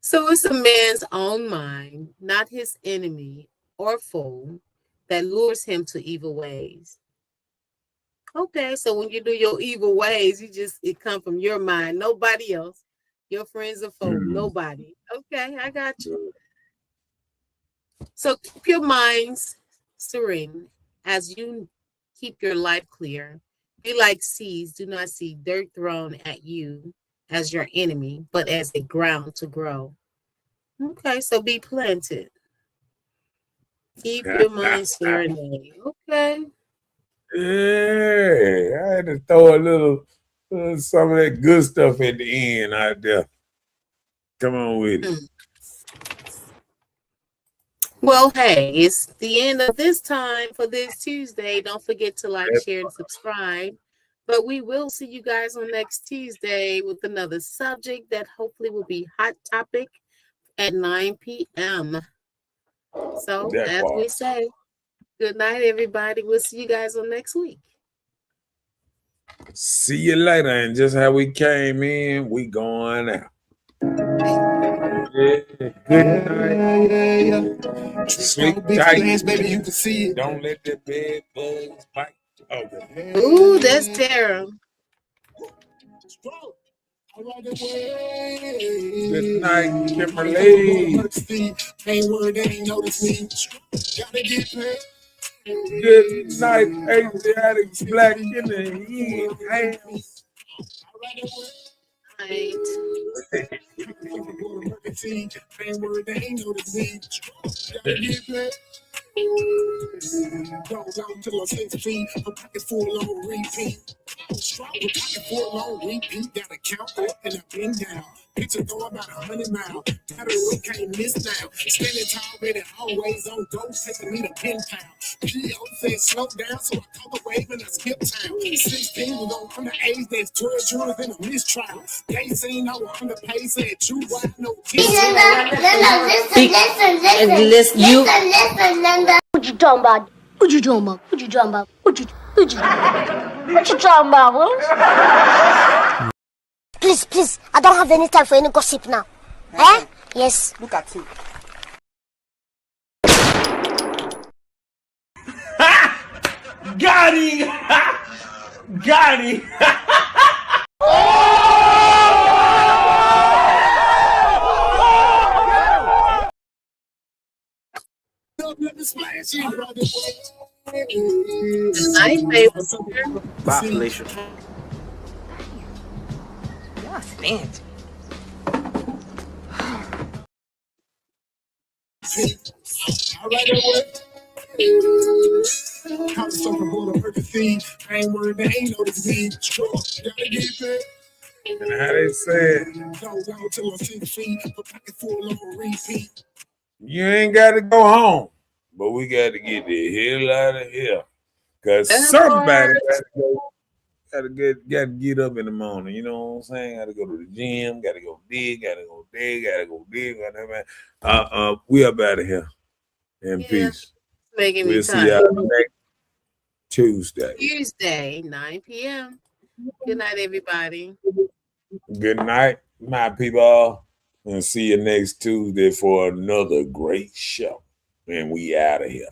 So it's a man's own mind, not his enemy or foe, that lures him to evil ways. Okay, so when you do your evil ways, it come from your mind, nobody else. Your friends or foe, Mm. nobody. Okay, I got you. So keep your minds serene as you keep your life clear. Be like seeds, do not see dirt thrown at you as your enemy, but as a ground to grow. Okay, so be planted. Keep your mind serenade. Okay. Yeah, I had to throw a little some of that good stuff at the end out there. Come on with it. Well, hey, it's the end of this time for this Tuesday. Don't forget to like, share, and subscribe. But we will see you guys on next Tuesday with another subject that hopefully will be hot topic at 9 p.m. So, That as part. we say, good night, everybody. We'll see you guys on next week. See you later. And just how we came in, we going out. Yeah. Good night. Sleep tight. Baby, you can see it. Don't let the bed bugs bite. Okay. Ooh, that's terrible. Good night, Kimberly. Ain't word, ain't notice me. Gotta get paid. Good night, Asiatic Black in the hand. Right. Ain't word, ain't notice me. Gotta get paid. Don't go till I'm 6 feet. A pocket full on repeat. Strong with pocket full on repeat. Gotta count up and I've been down. Picture go about 100 miles. Gotta look, can't miss now. Standing tall, ready, always on go. Taking me to pin pound. PO said slow down, so I caught the wave and I skipped town. 16 was on underage, that's 12 jurors in a mistrial. They seen I was underpaid, said you wide, no kids. Listen. What you talking about? What you talking about? What you talking about? What you talking about, Willis? Please, I don't have any time for any gossip now. Eh? Yes. Look at you. Got him! Got him! Let me splash you, brother. My favorite. Bye, Felicia. Y'all fancy. All right, away. I'm so aboard a perfect thing. I ain't worried, they ain't notice me. Gotta get paid. And how they said, Don't go till I'm 6 feet. A pocket full on repeat. you ain't got to go home, but we got to get the hell out of here. Because somebody got to get up in the morning. You know what I'm saying? Got to go to the gym, got to go dig, got to go dig. We up out of here. In peace. Making We'll me see y'all next Tuesday, 9 p.m. Good night, everybody. Good night, my people. And see you next Tuesday for another great show. And we out of here.